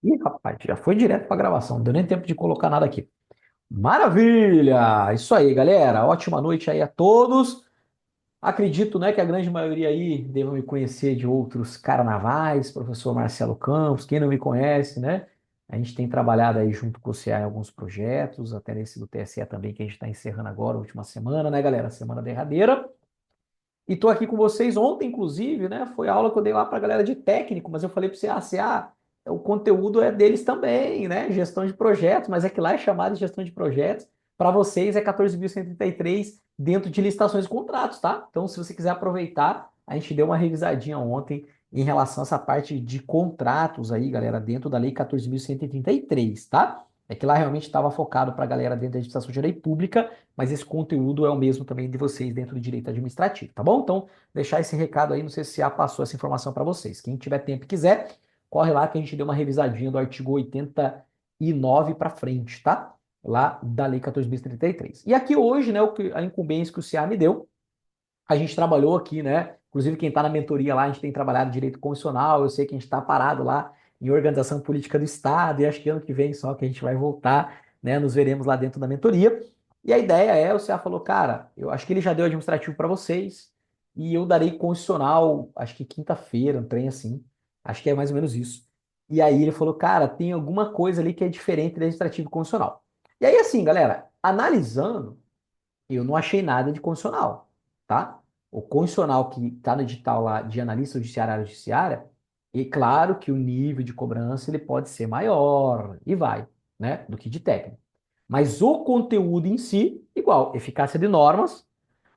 Ih, rapaz, já foi direto para gravação, não deu nem tempo de colocar nada aqui. Maravilha! Isso aí, galera. Ótima noite aí a todos. Acredito, né, que a grande maioria aí deva me conhecer de outros carnavais, professor Marcelo Campos. Quem não me conhece, né? A gente tem trabalhado aí junto com o CA em alguns projetos, até nesse do TSE também, que a gente está encerrando agora, a última semana, né, galera? Semana derradeira. E tô aqui com vocês ontem, inclusive, né? Foi a aula que eu dei lá para a galera de técnico, mas eu falei para você, o conteúdo é deles também, né? Gestão de projetos, mas é que lá é chamado de gestão de projetos. Para vocês é 14.133 dentro de licitações e contratos, tá? Então, se você quiser aproveitar, a gente deu uma revisadinha ontem em relação a essa parte de contratos aí, galera, dentro da Lei 14.133, tá? É que lá realmente estava focado para a galera dentro da administração de lei pública, mas esse conteúdo é o mesmo também de vocês dentro do direito administrativo, tá bom? Então, deixar esse recado aí, não sei se já passou essa informação para vocês. Quem tiver tempo e quiser, corre lá que a gente deu uma revisadinha do artigo 89 para frente, tá? Lá da Lei 14.033. E aqui hoje, né, a incumbência que o CA me deu, a gente trabalhou aqui, né? Inclusive, quem está na mentoria lá, a gente tem trabalhado direito constitucional, eu sei que a gente está parado lá em organização política do Estado, e acho que ano que vem só que a gente vai voltar, né? Nos veremos lá dentro da mentoria. E a ideia é, o CA falou, cara, eu acho que ele já deu administrativo para vocês, e eu darei constitucional, acho que quinta-feira, um trem assim, acho que é mais ou menos isso. E aí ele falou, cara, tem alguma coisa ali que é diferente do administrativo constitucional. E aí, assim, galera, analisando, eu não achei nada de condicional, tá? O condicional que está no edital lá de analista judiciária área judiciária, e claro que o nível de cobrança ele pode ser maior e vai, né, do que de técnico. Mas o conteúdo em si, igual, eficácia de normas,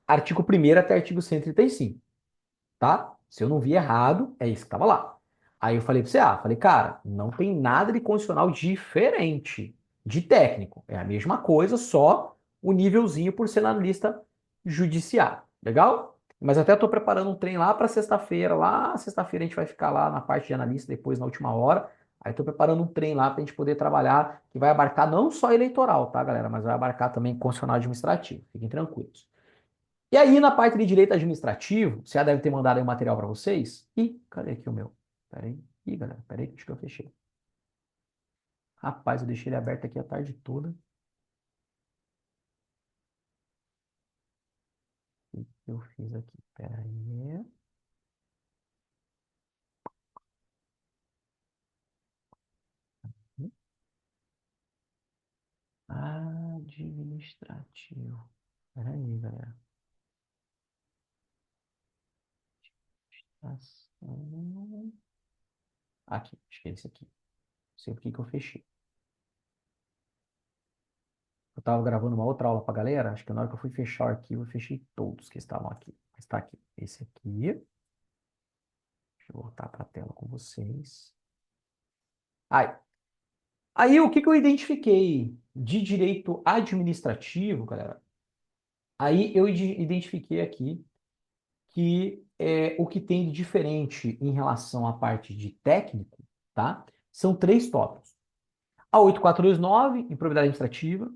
artigo 1º até artigo 135, tá? Se eu não vi errado, é isso que estava lá. Aí eu falei para você, falei, cara, não tem nada de condicional diferente de técnico. É a mesma coisa, só o nívelzinho por ser analista judiciário. Legal? Mas até estou preparando um trem lá para sexta-feira. Lá, sexta-feira a gente vai ficar lá na parte de analista, depois na última hora. Aí estou preparando um trem lá para a gente poder trabalhar, que vai abarcar não só eleitoral, tá, galera? Mas vai abarcar também constitucional administrativo. Fiquem tranquilos. E aí, na parte de direito administrativo, você já deve ter mandado aí o material para vocês. Ih, cadê aqui o meu? Peraí. Ih, galera, peraí, acho que eu fechei. Rapaz, eu deixei ele aberto aqui a tarde toda. O que eu fiz aqui? Peraí. Administrativo. Peraí, galera. Ação. Aqui, acho que é esse aqui. Não sei por que que eu fechei. Eu tava gravando uma outra aula pra galera, acho que na hora que eu fui fechar o arquivo, eu fechei todos que estavam aqui. Mas tá aqui. Esse aqui. Deixa eu voltar pra tela com vocês. Aí, Aí, o que que eu identifiquei de direito administrativo, galera? Aí eu identifiquei aqui que o que tem de diferente em relação à parte de técnico, tá? São três tópicos. A 8429, improbidade administrativa,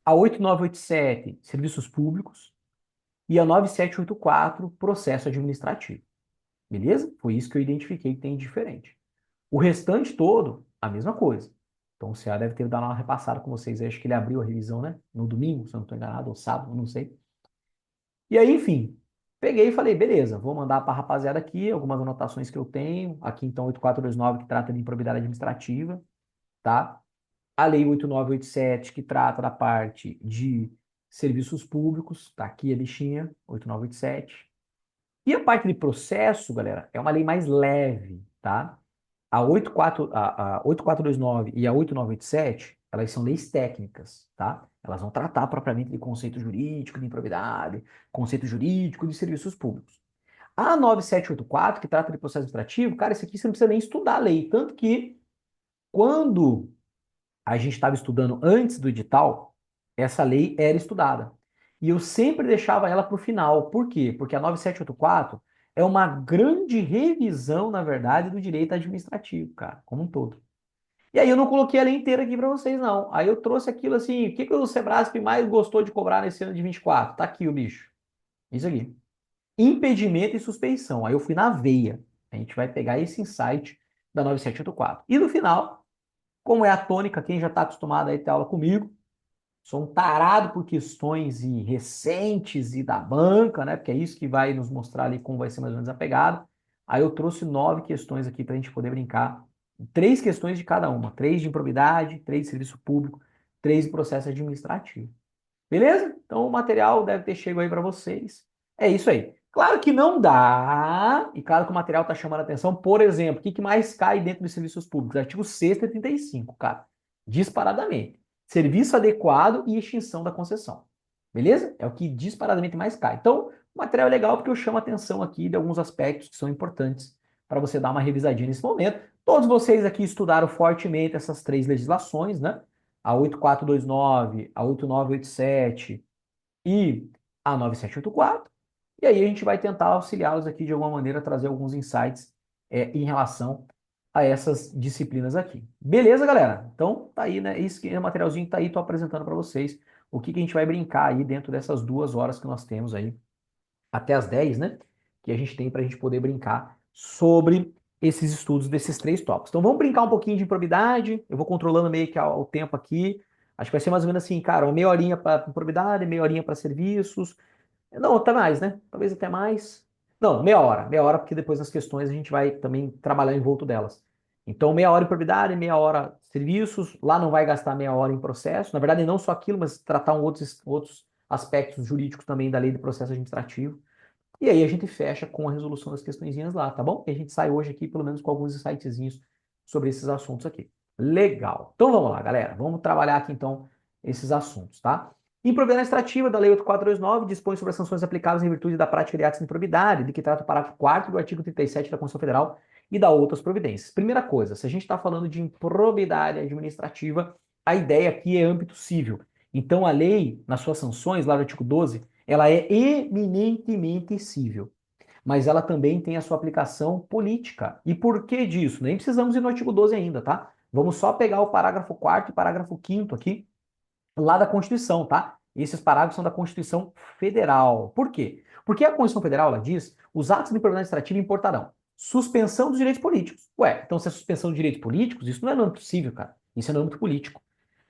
a 8987, serviços públicos, e a 9784, processo administrativo. Beleza? Foi isso que eu identifiquei que tem de diferente. O restante todo, a mesma coisa. Então o CA deve ter dado uma repassada com vocês. Eu acho que ele abriu a revisão, né? No domingo, se eu não estou enganado, ou sábado, não sei. E aí, enfim, peguei e falei, beleza, vou mandar para a rapaziada aqui algumas anotações que eu tenho. Aqui, então, 8429, que trata de improbidade administrativa, tá? A Lei 8987, que trata da parte de serviços públicos, tá aqui a bichinha, 8987. E a parte de processo, galera, é uma lei mais leve, tá? A 8429 e a 8987, elas são leis técnicas, tá? Elas vão tratar propriamente de conceito jurídico de improbidade, conceito jurídico de serviços públicos. A 9784, que trata de processo administrativo, cara, isso aqui você não precisa nem estudar a lei. Tanto que, quando a gente estava estudando antes do edital, essa lei era estudada. E eu sempre deixava ela para o final. Por quê? Porque a 9784 é uma grande revisão, na verdade, do direito administrativo, cara, como um todo. E aí eu não coloquei a lei inteira aqui para vocês, não. Aí eu trouxe aquilo assim, o que que o Sebrasp mais gostou de cobrar nesse ano de 24? Tá aqui o bicho. Isso aqui. Impedimento e suspeição. Aí eu fui na veia. A gente vai pegar esse insight da 9784. E no final, Como é a tônica, quem já está acostumado a ter aula comigo, sou um tarado por questões e recentes e da banca, né? Porque é isso que vai nos mostrar ali como vai ser mais ou menos a pegada. Aí eu trouxe 9 questões aqui para a gente poder brincar. 3 questões de cada uma. 3 de improbidade, 3 de serviço público, 3 de processo administrativo. Beleza? Então o material deve ter chego aí para vocês. É isso aí. Claro que não dá, e claro que o material está chamando a atenção. Por exemplo, o que mais cai dentro dos serviços públicos? Artigo 6º e 35, cara. Disparadamente. Serviço adequado e extinção da concessão. Beleza? É o que disparadamente mais cai. Então, o material é legal porque eu chamo a atenção aqui de alguns aspectos que são importantes para você dar uma revisadinha nesse momento. Todos vocês aqui estudaram fortemente essas 3 legislações, né? A 8429, a 8987 e a 9784. E aí a gente vai tentar auxiliá-los aqui de alguma maneira, trazer alguns insights em relação a essas disciplinas aqui. Beleza, galera? Então tá aí, né? Esse materialzinho tá aí, tô apresentando para vocês o que a gente vai brincar aí dentro dessas 2 horas que nós temos aí até as 10, né? Que a gente tem para a gente poder brincar sobre esses estudos desses 3 tópicos. Então vamos brincar um pouquinho de improbidade. Eu vou controlando meio que o tempo aqui. Acho que vai ser mais ou menos assim, cara, uma meia horinha para improbidade, meia horinha para serviços. Não, até mais, né? Talvez até mais. Não, meia hora, porque depois nas questões a gente vai também trabalhar em volta delas. Então, meia hora em probidade, meia hora serviços. Lá não vai gastar meia hora em processo. Na verdade, não só aquilo, mas tratar outros aspectos jurídicos também da lei do processo administrativo. E aí a gente fecha com a resolução das questõezinhas lá, tá bom? E a gente sai hoje aqui, pelo menos, com alguns insightzinhos sobre esses assuntos aqui. Legal. Então vamos lá, galera. Vamos trabalhar aqui, então, esses assuntos, tá? Improbidade administrativa da Lei 8429 dispõe sobre as sanções aplicáveis em virtude da prática de atos de improbidade, de que trata o parágrafo 4º do artigo 37 da Constituição Federal e da outras providências. Primeira coisa, se a gente está falando de improbidade administrativa, a ideia aqui é âmbito civil. Então, a lei, nas suas sanções, lá no artigo 12, ela é eminentemente cível, mas ela também tem a sua aplicação política. E por que disso? Nem precisamos ir no artigo 12 ainda, tá? Vamos só pegar o parágrafo 4º e parágrafo 5º aqui, lá da Constituição, tá? Esses parágrafos são da Constituição Federal. Por quê? Porque a Constituição Federal, ela diz, os atos de improbidade administrativa importarão suspensão dos direitos políticos. Ué, então se é suspensão dos direitos políticos, isso não é no âmbito civil, cara. Isso é no âmbito político.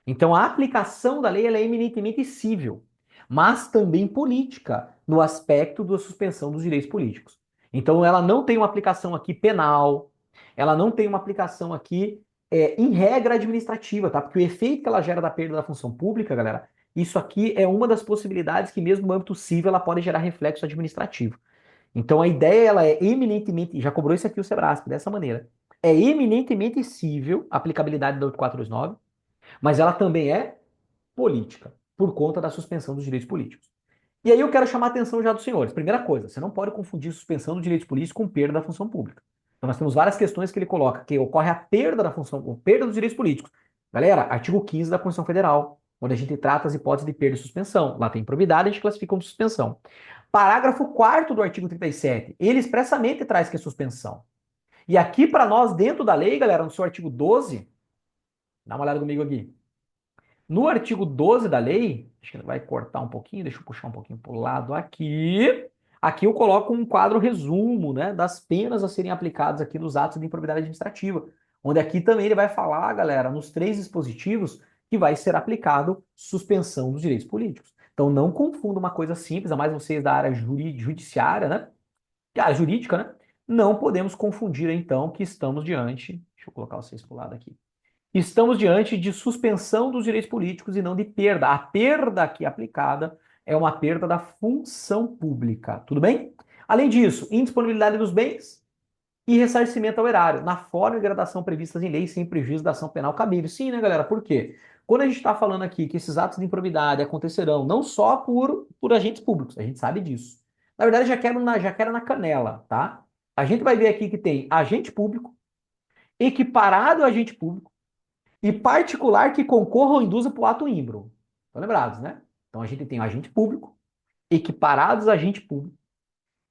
Então, a aplicação da lei ela é eminentemente civil, mas também política, no aspecto da suspensão dos direitos políticos. Então, ela não tem uma aplicação aqui penal, ela não tem uma aplicação aqui em regra administrativa, tá? Porque o efeito que ela gera da perda da função pública, galera, isso aqui é uma das possibilidades que, mesmo no âmbito civil, ela pode gerar reflexo administrativo. Então, a ideia ela é eminentemente, já cobrou isso aqui o Sebrasp, dessa maneira, é eminentemente cível a aplicabilidade da 8429, mas ela também é política, por conta da suspensão dos direitos políticos. E aí eu quero chamar a atenção já dos senhores. Primeira coisa, você não pode confundir suspensão dos direitos políticos com perda da função pública. Então nós temos várias questões que ele coloca, que ocorre a perda da função, a perda dos direitos políticos. Galera, artigo 15 da Constituição Federal, onde a gente trata as hipóteses de perda e suspensão. Lá tem improbidade, a gente classifica como suspensão. Parágrafo 4º do artigo 37, ele expressamente traz que é suspensão. E aqui para nós, dentro da lei, galera, no seu artigo 12, dá uma olhada comigo aqui. No artigo 12 da lei, acho que ele vai cortar um pouquinho, deixa eu puxar um pouquinho para o lado aqui. Aqui eu coloco um quadro resumo, né, das penas a serem aplicadas aqui nos atos de improbidade administrativa, onde aqui também ele vai falar, galera, nos 3 dispositivos que vai ser aplicado suspensão dos direitos políticos. Então não confunda uma coisa simples, a mais vocês da área judiciária, né, área jurídica, né, não podemos confundir então que estamos diante, deixa eu colocar vocês para o lado aqui. Estamos diante de suspensão dos direitos políticos e não de perda. A perda aqui aplicada é uma perda da função pública. Tudo bem? Além disso, indisponibilidade dos bens e ressarcimento ao erário, na forma e gradação previstas em lei, sem prejuízo da ação penal cabível. Sim, né, galera? Por quê? Quando a gente está falando aqui que esses atos de improbidade acontecerão não só por agentes públicos, a gente sabe disso. Na verdade, já quero na canela, tá? A gente vai ver aqui que tem agente público, equiparado a agente público, e particular que concorra ou induza para o ato ímbro. Estão lembrados, né? Então a gente tem o agente público, equiparados a agente público,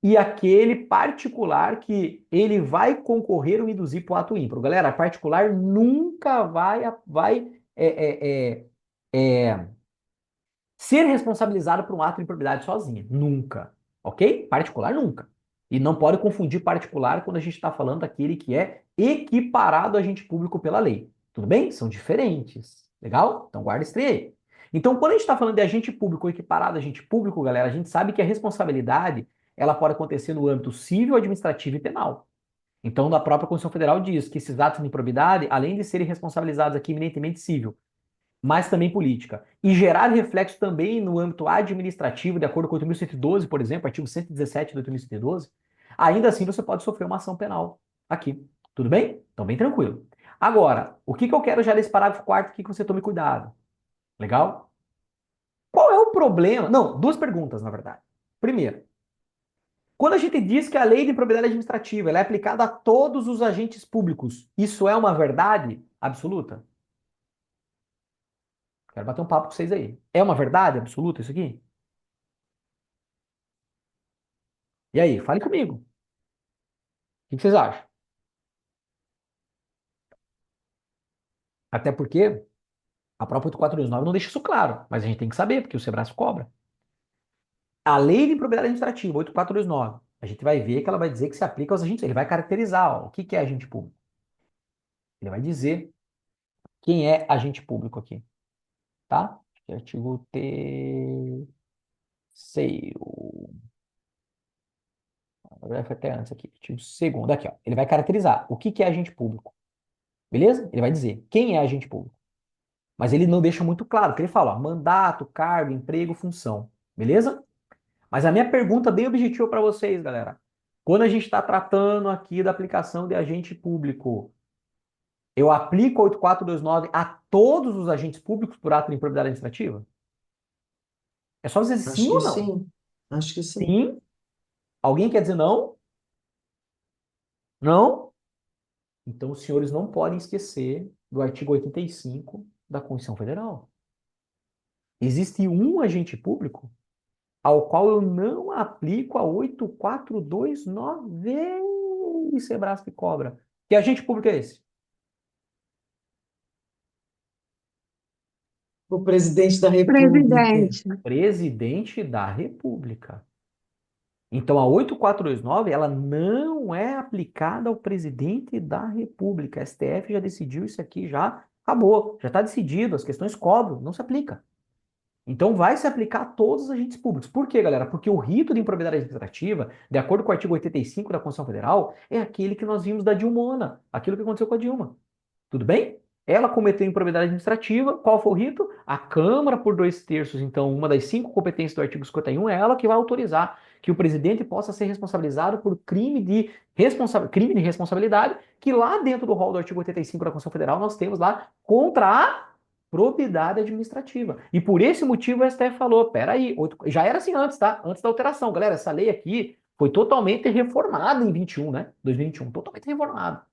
e aquele particular que ele vai concorrer ou induzir para o ato ímpro. Galera, particular nunca vai ser responsabilizado por um ato de improbidade sozinha. Nunca. Ok? Particular nunca. E não pode confundir particular quando a gente está falando daquele que é equiparado a agente público pela lei. Tudo bem? São diferentes. Legal? Então guarda esse trem aí. Então, quando a gente está falando de agente público ou equiparado a agente público, galera, a gente sabe que a responsabilidade ela pode acontecer no âmbito civil, administrativo e penal. Então, a própria Constituição Federal diz que esses atos de improbidade, além de serem responsabilizados aqui eminentemente civil, mas também política, e gerar reflexo também no âmbito administrativo, de acordo com o 8.112, por exemplo, artigo 117 do 8.112, ainda assim você pode sofrer uma ação penal aqui. Tudo bem? Então, bem tranquilo. Agora, o que que eu quero já nesse parágrafo quarto aqui que você tome cuidado? Legal? Qual é o problema? Não, duas perguntas, na verdade. Primeiro, quando a gente diz que a lei de improbidade administrativa ela é aplicada a todos os agentes públicos, isso é uma verdade absoluta? Quero bater um papo com vocês aí. É uma verdade absoluta isso aqui? E aí, fale comigo. O que vocês acham? Até porque a própria 8429 não deixa isso claro, mas a gente tem que saber, porque o Sebrae cobra. A lei de improbidade administrativa, 8429, a gente vai ver que ela vai dizer que se aplica aos agentes, ele vai caracterizar ó, o que que é agente público. Ele vai dizer quem é agente público aqui, tá? Artigo terceiro. Agora foi até antes aqui. Artigo segundo, aqui, ó. Ele vai caracterizar o que que é agente público. Beleza? Ele vai dizer quem é agente público. Mas ele não deixa muito claro, porque ele fala, ó, mandato, cargo, emprego, função. Beleza? Mas a minha pergunta bem objetiva para vocês, galera. Quando a gente está tratando aqui da aplicação de agente público, eu aplico a 8429 a todos os agentes públicos por ato de improbidade administrativa? É só dizer Acho sim que ou não. sim. Acho que sim. Sim. Alguém quer dizer não? Não? Então os senhores não podem esquecer do artigo 85 da Constituição Federal. Existe um agente público ao qual eu não aplico a 8429 e Sebrasp cobra. Que agente público é esse? O presidente da República. Presidente. Presidente da República. Então, a 8429, ela não é aplicada ao presidente da República. A STF já decidiu isso aqui, já acabou, já está decidido, as questões cobram, não se aplica. Então, vai se aplicar a todos os agentes públicos. Por quê, galera? Porque o rito de improbidade administrativa, de acordo com o artigo 85 da Constituição Federal, é aquele que nós vimos da Dilmona, aquilo que aconteceu com a Dilma. Tudo bem? Ela cometeu improbidade administrativa. Qual foi o rito? A Câmara, por 2/3, então, uma das 5 competências do artigo 51, é ela que vai autorizar que o presidente possa ser responsabilizado por crime de responsabilidade, que lá dentro do rol do artigo 85 da Constituição Federal nós temos lá contra a probidade administrativa. E por esse motivo o STF falou, peraí, já era assim antes, tá? Antes da alteração. Galera, essa lei aqui foi totalmente reformada em 21, né? 2021, totalmente reformada.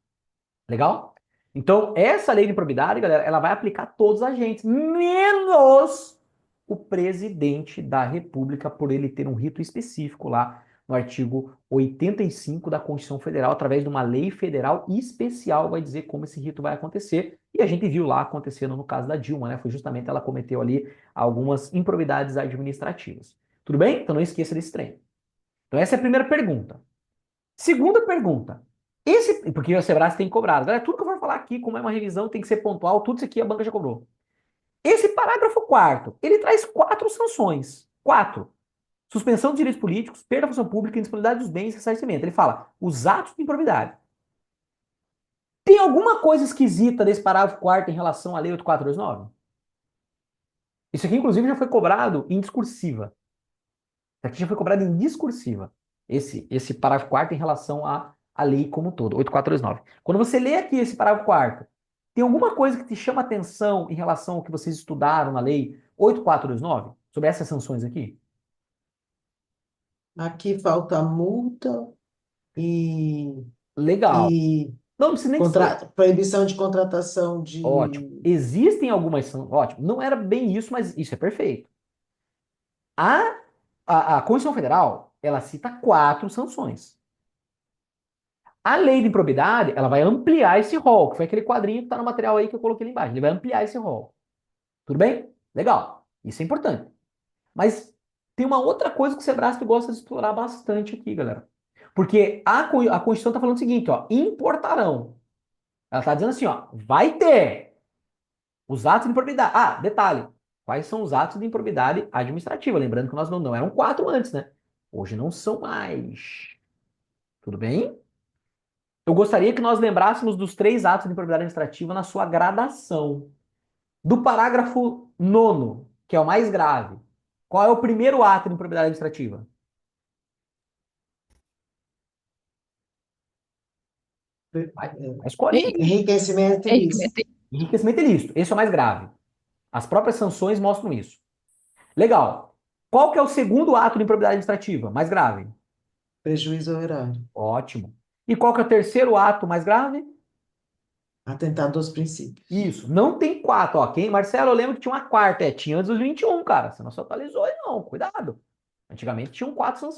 Legal? Então, essa lei de improbidade, galera, ela vai aplicar a todos os agentes, menos o presidente da República, por ele ter um rito específico lá no artigo 85 da Constituição Federal, através de uma lei federal especial, vai dizer como esse rito vai acontecer. E a gente viu lá acontecendo no caso da Dilma, né? Foi justamente ela cometeu ali algumas improbidades administrativas. Tudo bem? Então não esqueça desse trem. Então essa é a primeira pergunta. Segunda pergunta. Porque o Sebrae tem cobrado. Galera, tudo que eu for falar aqui, como é uma revisão, tem que ser pontual, tudo isso aqui a banca já cobrou. Esse parágrafo quarto, ele traz 4 sanções. 4. Suspensão de direitos políticos, perda da função pública, indisponibilidade dos bens e ressarcimento. Ele fala os atos de improbidade. Tem alguma coisa esquisita desse parágrafo quarto em relação à Lei 8429? Isso aqui, inclusive, já foi cobrado em discursiva. Isso aqui já foi cobrado em discursiva. Esse parágrafo quarto em relação à lei como um todo, 8429. Quando você lê aqui esse parágrafo quarto, tem alguma coisa que te chama atenção em relação ao que vocês estudaram na lei 8429? Sobre essas sanções aqui? Aqui falta multa e, Legal. e Não precisa nem ser. proibição de contratação Ótimo. de. Existem algumas sanções. Ótimo. Não era bem isso, mas isso é perfeito. A, a Constituição Federal, ela cita 4 sanções. A lei de improbidade, ela vai ampliar esse rol, que foi aquele quadrinho que está no material aí que eu coloquei ali embaixo. Ele vai ampliar esse rol. Tudo bem? Legal. Isso é importante. Mas tem uma outra coisa que o Sebrasp gosta de explorar bastante aqui, galera. Porque a Constituição está falando o seguinte, ó, importarão. Ela está dizendo assim, ó, vai ter. Os atos de improbidade. Ah, detalhe. Quais são os atos de improbidade administrativa? Lembrando que nós não eram quatro antes, né? Hoje não são mais. Tudo bem? Eu gostaria que nós lembrássemos dos três atos de improbidade administrativa na sua gradação. Do parágrafo nono, que é o mais grave. Qual é o primeiro ato de improbidade administrativa? Escolhe aí. Enriquecimento ilícito. Enriquecimento ilícito. Esse é o mais grave. As próprias sanções mostram isso. Legal. Qual que é o segundo ato de improbidade administrativa? Mais grave. Prejuízo ao erário. Ótimo. E qual que é o terceiro ato mais grave? Atentado aos princípios. Isso. Não tem quatro. Ó, Marcelo, eu lembro que tinha uma quarta. Tinha antes dos 21, cara. Você não se atualizou aí, não. Cuidado. Antigamente tinham quatro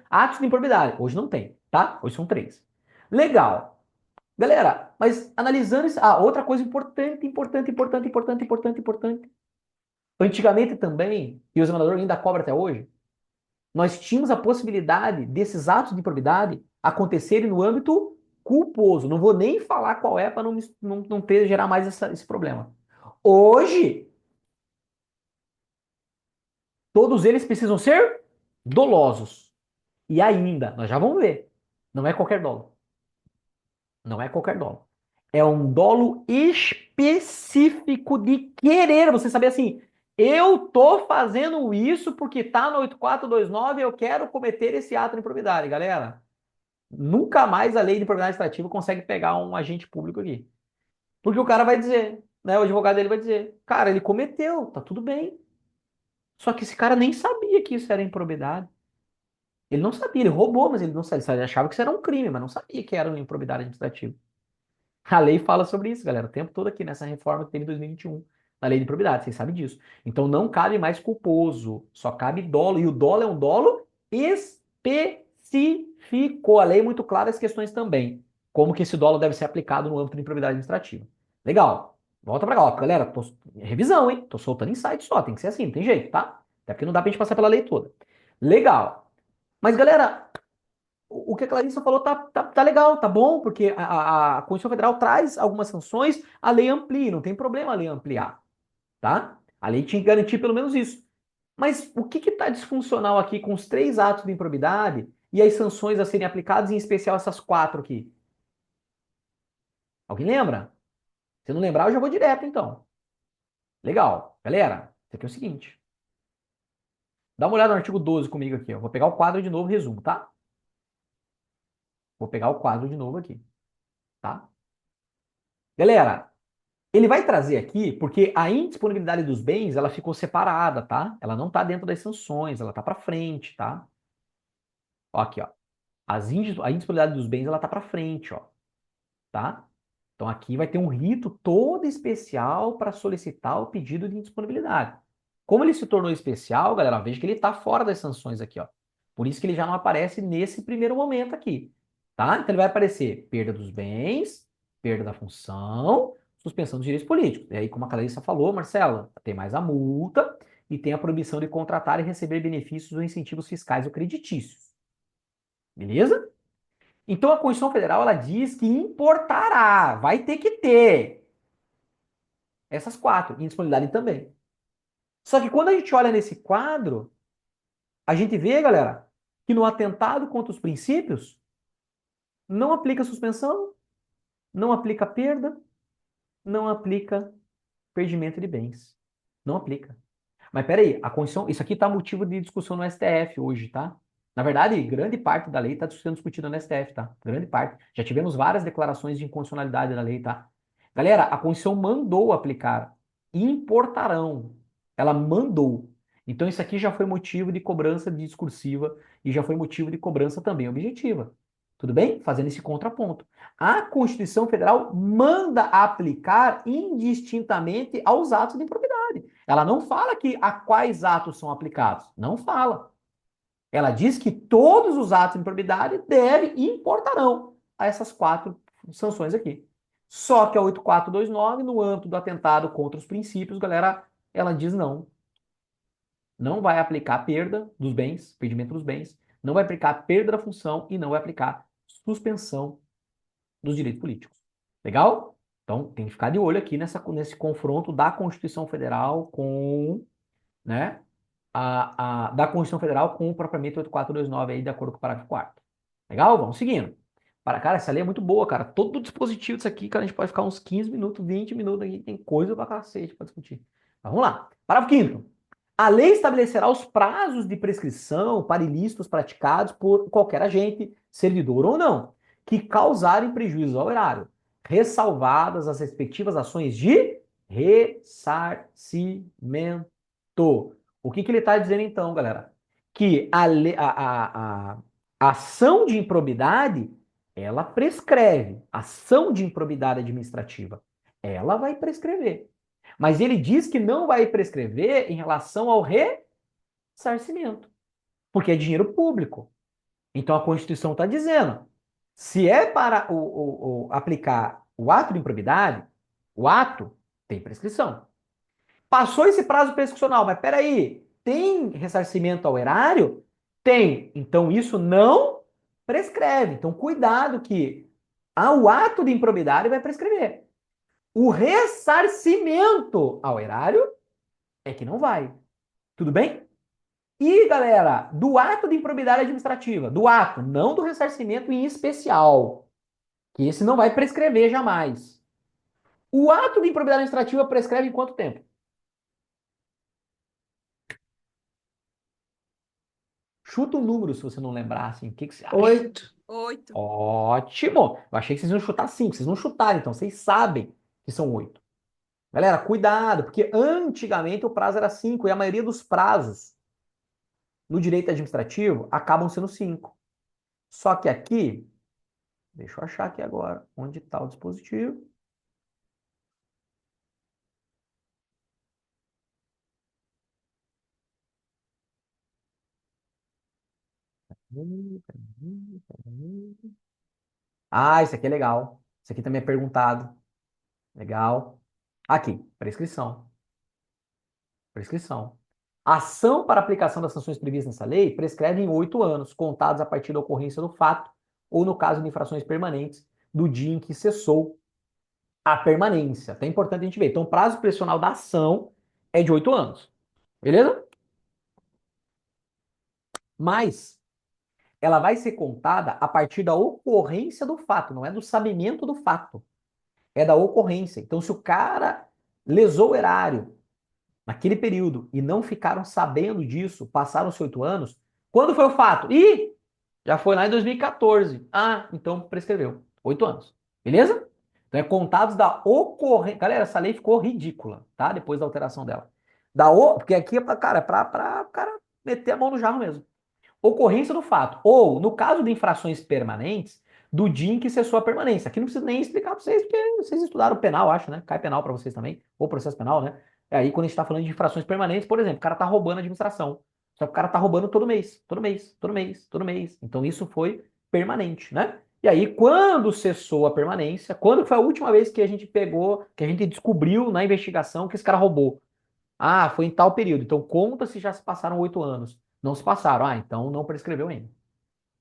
atos de improbidade. Hoje não tem, tá? Hoje são três. Legal. Galera, mas analisando isso. Ah, outra coisa importante. Antigamente também, e o examinador ainda cobra até hoje, nós tínhamos a possibilidade desses atos de improbidade acontecerem no âmbito culposo. Não vou nem falar qual é para não ter, gerar mais esse problema. Hoje, todos eles precisam ser dolosos. E ainda, nós já vamos ver, não é qualquer dolo. Não é qualquer dolo. É um dolo específico de querer. Você saber assim, eu tô fazendo isso porque tá no 8429 e eu quero cometer esse ato de improbidade, galera. Nunca mais a lei de improbidade administrativa consegue pegar um agente público aqui. Porque o cara vai dizer, né? O advogado dele vai dizer, cara, ele cometeu, tá tudo bem. Só que esse cara nem sabia que isso era improbidade. Ele não sabia, ele roubou, mas ele não sabia. Ele achava que isso era um crime, mas não sabia que era uma improbidade administrativa. A lei fala sobre isso, galera, o tempo todo aqui nessa reforma que teve em 2021, na lei de improbidade, vocês sabem disso. Então não cabe mais culposo, só cabe dolo. E o dolo é um dolo específico. A lei é muito clara as questões também. Como que esse dolo deve ser aplicado no âmbito de improbidade administrativa. Legal. Volta pra cá, ó, galera. Revisão, hein? Tô soltando insight só, tem que ser assim, não tem jeito, tá? Até porque não dá pra gente passar pela lei toda. Legal. Mas, galera, o que a Clarissa falou tá legal, tá bom, porque a Constituição Federal traz algumas sanções, a lei amplia, não tem problema a lei ampliar, tá? A lei tinha que garantir pelo menos isso. Mas o que está disfuncional aqui com os três atos de improbidade e as sanções a serem aplicadas, em especial essas quatro aqui? Alguém lembra? Se não lembrar, eu já vou direto, então. Legal. Galera, isso aqui é o seguinte. Dá uma olhada no artigo 12 comigo aqui. Ó. Vou pegar o quadro de novo, resumo, tá? Vou pegar o quadro de novo aqui, tá? Galera, ele vai trazer aqui porque a indisponibilidade dos bens, ela ficou separada, tá? Ela não tá dentro das sanções, ela tá para frente, tá? Ó, aqui, ó. A indisponibilidade dos bens, ela tá para frente, ó, tá? Então aqui vai ter um rito todo especial para solicitar o pedido de indisponibilidade. Como ele se tornou especial, galera, veja que ele está fora das sanções aqui, ó. Por isso que ele já não aparece nesse primeiro momento aqui, tá? Então ele vai aparecer perda dos bens, perda da função, suspensão dos direitos políticos. E aí, como a Clarissa falou, Marcela, tem mais a multa e tem a proibição de contratar e receber benefícios ou incentivos fiscais ou creditícios. Beleza? Então a Constituição Federal ela diz que importará, vai ter que ter essas quatro, indisponibilidade também. Só que quando a gente olha nesse quadro, a gente vê, galera, que no atentado contra os princípios não aplica suspensão, não aplica perda, não aplica perdimento de bens. Não aplica. Mas peraí, a Constituição, isso aqui está motivo de discussão no STF hoje, tá? Na verdade, grande parte da lei está sendo discutida no STF, tá? Grande parte. Já tivemos várias declarações de inconstitucionalidade da lei, tá? Galera, a Constituição mandou aplicar. Importarão. Ela mandou. Então, isso aqui já foi motivo de cobrança discursiva e já foi motivo de cobrança também objetiva. Tudo bem? Fazendo esse contraponto. A Constituição Federal manda aplicar indistintamente aos atos de improbidade. Ela não fala que a quais atos são aplicados. Não fala. Ela diz que todos os atos de improbidade devem e importarão a essas quatro sanções aqui. Só que a 8429, no âmbito do atentado contra os princípios, galera, ela diz não. Não vai aplicar perda dos bens, perdimento dos bens, não vai aplicar perda da função e não vai aplicar suspensão dos direitos políticos. Legal? Então, tem que ficar de olho aqui nesse confronto da Constituição Federal com, né, da Constituição Federal com o propriamente 8429 aí, de acordo com o parágrafo 4º. Legal? Vamos seguindo. Cara, essa lei é muito boa, cara. Todo o dispositivo disso aqui, cara, a gente pode ficar uns 15 minutos, 20 minutos aqui, tem coisa pra cacete pra discutir. Mas vamos lá. Parágrafo 5º. A lei estabelecerá os prazos de prescrição para ilícitos praticados por qualquer agente, servidor ou não, que causarem prejuízo ao erário, ressalvadas as respectivas ações de ressarcimento. O que ele está dizendo então, galera? Que a ação de improbidade, ela prescreve. Ação de improbidade administrativa, ela vai prescrever. Mas ele diz que não vai prescrever em relação ao ressarcimento, porque é dinheiro público. Então a Constituição está dizendo, se é para aplicar o ato de improbidade, o ato tem prescrição. Passou esse prazo prescricional, mas peraí, tem ressarcimento ao erário? Tem. Então isso não prescreve. Então cuidado que o ato de improbidade vai prescrever. O ressarcimento ao erário é que não vai. Tudo bem? E, galera, do ato de improbidade administrativa, do ato, não do ressarcimento em especial, que esse não vai prescrever jamais. O ato de improbidade administrativa prescreve em quanto tempo? Chuta um número se você não lembrar, assim. O que você acha? 8. 8. Ótimo! Eu achei que vocês iam chutar 5. Vocês não chutaram, então. Vocês sabem que são 8. Galera, cuidado, porque antigamente o prazo era 5 e a maioria dos prazos no direito administrativo acabam sendo 5. Só que aqui, deixa eu achar aqui agora, onde está o dispositivo. Ah, isso aqui é legal. Isso aqui também é perguntado. Legal. Aqui, prescrição. Prescrição. Ação para aplicação das sanções previstas nessa lei prescreve em 8 anos, contados a partir da ocorrência do fato, ou no caso de infrações permanentes, do dia em que cessou a permanência. Até é importante a gente ver. Então, o prazo prescricional da ação é de 8 anos. Beleza? Mas ela vai ser contada a partir da ocorrência do fato, não é do sabimento do fato. É da ocorrência. Então, se o cara lesou o erário naquele período e não ficaram sabendo disso, passaram-se 8 anos, quando foi o fato? Ih, já foi lá em 2014. Ah, então prescreveu. 8 anos. Beleza? Então é contados da ocorrência. Galera, essa lei ficou ridícula, tá? Depois da alteração dela. Porque aqui, cara, é pra o cara meter a mão no jarro mesmo. Ocorrência do fato. Ou, no caso de infrações permanentes, do dia em que cessou a permanência. Aqui não preciso nem explicar para vocês, porque vocês estudaram penal, acho, né? Cai penal para vocês também, ou processo penal, né? Aí, quando a gente está falando de infrações permanentes, por exemplo, o cara tá roubando a administração. Só que o cara tá roubando todo mês, todo mês, todo mês, todo mês. Então, isso foi permanente, né? E aí, quando cessou a permanência, quando foi a última vez que a gente pegou, que a gente descobriu na investigação que esse cara roubou? Ah, foi em tal período. Então, conta se já se passaram 8 anos. Não se passaram. Ah, então não prescreveu ainda.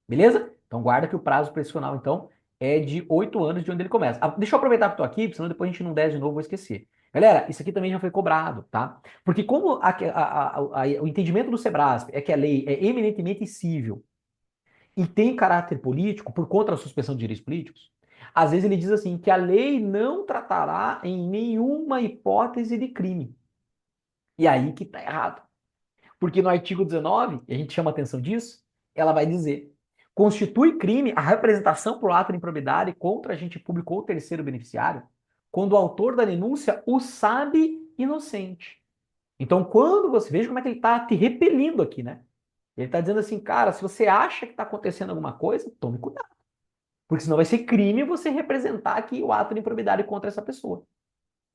Beleza? Então guarda que o prazo prescricional, então, é de 8 anos de onde ele começa. Deixa eu aproveitar que eu tô aqui, senão depois a gente não desce de novo, vou esquecer. Galera, isso aqui também já foi cobrado, tá? Porque como o entendimento do Sebrasp é que a lei é eminentemente civil e tem caráter político por conta da suspensão de direitos políticos, às vezes ele diz assim que a lei não tratará em nenhuma hipótese de crime. E aí que tá errado. Porque no artigo 19, e a gente chama atenção disso, ela vai dizer: constitui crime a representação por ato de improbidade contra agente público ou terceiro beneficiário, quando o autor da denúncia o sabe inocente. Então, quando você veja como é que ele está te repelindo aqui, né? Ele está dizendo assim, cara, se você acha que está acontecendo alguma coisa, tome cuidado. Porque senão vai ser crime você representar aqui o ato de improbidade contra essa pessoa.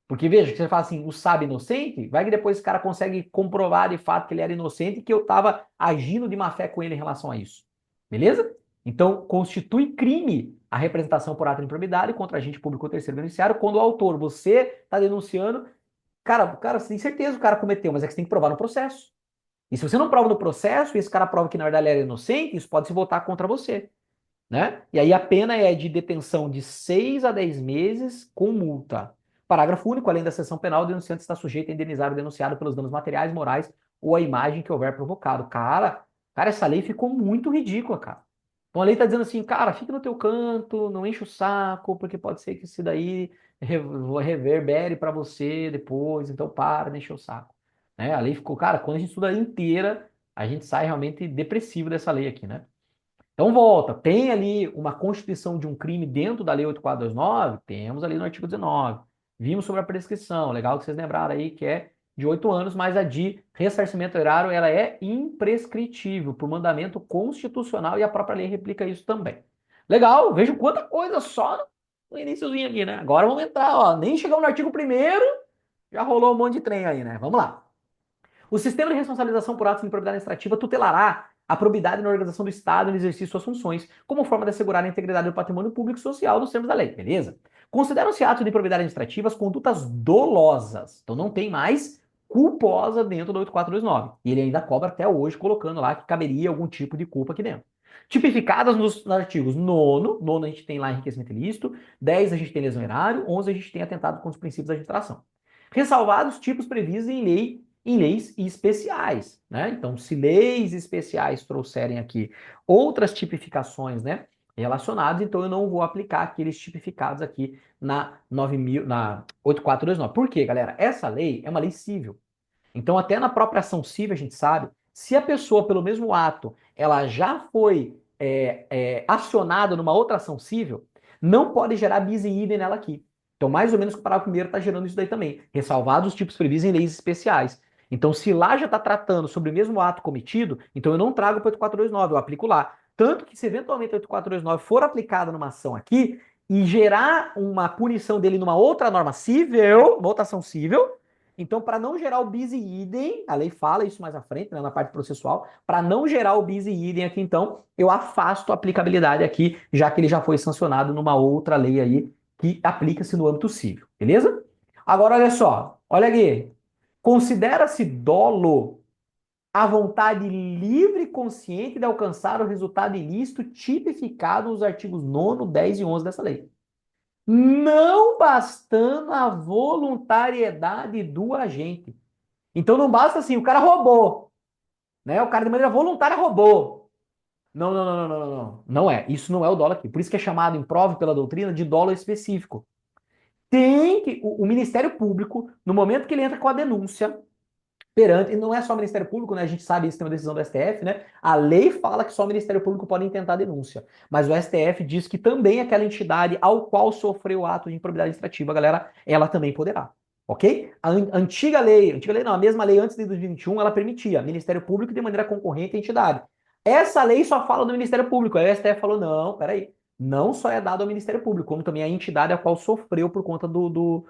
Porque veja, que você fala assim, o sabe inocente, vai que depois esse cara consegue comprovar de fato que ele era inocente e que eu estava agindo de má fé com ele em relação a isso. Beleza? Então, constitui crime a representação por ato de improbidade contra agente público ou terceiro beneficiário quando o autor, você está denunciando, cara, você tem certeza que o cara cometeu, mas é que você tem que provar no processo. E se você não prova no processo e esse cara prova que na verdade ele era inocente, isso pode se voltar contra você. né? E aí a pena é de detenção de 6 a 10 meses com multa. Parágrafo único, além da seção penal, o denunciante está sujeito a indenizar o denunciado pelos danos materiais, morais ou a imagem que houver provocado. Cara, essa lei ficou muito ridícula, cara. Então a lei está dizendo assim, cara, fica no teu canto, não enche o saco, porque pode ser que isso daí reverbere para você depois, então para, não enche o saco. Né? A lei ficou, cara, quando a gente estuda a lei inteira, a gente sai realmente depressivo dessa lei aqui, né? Então volta, tem ali uma constituição de um crime dentro da Lei 8429? Temos ali no artigo 19. Vimos sobre a prescrição, legal que vocês lembraram aí que é de 8 anos, mas a de ressarcimento erário ela é imprescritível por mandamento constitucional e a própria lei replica isso também. Legal, vejo quanta coisa só no iníciozinho aqui, né? Agora vamos entrar, ó, nem chegamos no artigo primeiro, já rolou um monte de trem aí, né? Vamos lá. O sistema de responsabilização por atos de improbidade administrativa tutelará a probidade na organização do Estado no exercício de suas funções, como forma de assegurar a integridade do patrimônio público e social nos termos da lei, beleza? Consideram-se atos de improbidade administrativa as condutas dolosas, então não tem mais culposa dentro do 8429. E ele ainda cobra até hoje, colocando lá que caberia algum tipo de culpa aqui dentro. Tipificadas nos artigos 9, a gente tem lá enriquecimento ilícito, 10 a gente tem lesão erário, 11 a gente tem atentado contra os princípios da administração. Ressalvados tipos previstos em leis especiais, né? Então, se leis especiais trouxerem aqui outras tipificações, né, relacionadas, então eu não vou aplicar aqueles tipificados aqui na 8429. Por quê, galera? Essa lei é uma lei civil. Então, até na própria ação civil, a gente sabe, se a pessoa, pelo mesmo ato, ela já foi acionada numa outra ação civil, não pode gerar bis in idem nela aqui. Então, mais ou menos, o parágrafo primeiro está gerando isso daí também, ressalvados os tipos previstos em leis especiais. Então, se lá já está tratando sobre o mesmo ato cometido, então eu não trago para o 8429, eu aplico lá. Tanto que, se eventualmente o 8429 for aplicado numa ação aqui e gerar uma punição dele numa outra norma civil, uma outra ação civil, então, para não gerar o bis in idem, a lei fala isso mais à frente, né, na parte processual, para não gerar o bis in idem aqui, então, eu afasto a aplicabilidade aqui, já que ele já foi sancionado numa outra lei aí que aplica-se no âmbito civil, beleza? Agora, olha só, olha aqui. Considera-se dolo a vontade livre e consciente de alcançar o resultado ilícito tipificado nos artigos 9, 10 e 11 dessa lei, não bastando a voluntariedade do agente. Então não basta assim, o cara roubou, né? O cara de maneira voluntária roubou. Não, não, não, não, não, não. Não é. Isso não é o dolo aqui. Por isso que é chamado em prova pela doutrina de dolo específico. Tem que o Ministério Público, no momento que ele entra com a denúncia perante, e não é só o Ministério Público, né? A gente sabe isso tem uma decisão do STF, né? A lei fala que só o Ministério Público pode intentar a denúncia, mas o STF diz que também aquela entidade ao qual sofreu o ato de improbidade administrativa, galera, ela também poderá. Ok? Antiga lei não, a mesma lei antes de 2021, ela permitia Ministério Público de maneira concorrente à entidade. Essa lei só fala do Ministério Público. Aí o STF falou: não, peraí, não só é dado ao Ministério Público, como também à entidade a qual sofreu por conta do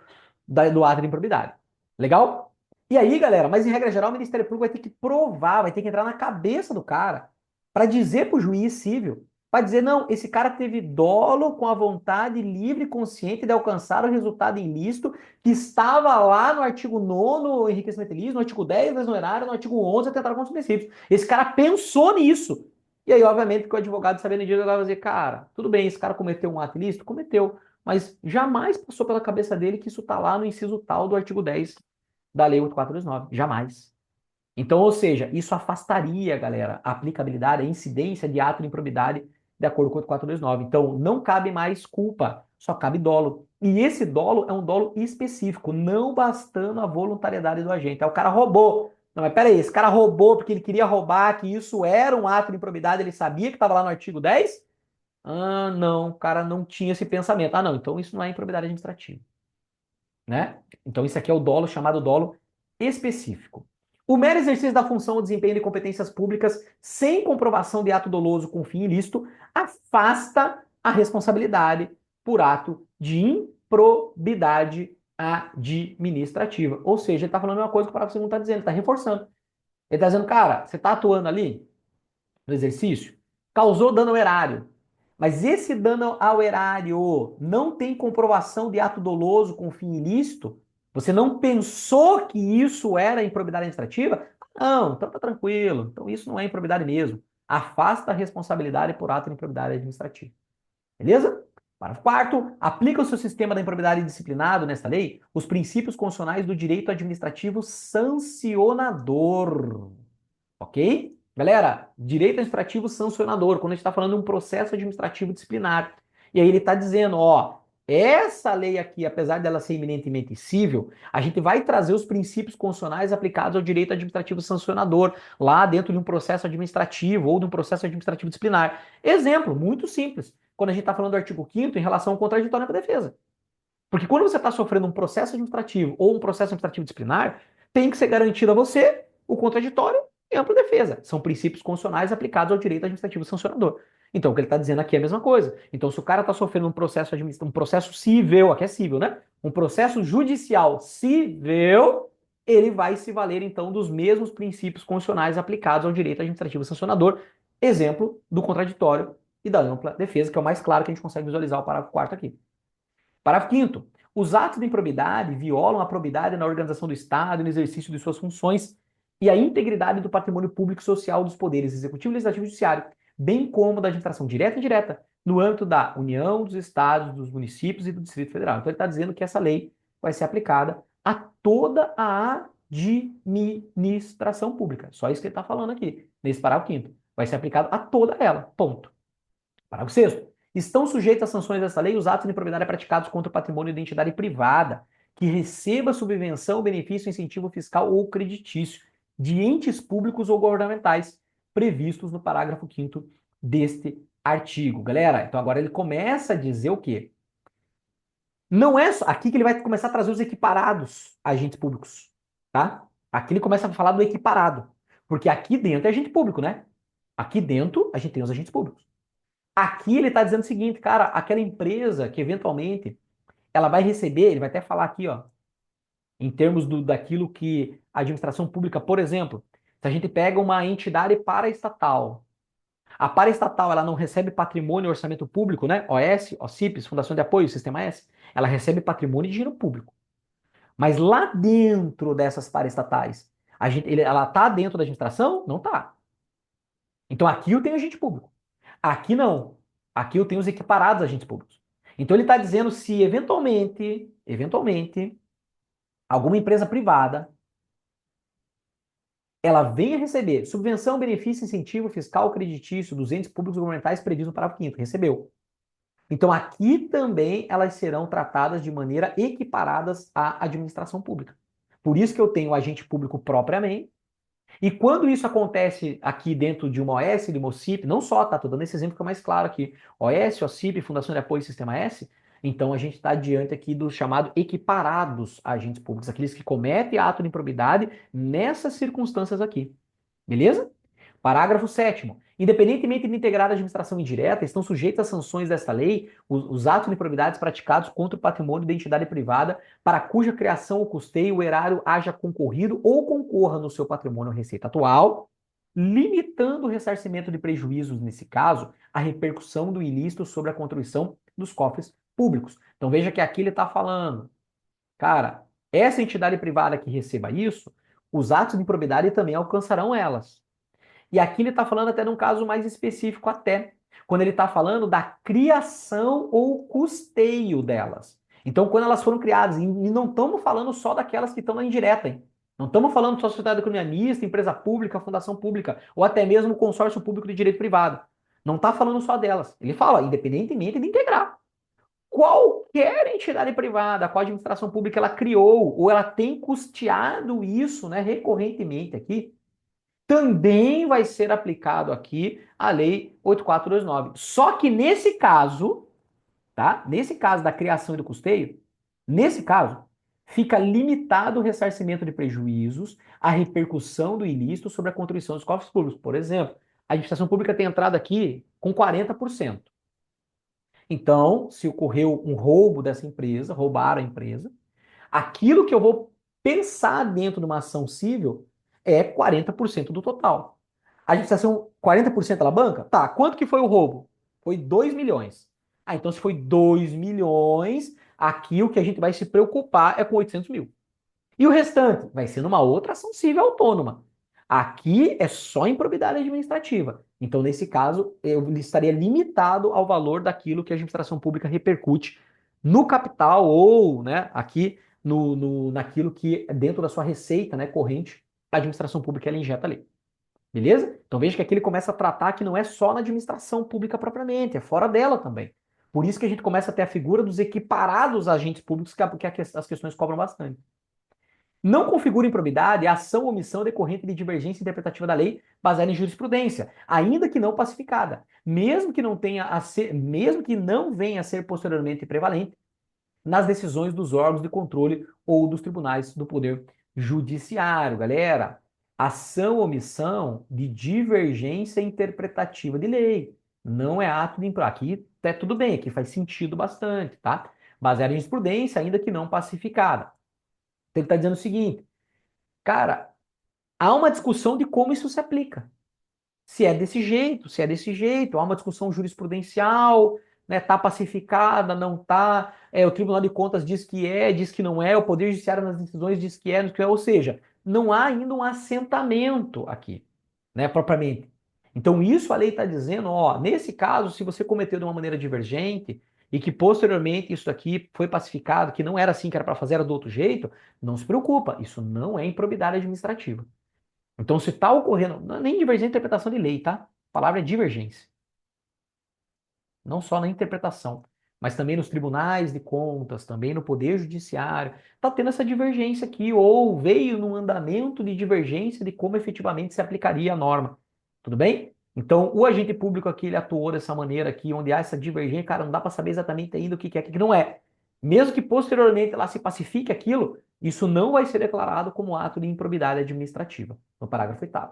ato de improbidade. Legal? E aí, galera, mas em regra geral, o Ministério Público vai ter que provar, vai ter que entrar na cabeça do cara para dizer para o juiz civil, para dizer, não, esse cara teve dolo com a vontade livre e consciente de alcançar o resultado ilícito que estava lá no artigo 9º, enriquecimento ilícito, no artigo 10, lesão erária, no artigo 11, atentado contra os princípios. Esse cara pensou nisso. E aí, obviamente, que o advogado, sabendo disso, vai dizer, cara, tudo bem, esse cara cometeu um ato ilícito? Cometeu. Mas jamais passou pela cabeça dele que isso está lá no inciso tal do artigo 10 da Lei 8429. Jamais. Então, ou seja, isso afastaria, galera, a aplicabilidade, a incidência de ato de improbidade de acordo com o 8429. Então, não cabe mais culpa, só cabe dolo. E esse dolo é um dolo específico, não bastando a voluntariedade do agente. Aí o cara roubou. Não, mas peraí, esse cara roubou porque ele queria roubar, que isso era um ato de improbidade, ele sabia que estava lá no artigo 10? Ah, não, o cara não tinha esse pensamento. Ah, não, então isso não é improbidade administrativa, né? Então isso aqui é o dolo chamado dolo específico. O mero exercício da função ou desempenho de competências públicas sem comprovação de ato doloso com fim ilícito afasta a responsabilidade por ato de improbidade administrativa. Ou seja, ele está falando uma coisa que o parágrafo 2º está dizendo, ele está reforçando. Ele está dizendo, cara, você está atuando ali no exercício, causou dano ao erário. Mas esse dano ao erário não tem comprovação de ato doloso com fim ilícito? Você não pensou que isso era improbidade administrativa? Não, então tá tranquilo. Então isso não é improbidade mesmo. afasta a responsabilidade por ato de improbidade administrativa. Beleza? Parágrafo 4º, aplica o seu sistema da improbidade disciplinado nesta lei os princípios constitucionais do direito administrativo sancionador. Ok? Galera, direito administrativo sancionador, quando a gente está falando de um processo administrativo disciplinar. E aí ele está dizendo, ó, essa lei aqui, apesar dela ser eminentemente cível, a gente vai trazer os princípios constitucionais aplicados ao direito administrativo sancionador, lá dentro de um processo administrativo ou de um processo administrativo disciplinar. Exemplo, muito simples, quando a gente está falando do artigo 5º em relação ao contraditório para defesa. Porque quando você está sofrendo um processo administrativo ou um processo administrativo disciplinar, tem que ser garantido a você o contraditório e a ampla defesa. São princípios constitucionais aplicados ao direito administrativo sancionador. Então, o que ele está dizendo aqui é a mesma coisa. Então, se o cara está sofrendo um processo civil, aqui é civil, né? Um processo judicial civil, ele vai se valer, então, dos mesmos princípios constitucionais aplicados ao direito administrativo sancionador. Exemplo do contraditório e da ampla defesa, que é o mais claro que a gente consegue visualizar o parágrafo 4º aqui. Parágrafo 5º. Os atos de improbidade violam a probidade na organização do Estado e no exercício de suas funções e a integridade do patrimônio público e social dos poderes executivo, legislativo e judiciário, bem como da administração direta e indireta, no âmbito da União, dos Estados, dos municípios e do Distrito Federal. Então ele está dizendo que essa lei vai ser aplicada a toda a administração pública. Só isso que ele está falando aqui, nesse parágrafo 5º. Vai ser aplicado a toda ela. Ponto. Parágrafo 6º. Estão sujeitos às sanções dessa lei os atos de improbidade praticados contra o patrimônio de identidade privada, que receba subvenção, benefício, incentivo fiscal ou creditício de entes públicos ou governamentais previstos no parágrafo 5º deste artigo. Galera, então agora ele começa a dizer o quê? Não é só aqui que ele vai começar a trazer os equiparados agentes públicos, tá? Aqui ele começa a falar do equiparado, porque aqui dentro é agente público, né? Aqui dentro a gente tem os agentes públicos. Aqui ele está dizendo o seguinte, cara, aquela empresa que eventualmente ela vai receber, ele vai até falar aqui, ó, em termos daquilo que a administração pública, por exemplo, se a gente pega uma entidade paraestatal, a paraestatal ela não recebe patrimônio e orçamento público, né? OS, OCIPs, Fundação de Apoio, Sistema S, ela recebe patrimônio e dinheiro público. Mas lá dentro dessas paraestatais, ela está dentro da administração? Não está. Então aqui eu tenho agente público. Aqui não. Aqui eu tenho os equiparados agentes públicos. Então ele está dizendo se eventualmente, alguma empresa privada, ela venha receber subvenção, benefício, incentivo fiscal, creditício dos entes públicos governamentais previstos no parágrafo 5º, recebeu. Então aqui também elas serão tratadas de maneira equiparadas à administração pública. Por isso que eu tenho o agente público propriamente. E quando isso acontece aqui dentro de uma OS, de uma OCIP, não só, tá? Tô dando esse exemplo que é mais claro aqui. OS, OCIP, Fundação de Apoio e Sistema S, então a gente está diante aqui do chamado equiparados agentes públicos, aqueles que cometem ato de improbidade nessas circunstâncias aqui. Beleza? Parágrafo 7º. Independentemente de integrada a administração indireta, estão sujeitos às sanções desta lei os atos de improbidades praticados contra o patrimônio de entidade privada para cuja criação ou custeio o erário haja concorrido ou concorra no seu patrimônio ou receita atual, limitando o ressarcimento de prejuízos, nesse caso, a repercussão do ilícito sobre a contribuição dos cofres públicos. Então veja que aqui ele está falando, cara, essa entidade privada que receba isso, os atos de improbidade também alcançarão elas. E aqui ele está falando até de um caso mais específico até, quando ele está falando da criação ou custeio delas. Então, quando elas foram criadas, e não estamos falando só daquelas que estão na indireta, hein? Não estamos falando só de sociedade economia mista, empresa pública, fundação pública, ou até mesmo consórcio público de direito privado. Não está falando só delas. Ele fala, independentemente de integrar. Qualquer entidade privada, com a administração pública ela criou, ou ela tem custeado isso, né, recorrentemente aqui, também vai ser aplicado aqui a Lei 8429. Só que nesse caso, tá? Nesse caso da criação e do custeio, nesse caso, fica limitado o ressarcimento de prejuízos, a repercussão do ilícito sobre a contribuição dos cofres públicos. Por exemplo, a administração pública tem entrado aqui com 40%. Então, se ocorreu um roubo dessa empresa, roubaram a empresa, aquilo que eu vou pensar dentro de uma ação civil é 40% do total. A administração, 40% ela banca? Tá, quanto que foi o roubo? Foi 2 milhões. Ah, então se foi 2 milhões, aqui o que a gente vai se preocupar é com 800 mil. E o restante vai ser numa outra ação civil autônoma. Aqui é só improbidade administrativa. Então, nesse caso, eu estaria limitado ao valor daquilo que a administração pública repercute no capital ou, né, aqui naquilo que é dentro da sua receita, né, corrente, a administração pública ela injeta ali. Beleza? Então veja que aqui ele começa a tratar que não é só na administração pública propriamente, é fora dela também. Por isso que a gente começa a ter a figura dos equiparados agentes públicos, que as questões cobram bastante. Não configura improbidade a ação ou omissão decorrente de divergência interpretativa da lei baseada em jurisprudência, ainda que não pacificada, mesmo que não venha a ser posteriormente prevalente nas decisões dos órgãos de controle ou dos tribunais do Poder Judiciário. Galera, ação ou omissão de divergência interpretativa de lei. Não é ato de improbidade. Aqui é tudo bem, aqui faz sentido bastante, tá? Baseado em jurisprudência, ainda que não pacificada. Então ele está dizendo o seguinte, cara, há uma discussão de como isso se aplica. Se é desse jeito, se é desse jeito, há uma discussão jurisprudencial, né? Tá pacificada, não tá? O Tribunal de Contas diz que não é, o Poder Judiciário nas decisões diz que é, ou seja, não há ainda um assentamento aqui, né, propriamente. Então isso a lei está dizendo, ó, nesse caso, se você cometeu de uma maneira divergente e que posteriormente isso aqui foi pacificado, que não era assim que era para fazer, era do outro jeito, não se preocupa, isso não é improbidade administrativa. Então, se está ocorrendo, não é nem divergência de interpretação de lei, tá? A palavra é divergência. Não só na interpretação, mas também nos tribunais de contas, também no Poder Judiciário. Está tendo essa divergência aqui, ou veio num andamento de divergência de como efetivamente se aplicaria a norma. Tudo bem? Então, o agente público aqui, ele atuou dessa maneira aqui, onde há essa divergência, cara, não dá para saber exatamente ainda o que é, o que não é. Mesmo que posteriormente lá se pacifique aquilo, isso não vai ser declarado como ato de improbidade administrativa, no parágrafo 8º.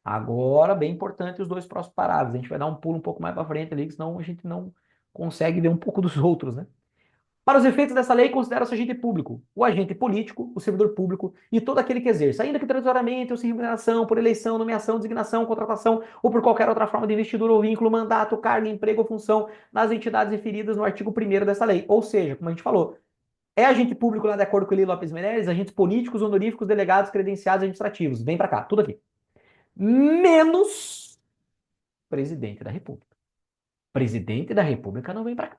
Agora, bem importante os dois próximos parágrafos. A gente vai dar um pulo um pouco mais para frente ali, senão a gente não consegue ver um pouco dos outros, né? Para os efeitos dessa lei, considera-se agente público o agente político, o servidor público e todo aquele que exerça, ainda que transitoriamente ou sem remuneração, por eleição, nomeação, designação, contratação ou por qualquer outra forma de investidura ou vínculo, mandato, cargo, emprego ou função nas entidades referidas no artigo 1º dessa lei. Ou seja, como a gente falou, é agente público lá de acordo com o Eli Lopes Meirelles, agentes políticos, honoríficos, delegados, credenciados administrativos. Vem para cá, tudo aqui. Menos presidente da República. Presidente da República não vem para cá.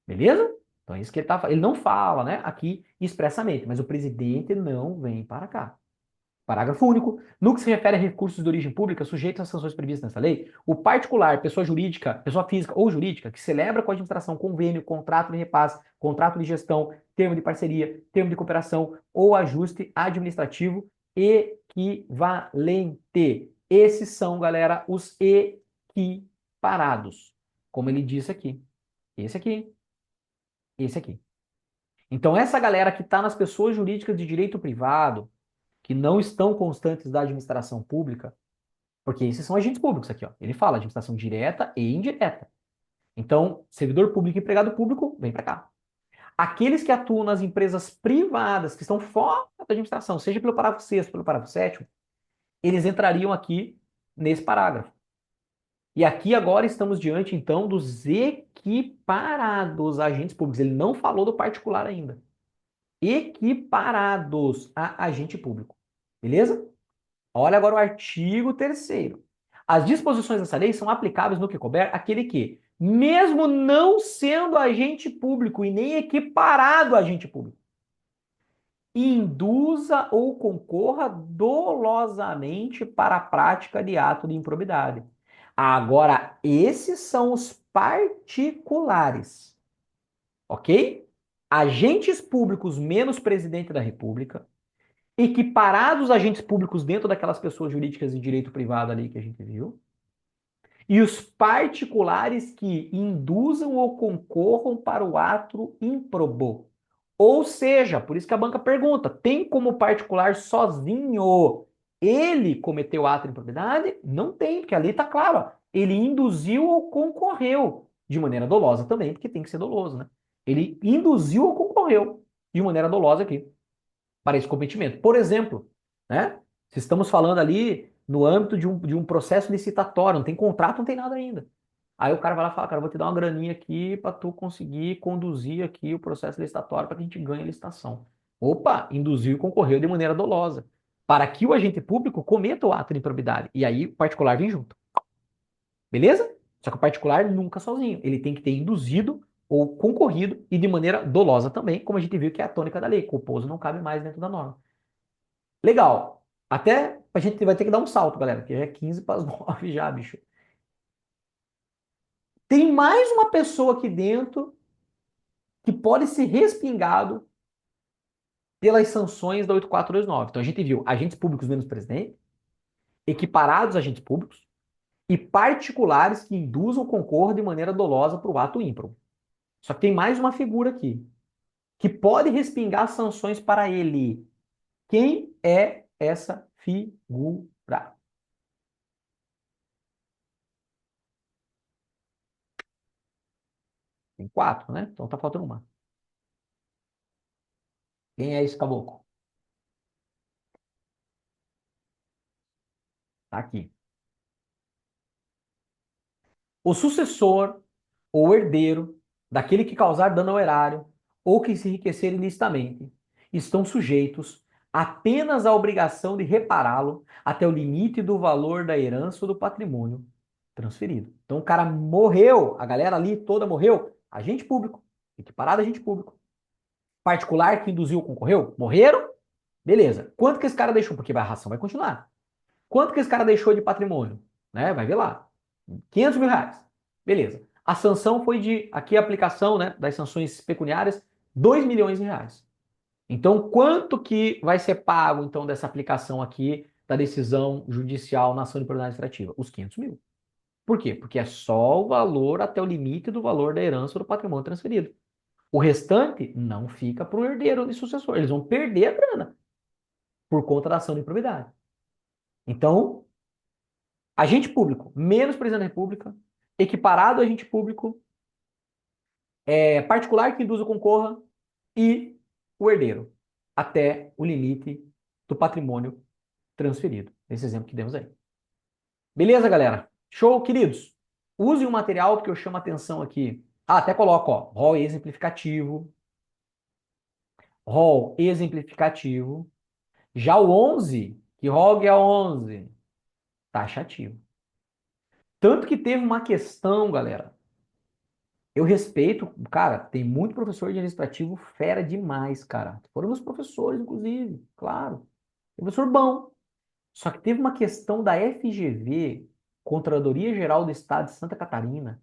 Beleza? Então é isso que ele tá falando. Ele não fala, né, aqui expressamente, mas o presidente não vem para cá. Parágrafo único. No que se refere a recursos de origem pública sujeitos às sanções previstas nessa lei, o particular, pessoa jurídica, pessoa física ou jurídica, que celebra com a administração convênio, contrato de repasse, contrato de gestão, termo de parceria, termo de cooperação ou ajuste administrativo equivalente. Esses são, galera, os equiparados. Como ele disse aqui. Esse aqui, esse aqui. Então, essa galera que está nas pessoas jurídicas de direito privado, que não estão constantes da administração pública, porque esses são agentes públicos aqui, ó. Ele fala administração direta e indireta. Então, servidor público e empregado público, vem para cá. Aqueles que atuam nas empresas privadas, que estão fora da administração, seja pelo parágrafo 6º, pelo parágrafo 7º, eles entrariam aqui nesse parágrafo. E aqui agora estamos diante, então, dos equiparados agentes públicos. Ele não falou do particular ainda. Equiparados a agente público. Beleza? Olha agora o artigo 3º. As disposições dessa lei são aplicáveis no que couber aquele que, mesmo não sendo agente público e nem equiparado a agente público, induza ou concorra dolosamente para a prática de ato de improbidade. Agora, esses são os particulares, ok? Agentes públicos menos presidente da República, equiparados agentes públicos dentro daquelas pessoas jurídicas de direito privado ali que a gente viu, e os particulares que induzam ou concorram para o ato improbo. Ou seja, por isso que a banca pergunta, tem como particular sozinho ele cometeu ato de improbidade? Não tem, porque ali está claro, ele induziu ou concorreu de maneira dolosa também, porque tem que ser doloso, né? Ele induziu ou concorreu de maneira dolosa aqui para esse cometimento. Por exemplo, né? Se estamos falando ali no âmbito de um processo licitatório, não tem contrato, não tem nada ainda. Aí o cara vai lá e fala, cara, eu vou te dar uma graninha aqui para tu conseguir conduzir aqui o processo licitatório para que a gente ganhe a licitação. Opa, induziu e concorreu de maneira dolosa. Para que o agente público cometa o ato de improbidade. E aí o particular vem junto. Beleza? Só que o particular nunca sozinho. Ele tem que ter induzido ou concorrido e de maneira dolosa também, como a gente viu que é a tônica da lei. Culposo não cabe mais dentro da norma. Legal. Até a gente vai ter que dar um salto, galera, que já é 15 para as 9 já, bicho. Tem mais uma pessoa aqui dentro que pode ser respingado pelas sanções da 8429. Então a gente viu agentes públicos menos presidente, equiparados a agentes públicos e particulares que induzam ou concorram de maneira dolosa para o ato ímpro. Só que tem mais uma figura aqui que pode respingar sanções para ele. Quem é essa figura? Tem quatro, né? Então tá faltando uma. Quem é esse caboclo? Tá aqui. O sucessor ou herdeiro daquele que causar dano ao erário ou que se enriquecer ilicitamente estão sujeitos apenas à obrigação de repará-lo até o limite do valor da herança ou do patrimônio transferido. Então o cara morreu, a galera ali toda morreu, agente público, equiparado a agente público. Particular que induziu concorreu, morreram, beleza. Quanto que esse cara deixou? Porque a ração vai continuar. Quanto que esse cara deixou de patrimônio? Né? Vai ver lá. 500 mil reais. Beleza. A sanção foi de, aqui a aplicação, né, das sanções pecuniárias, 2 milhões de reais. Então, quanto que vai ser pago, então, dessa aplicação aqui da decisão judicial na ação de propriedade administrativa? Os 500 mil. Por quê? Porque é só o valor até o limite do valor da herança ou do patrimônio transferido. O restante não fica para o herdeiro e sucessor. Eles vão perder a grana por conta da ação de improbidade. Então, agente público, menos presidente da República, equiparado a agente público, particular que induz ou concorra e o herdeiro, até o limite do patrimônio transferido. Esse exemplo que demos aí. Beleza, galera? Show, queridos? Use um material porque eu chamo a atenção aqui. Ah, até coloco, ó, rol exemplificativo. Rol exemplificativo. Já o 11, que rol é 11? Taxativo. Tanto que teve uma questão, galera. Eu respeito, cara, tem muito professor de administrativo fera demais, cara. Foram meus professores, inclusive, claro. Professor bom. Só que teve uma questão da FGV, Controladoria Geral do Estado de Santa Catarina,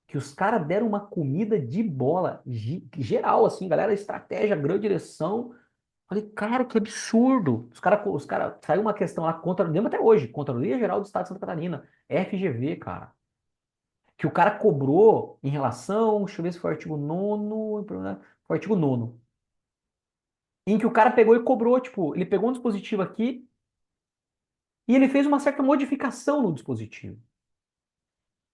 que os caras deram uma comida de bola geral, assim, galera, estratégia, grande direção. Falei, cara, que absurdo. Saiu uma questão lá, lembro até hoje, Controladoria Geral do Estado de Santa Catarina, FGV, cara, que o cara cobrou em relação, deixa eu ver se foi o artigo 9º, foi o artigo 9º, em que o cara pegou e cobrou, tipo, ele pegou um dispositivo aqui e ele fez uma certa modificação no dispositivo.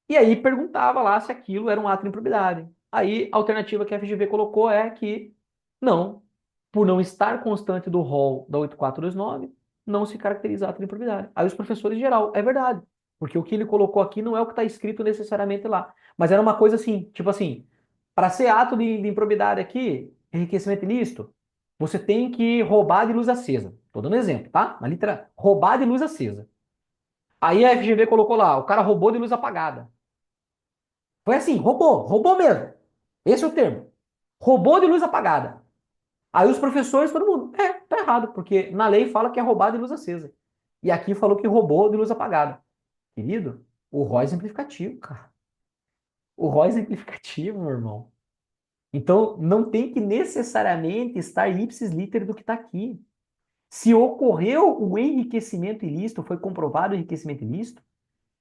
E aí perguntava lá se aquilo era um ato de improbidade. Aí a alternativa que a FGV colocou é que não, por não estar constante do rol da 8429, não se caracteriza ato de improbidade. Aí os professores em geral, é verdade, porque o que ele colocou aqui não é o que está escrito necessariamente lá. Mas era uma coisa assim, tipo assim, para ser ato de improbidade aqui, enriquecimento ilícito, você tem que roubar de luz acesa. Estou dando exemplo, tá? Na letra, roubar de luz acesa. Aí a FGV colocou lá, o cara roubou de luz apagada. Foi assim, roubou mesmo. Esse é o termo. Roubou de luz apagada. Aí os professores, todo mundo, tá errado, porque na lei fala que é roubar de luz acesa. E aqui falou que roubou de luz apagada. Querido, o RO é exemplificativo, cara. O RO é exemplificativo, meu irmão. Então, não tem que necessariamente estar ipsis literis do que está aqui. Se ocorreu o enriquecimento ilícito, foi comprovado o enriquecimento ilícito,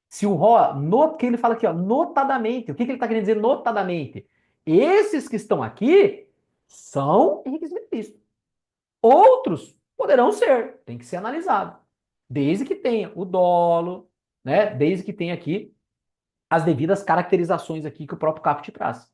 se o RO, que ele fala aqui, ó, notadamente, o que ele está querendo dizer notadamente? Esses que estão aqui são enriquecimento ilícito. Outros poderão ser, tem que ser analisado. Desde que tenha o dolo, né? Desde que tenha aqui as devidas caracterizações aqui que o próprio CAPT traz.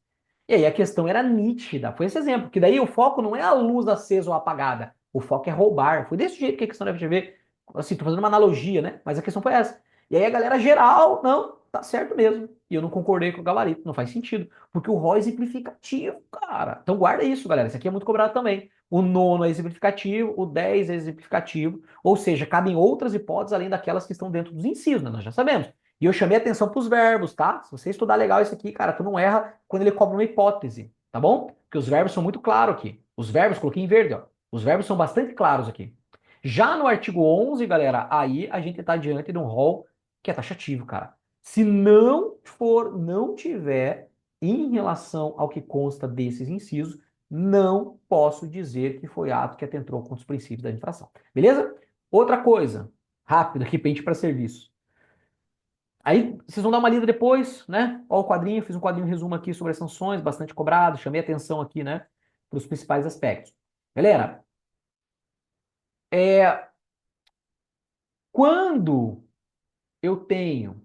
E aí a questão era nítida, foi esse exemplo, que daí o foco não é a luz acesa ou apagada, o foco é roubar. Foi desse jeito que a questão da FGV, assim, tô fazendo uma analogia, né? Mas a questão foi essa. E aí a galera geral, não, tá certo mesmo. E eu não concordei com o gabarito, não faz sentido, porque o RO é exemplificativo, cara. Então guarda isso, galera, isso aqui é muito cobrado também. O 9º é exemplificativo, o 10 é exemplificativo, ou seja, cabem outras hipóteses além daquelas que estão dentro dos incisos, né? Nós já sabemos. E eu chamei atenção para os verbos, tá? Se você estudar legal isso aqui, cara, tu não erra quando ele cobra uma hipótese, tá bom? Porque os verbos são muito claros aqui. Os verbos, coloquei em verde, ó. Os verbos são bastante claros aqui. Já no artigo 11, galera, aí a gente está diante de um rol que é taxativo, cara. Se não tiver em relação ao que consta desses incisos, não posso dizer que foi ato que atentou contra os princípios da infração. Beleza? Outra coisa, rápido aqui, pente para serviço. Aí vocês vão dar uma lida depois, né? Ó o quadrinho, fiz um quadrinho resumo aqui sobre as sanções, bastante cobrado, chamei atenção aqui, né, para os principais aspectos. Galera, é, quando eu tenho,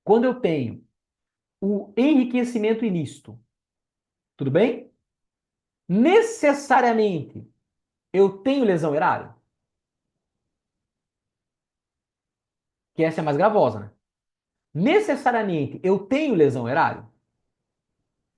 quando eu tenho o enriquecimento ilícito, tudo bem? Necessariamente eu tenho lesão erária, que essa é a mais gravosa, né? Necessariamente eu tenho lesão erária?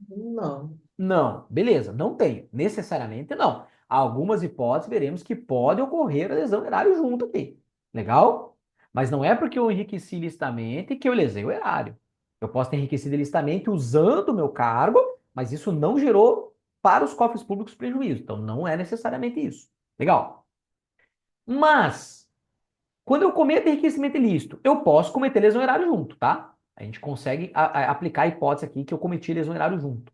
Não, Não, beleza, não tenho. Necessariamente não. Algumas hipóteses veremos que pode ocorrer a lesão erário junto aqui. Legal? Mas não é porque eu enriqueci ilicitamente que eu lesei o erário. Eu posso ter enriquecido ilicitamente usando o meu cargo, mas isso não gerou para os cofres públicos prejuízo. Então não é necessariamente isso. Legal? Mas, quando eu cometo enriquecimento ilícito, eu posso cometer lesão erário junto, tá? A gente consegue aplicar a hipótese aqui que eu cometi lesão erário junto.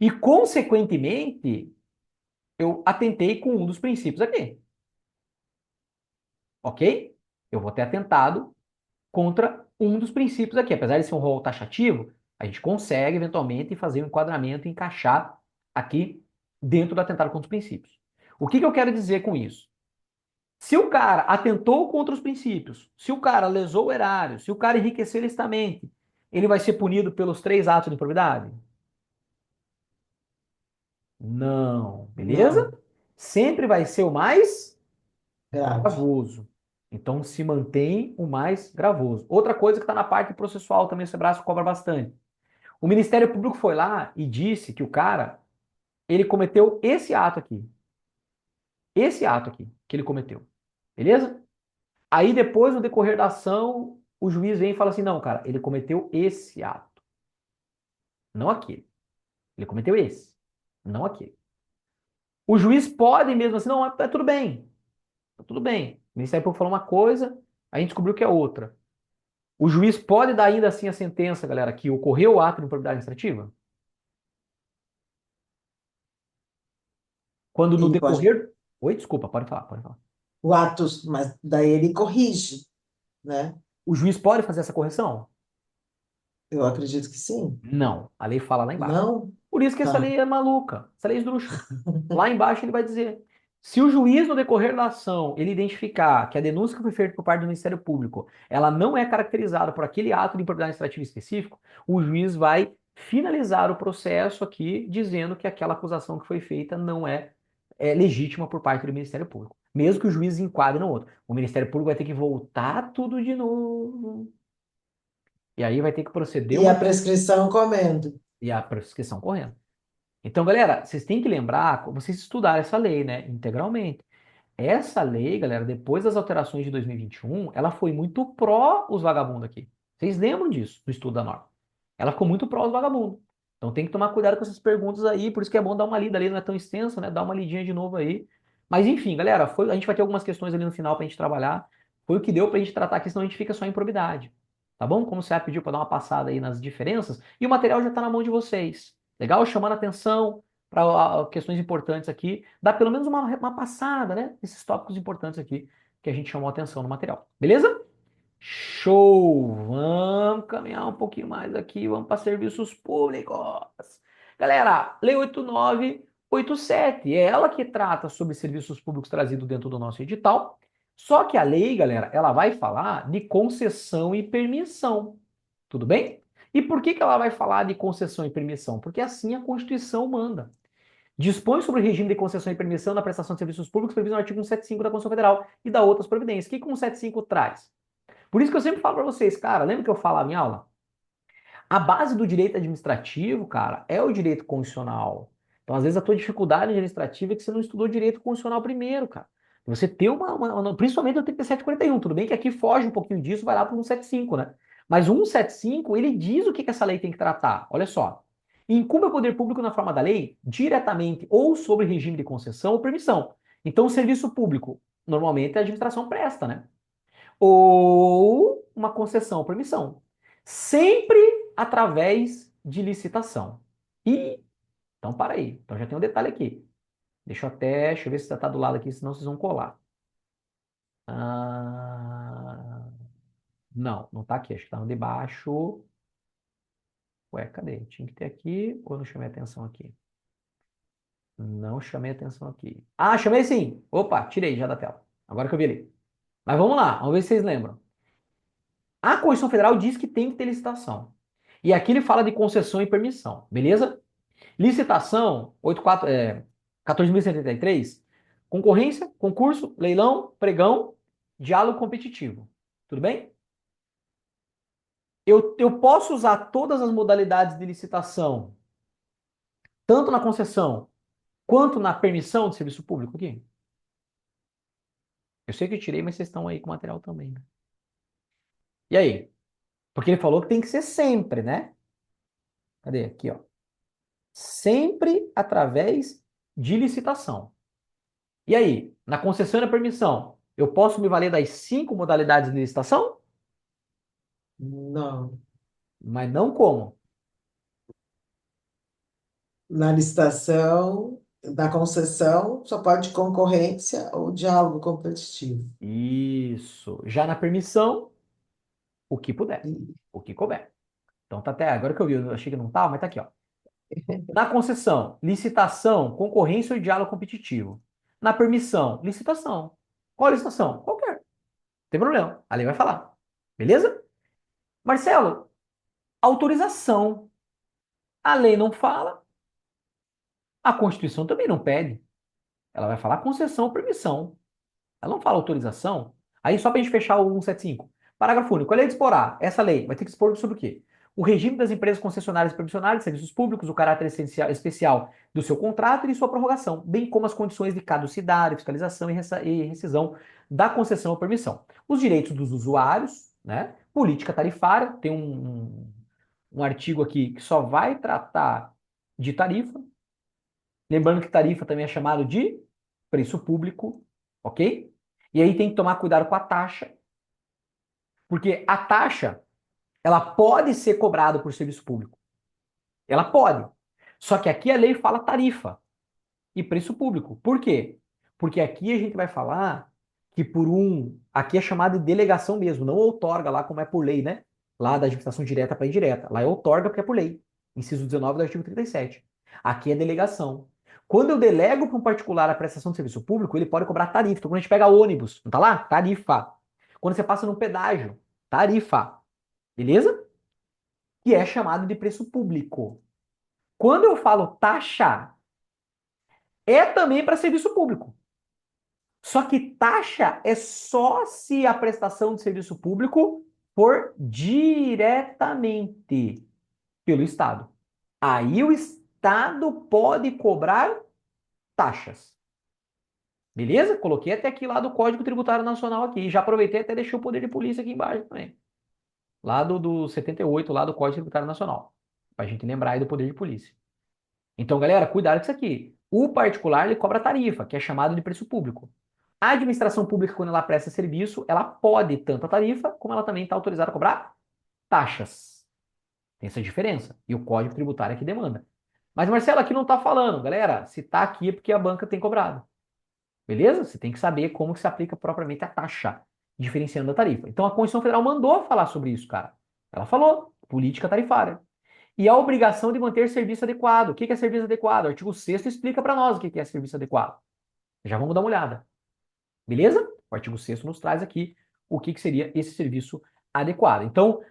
E, consequentemente, eu atentei com um dos princípios aqui. Ok? Eu vou ter atentado contra um dos princípios aqui. Apesar de ser um rol taxativo, a gente consegue, eventualmente, fazer um enquadramento e encaixar aqui dentro do atentado contra os princípios. O que eu quero dizer com isso? Se o cara atentou contra os princípios, se o cara lesou o erário, se o cara enriqueceu ilicitamente, ele vai ser punido pelos 3 atos de improbidade? Não, beleza? não, Sempre vai ser o mais grave. gravoso. Então se mantém o mais gravoso. Outra coisa que está na parte processual também, o Sebrae cobra bastante. O Ministério Público foi lá e disse que o cara, ele cometeu esse ato aqui, que ele cometeu. Beleza? Aí depois, no decorrer da ação, o juiz vem e fala assim, não, cara, ele cometeu esse ato, não aquele. Ele cometeu esse, não aquele. O juiz pode mesmo assim, não, é tudo bem, tá tudo bem. O Ministério Público falou uma coisa, a gente descobriu que é outra. O juiz pode dar ainda assim a sentença, galera, que ocorreu o ato de improbidade administrativa? Quando no Ele pode, decorrer. Oi, desculpa, pode falar, pode falar. o ato, mas daí ele corrige, né? O juiz pode fazer essa correção? Eu acredito que sim. Não. A lei fala lá embaixo. Não? Por isso que essa Tá. lei é maluca, essa lei é esdrúxula. Lá embaixo ele vai dizer: se o juiz, no decorrer da ação, ele identificar que a denúncia que foi feita por parte do Ministério Público, ela não é caracterizada por aquele ato de improbidade administrativa específico, o juiz vai finalizar o processo aqui dizendo que aquela acusação que foi feita não é legítima por parte do Ministério Público. Mesmo que o juiz enquadre no outro. O Ministério Público vai ter que voltar tudo de novo. E aí vai ter que proceder E a uma. prescrição comendo. E a prescrição correndo. Então, galera, vocês têm que lembrar, vocês estudaram essa lei, né, integralmente. Essa lei, galera, depois das alterações de 2021, ela foi muito pró os vagabundos aqui. Vocês lembram disso, do estudo da norma? Ela ficou muito pró os vagabundos. Então tem que tomar cuidado com essas perguntas aí, por isso que é bom dar uma lida ali, não é tão extensa, né? Dar uma lidinha de novo aí. Mas enfim, galera, a gente vai ter algumas questões ali no final pra gente trabalhar. Foi o que deu pra gente tratar aqui, senão a gente fica só em probidade. Tá bom? Como você pediu pra dar uma passada aí nas diferenças, e o material já tá na mão de vocês. Legal? Chamando atenção para questões importantes aqui. Dá pelo menos uma passada, né? Esses tópicos importantes aqui que a gente chamou atenção no material. Beleza? Show! Vamos caminhar um pouquinho mais aqui, vamos para serviços públicos. Galera, Lei 8987, é ela que trata sobre serviços públicos trazidos dentro do nosso edital. Só que a lei, galera, ela vai falar de concessão e permissão. Tudo bem? E por que ela vai falar de concessão e permissão? Porque assim a Constituição manda. Dispõe sobre o regime de concessão e permissão na prestação de serviços públicos previsto no artigo 175 da Constituição Federal e da outras providências. O que o 175 traz? Por isso que eu sempre falo para vocês, cara, lembra que eu falava em aula? A base do direito administrativo, cara, é o direito constitucional. Então, às vezes, a tua dificuldade administrativa é que você não estudou direito constitucional primeiro, cara. Você ter principalmente o 3741, tudo bem que aqui foge um pouquinho disso, vai lá para o 175, né? Mas o 175, ele diz o que que essa lei tem que tratar. Olha só. Incumbe ao poder público na forma da lei, diretamente ou sobre regime de concessão ou permissão. Então, o serviço público, normalmente a administração presta, né? Ou uma concessão ou permissão. Sempre através de licitação. E, então, para aí. Então, já tem um detalhe aqui. Deixa eu ver se está do lado aqui, senão vocês vão colar. Ah, não, não tá aqui. Acho que tá no de baixo. Ué, cadê? Tinha que ter aqui ou eu não chamei atenção aqui? Não chamei atenção aqui. Ah, chamei sim! Opa, tirei já da tela. Agora que eu vi ali. Mas vamos lá, vamos ver se vocês lembram. A Constituição Federal diz que tem que ter licitação. E aqui ele fala de concessão e permissão, beleza? Licitação, 14.073, concorrência, concurso, leilão, pregão, diálogo competitivo. Tudo bem? Eu posso usar todas as modalidades de licitação, tanto na concessão quanto na permissão de serviço público aqui? Eu sei que eu tirei, mas vocês estão aí com o material também, né? E aí? Porque ele falou que tem que ser sempre, né? Cadê? Aqui, ó. Sempre através de licitação. E aí? Na concessão e na permissão, eu posso me valer das 5 modalidades de licitação? Não. Mas não como? Na licitação, na concessão, só pode concorrência ou diálogo competitivo. Isso. Já na permissão, o que puder. O que couber. Então tá até agora que eu vi, eu achei que não tava, mas tá aqui, ó. Na concessão, licitação, concorrência ou diálogo competitivo. Na permissão, licitação. Qual licitação? Qualquer. Não tem problema. A lei vai falar. Beleza? Marcelo, autorização. A lei não fala, a Constituição também não pede. Ela vai falar concessão ou permissão. Ela não fala autorização. Aí, só para a gente fechar o 175. Parágrafo único. A lei disporá. Essa lei vai ter que dispor sobre o quê? O regime das empresas concessionárias e permissionárias de serviços públicos, o caráter especial do seu contrato e de sua prorrogação, bem como as condições de caducidade, fiscalização e rescisão da concessão ou permissão. Os direitos dos usuários, né? Política tarifária, tem um artigo aqui que só vai tratar de tarifa. Lembrando que tarifa também é chamado de preço público, ok? E aí tem que tomar cuidado com a taxa, porque a taxa, ela pode ser cobrada por serviço público. Ela pode. Só que aqui a lei fala tarifa e preço público. Por quê? Porque aqui a gente vai falar que aqui é chamado de delegação mesmo, não outorga lá como é por lei, né? Lá da administração direta para indireta. Lá é outorga porque é por lei. Inciso 19 do artigo 37. Aqui é delegação. Quando eu delego para um particular a prestação de serviço público, ele pode cobrar tarifa. Então, quando a gente pega ônibus, não tá lá? Tarifa. Quando você passa no pedágio, tarifa. Beleza? Que é chamado de preço público. Quando eu falo taxa, é também para serviço público. Só que taxa é só se a prestação de serviço público for diretamente pelo Estado. Aí o Estado pode cobrar taxas. Beleza? Coloquei até aqui lá do Código Tributário Nacional aqui. Já aproveitei até deixei o poder de polícia aqui embaixo também. Lá do 78, lá do Código Tributário Nacional. Pra gente lembrar aí do poder de polícia. Então, galera, cuidado com isso aqui. O particular, ele cobra tarifa, que é chamado de preço público. A administração pública, quando ela presta serviço, ela pode tanto a tarifa, como ela também está autorizada a cobrar taxas. Tem essa diferença. E o Código Tributário aqui demanda. Mas, Marcelo, aqui não está falando. Galera, se está aqui é porque a banca tem cobrado. Beleza? Você tem que saber como que se aplica propriamente a taxa, diferenciando a tarifa. Então, a Constituição Federal mandou falar sobre isso, cara. Ela falou, política tarifária. E a obrigação de manter serviço adequado. O que é serviço adequado? O artigo 6º explica para nós o que é serviço adequado. Já vamos dar uma olhada. Beleza? O artigo 6º nos traz aqui o que seria esse serviço adequado. Então,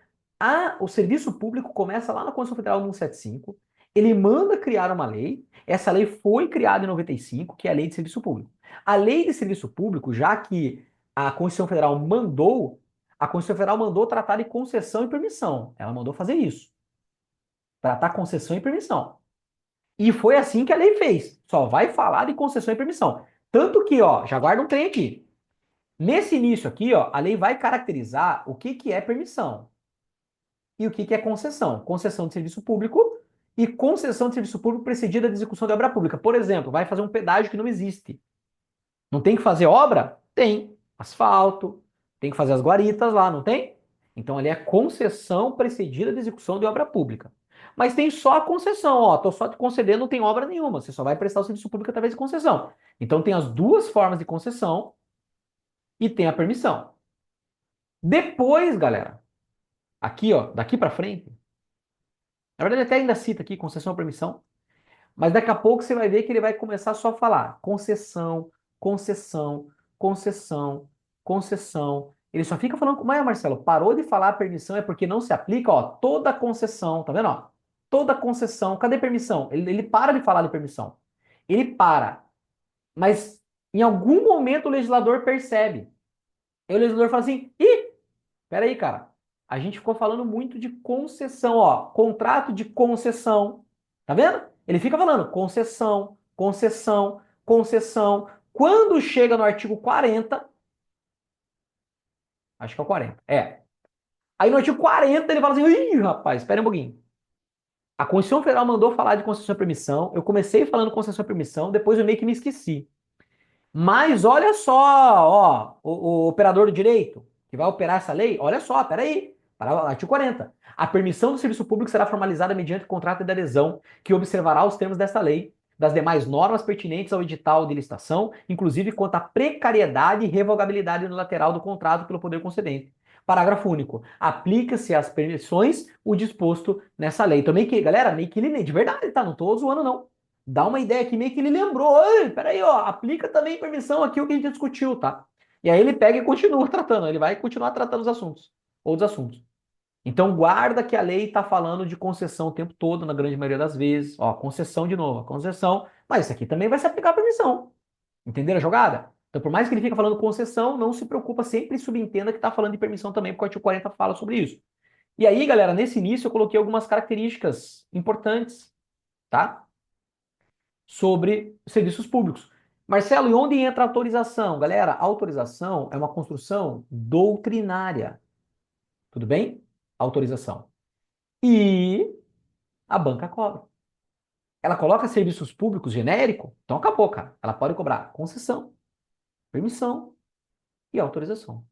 o serviço público começa lá na Constituição Federal 175, ele manda criar uma lei, essa lei foi criada em 95, que é a Lei de Serviço Público. A Lei de Serviço Público, já que a Constituição Federal mandou, a Constituição Federal mandou tratar de concessão e permissão. Ela mandou fazer isso. Tratar concessão e permissão. E foi assim que a lei fez. Só vai falar de concessão e permissão. Tanto que, ó, já guarda um trem aqui. Nesse início aqui, ó, a lei vai caracterizar o que que é permissão e o que que é concessão. Concessão de serviço público e concessão de serviço público precedida de execução de obra pública. Por exemplo, vai fazer um pedágio que não existe. Não tem que fazer obra? Tem. Asfalto, tem que fazer as guaritas lá, não tem? Então ali é concessão precedida de execução de obra pública. Mas tem só a concessão, ó, tô só te concedendo, não tem obra nenhuma, você só vai prestar o serviço público através de concessão. Então tem as duas formas de concessão e tem a permissão. Depois, galera, aqui, ó, daqui para frente, na verdade até ainda cita aqui concessão ou permissão, mas daqui a pouco você vai ver que ele vai começar só a falar concessão, concessão, concessão, concessão. Ele só fica falando, mas Marcelo, parou de falar permissão é porque não se aplica, ó, toda concessão, tá vendo, ó? Toda concessão, cadê permissão? Ele para de falar de permissão. Ele para, mas em algum momento o legislador percebe. Aí o legislador fala assim, ih, peraí, cara. A gente ficou falando muito de concessão, ó. Contrato de concessão. Tá vendo? Ele fica falando concessão, concessão, concessão. Quando chega no artigo 40, acho que é o 40. É. Aí no artigo 40 ele fala assim: ih, rapaz, espera um pouquinho. A Constituição Federal mandou falar de concessão e permissão. Eu comecei falando concessão e permissão, depois eu meio que me esqueci. Mas olha só, ó, o operador do direito que vai operar essa lei, olha só, peraí, para o artigo 40. A permissão do serviço público será formalizada mediante contrato de adesão que observará os termos desta lei, das demais normas pertinentes ao edital de licitação, inclusive quanto à precariedade e revogabilidade unilateral do contrato pelo poder concedente. Parágrafo único. Aplica-se às permissões o disposto nessa lei. Então, meio que, galera, meio que ele, de verdade, tá? Não tô zoando, não. Dá uma ideia que meio que ele lembrou. Ei, peraí, ó, aplica também permissão aqui o que a gente discutiu, tá? E aí ele pega e continua tratando, ele vai continuar tratando os assuntos, outros assuntos. Então guarda que a lei está falando de concessão o tempo todo, na grande maioria das vezes. Ó, concessão de novo, concessão. Mas isso aqui também vai se aplicar a permissão. Entenderam a jogada? Então, por mais que ele fique falando concessão, não se preocupa, sempre subentenda que está falando de permissão também, porque o artigo 40 fala sobre isso. E aí, galera, nesse início eu coloquei algumas características importantes, tá? Sobre serviços públicos. Marcelo, e onde entra a autorização? Galera, a autorização é uma construção doutrinária. Tudo bem? Autorização. E a banca cobra. Ela coloca serviços públicos genérico, então acabou, cara. Ela pode cobrar concessão, permissão e autorização.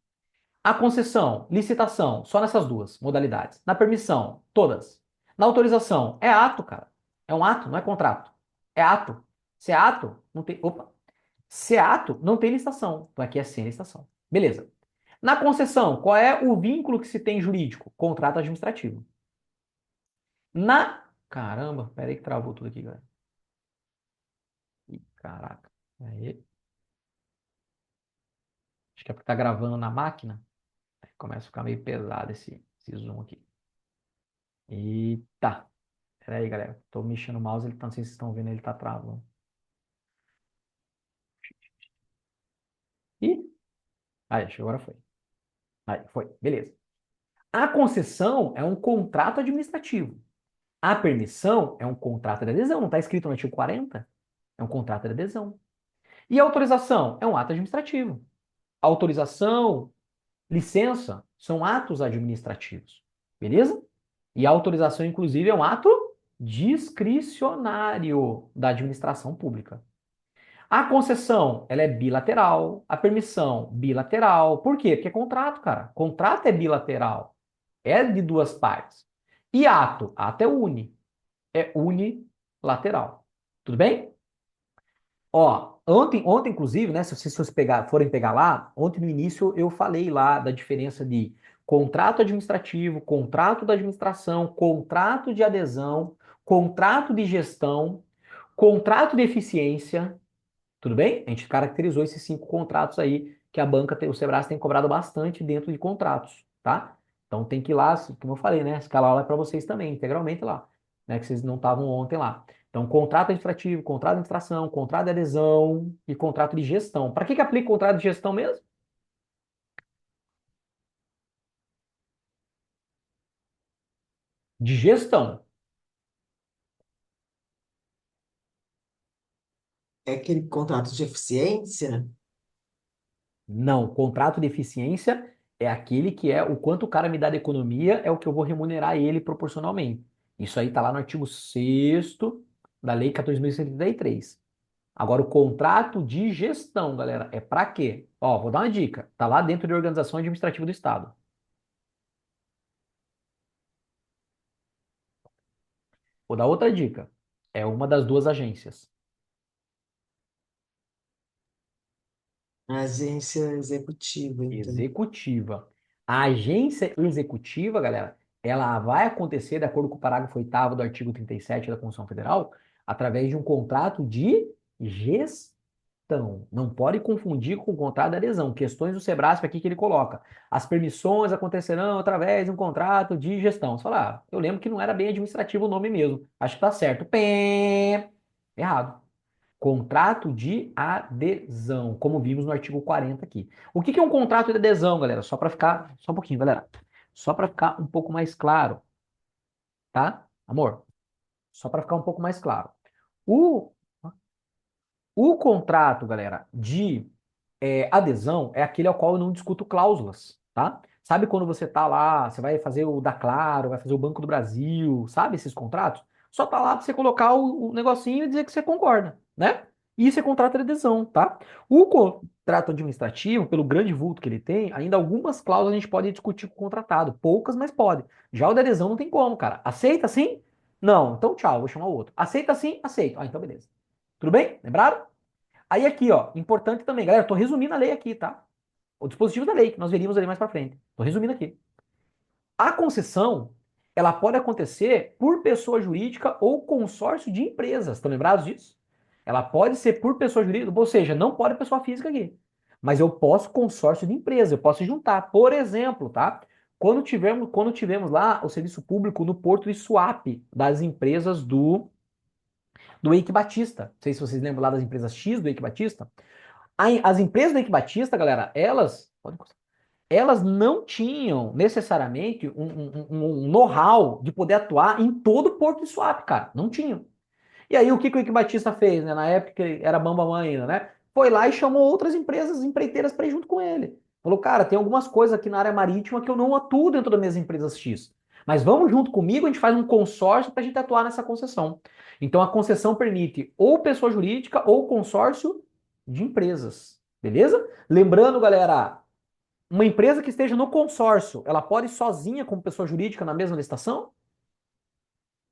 A concessão, licitação, só nessas duas modalidades. Na permissão, todas. Na autorização, é ato, cara. É um ato, não é contrato. É ato. Se é ato, não tem. Opa. Se é ato, não tem licitação. Então aqui é sem licitação. Beleza. Na concessão, qual é o vínculo que se tem jurídico? Contrato administrativo. Na. Caramba, peraí que travou tudo aqui, galera. Ih, caraca. Aí. Acho que é porque tá gravando na máquina. Aí começa a ficar meio pesado esse zoom aqui. Eita. Peraí, galera. Tô mexendo o mouse, ele tá, não sei se vocês estão vendo, ele tá travando. Ih. Aí, acho que agora foi. Aí, foi. Beleza. A concessão é um contrato administrativo. A permissão é um contrato de adesão, não está escrito no artigo 40? É um contrato de adesão. E a autorização é um ato administrativo. Autorização, licença, são atos administrativos. Beleza? E a autorização, inclusive, é um ato discricionário da administração pública. A concessão, ela é bilateral. A permissão, bilateral. Por quê? Porque é contrato, cara. Contrato é bilateral. É de duas partes. E ato? Ato é é unilateral. Tudo bem? Ó, ontem inclusive, né, se vocês forem pegar lá, ontem no início eu falei lá da diferença de contrato administrativo, contrato da administração, contrato de adesão, contrato de gestão, contrato de eficiência, tudo bem? A gente caracterizou esses cinco contratos aí que a banca, o Sebrae tem cobrado bastante dentro de contratos, tá? Então tem que ir lá, como eu falei, né? Escalar aula para vocês também, integralmente lá, né? Que vocês não estavam ontem lá. Então, contrato administrativo, contrato de administração, contrato de adesão e contrato de gestão. Para que aplica o contrato de gestão mesmo? De gestão. É aquele contrato de eficiência? Não, contrato de eficiência é aquele que é o quanto o cara me dá de economia é o que eu vou remunerar ele proporcionalmente. Isso aí tá lá no artigo 6º da Lei 14.133. Agora, o contrato de gestão, galera, é para quê? Ó, vou dar uma dica. Tá lá dentro de organização administrativa do Estado. Vou dar outra dica. É uma das duas agências. Agência executiva, então. Executiva. A agência executiva, galera, ela vai acontecer, de acordo com o parágrafo 8º do artigo 37 da Constituição Federal, através de um contrato de gestão. Não pode confundir com o contrato de adesão. Questões do Sebrasp aqui que ele coloca. As permissões acontecerão através de um contrato de gestão. Você fala, eu lembro que não era bem administrativo o nome mesmo. Acho que tá certo. Pé. Errado. Contrato de adesão, como vimos no artigo 40 aqui. O que que é um contrato de adesão, galera? Só para ficar, só um pouquinho, galera. Só para ficar um pouco mais claro, tá? Amor, só para ficar um pouco mais claro. O, o contrato, galera, de adesão é aquele ao qual eu não discuto cláusulas, tá? Sabe quando você tá lá, você vai fazer o da Claro, vai fazer o Banco do Brasil, sabe esses contratos? Só tá lá pra você colocar o negocinho e dizer que você concorda, né? Isso é contrato de adesão, tá? O contrato administrativo, pelo grande vulto que ele tem, ainda algumas cláusulas a gente pode discutir com o contratado, poucas, mas pode. Já o de adesão não tem como, cara. Aceita sim? Não, então tchau, vou chamar o outro. Aceita sim? Aceito. Ah, então beleza. Tudo bem? Lembraram? Aí aqui, ó, importante também, galera, eu tô resumindo a lei aqui, tá? O dispositivo da lei, que nós veríamos ali mais pra frente. Tô resumindo aqui. A concessão, ela pode acontecer por pessoa jurídica ou consórcio de empresas. Estão lembrados disso? Ela pode ser por pessoa jurídica, ou seja, não pode pessoa física aqui. Mas eu posso consórcio de empresa, eu posso juntar. Por exemplo, tá? Quando tivemos lá o serviço público no Porto de Suape, das empresas do Eike Batista. Não sei se vocês lembram lá das empresas X do Eike Batista. As empresas do Eike Batista, galera, elas não tinham necessariamente um know-how de poder atuar em todo o Porto de Suape, cara. Não tinham. E aí, o que o Eike Batista fez, né? Na época que era Bambamã ainda, né? Foi lá e chamou outras empresas empreiteiras para ir junto com ele. Falou, cara, tem algumas coisas aqui na área marítima que eu não atuo dentro das minhas empresas X. Mas vamos junto comigo, a gente faz um consórcio para a gente atuar nessa concessão. Então, a concessão permite ou pessoa jurídica ou consórcio de empresas. Beleza? Lembrando, galera, uma empresa que esteja no consórcio, ela pode ir sozinha como pessoa jurídica na mesma licitação?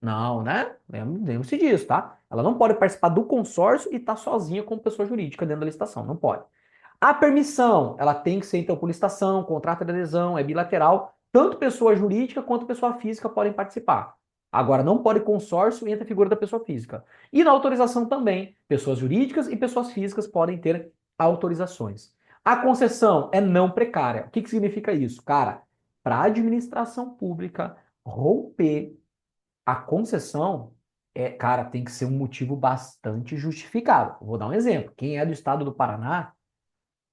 Não, né? Lembre-se disso, tá? Ela não pode participar do consórcio e estar sozinha como pessoa jurídica dentro da licitação. Não pode. A permissão, ela tem que ser então por licitação, contrato de adesão, é bilateral. Tanto pessoa jurídica quanto pessoa física podem participar. Agora, não pode consórcio entre a figura da pessoa física. E na autorização também, pessoas jurídicas e pessoas físicas podem ter autorizações. A concessão é não precária. O que que significa isso? Cara, para a administração pública romper a concessão cara, tem que ser um motivo bastante justificado. Vou dar um exemplo. Quem é do estado do Paraná,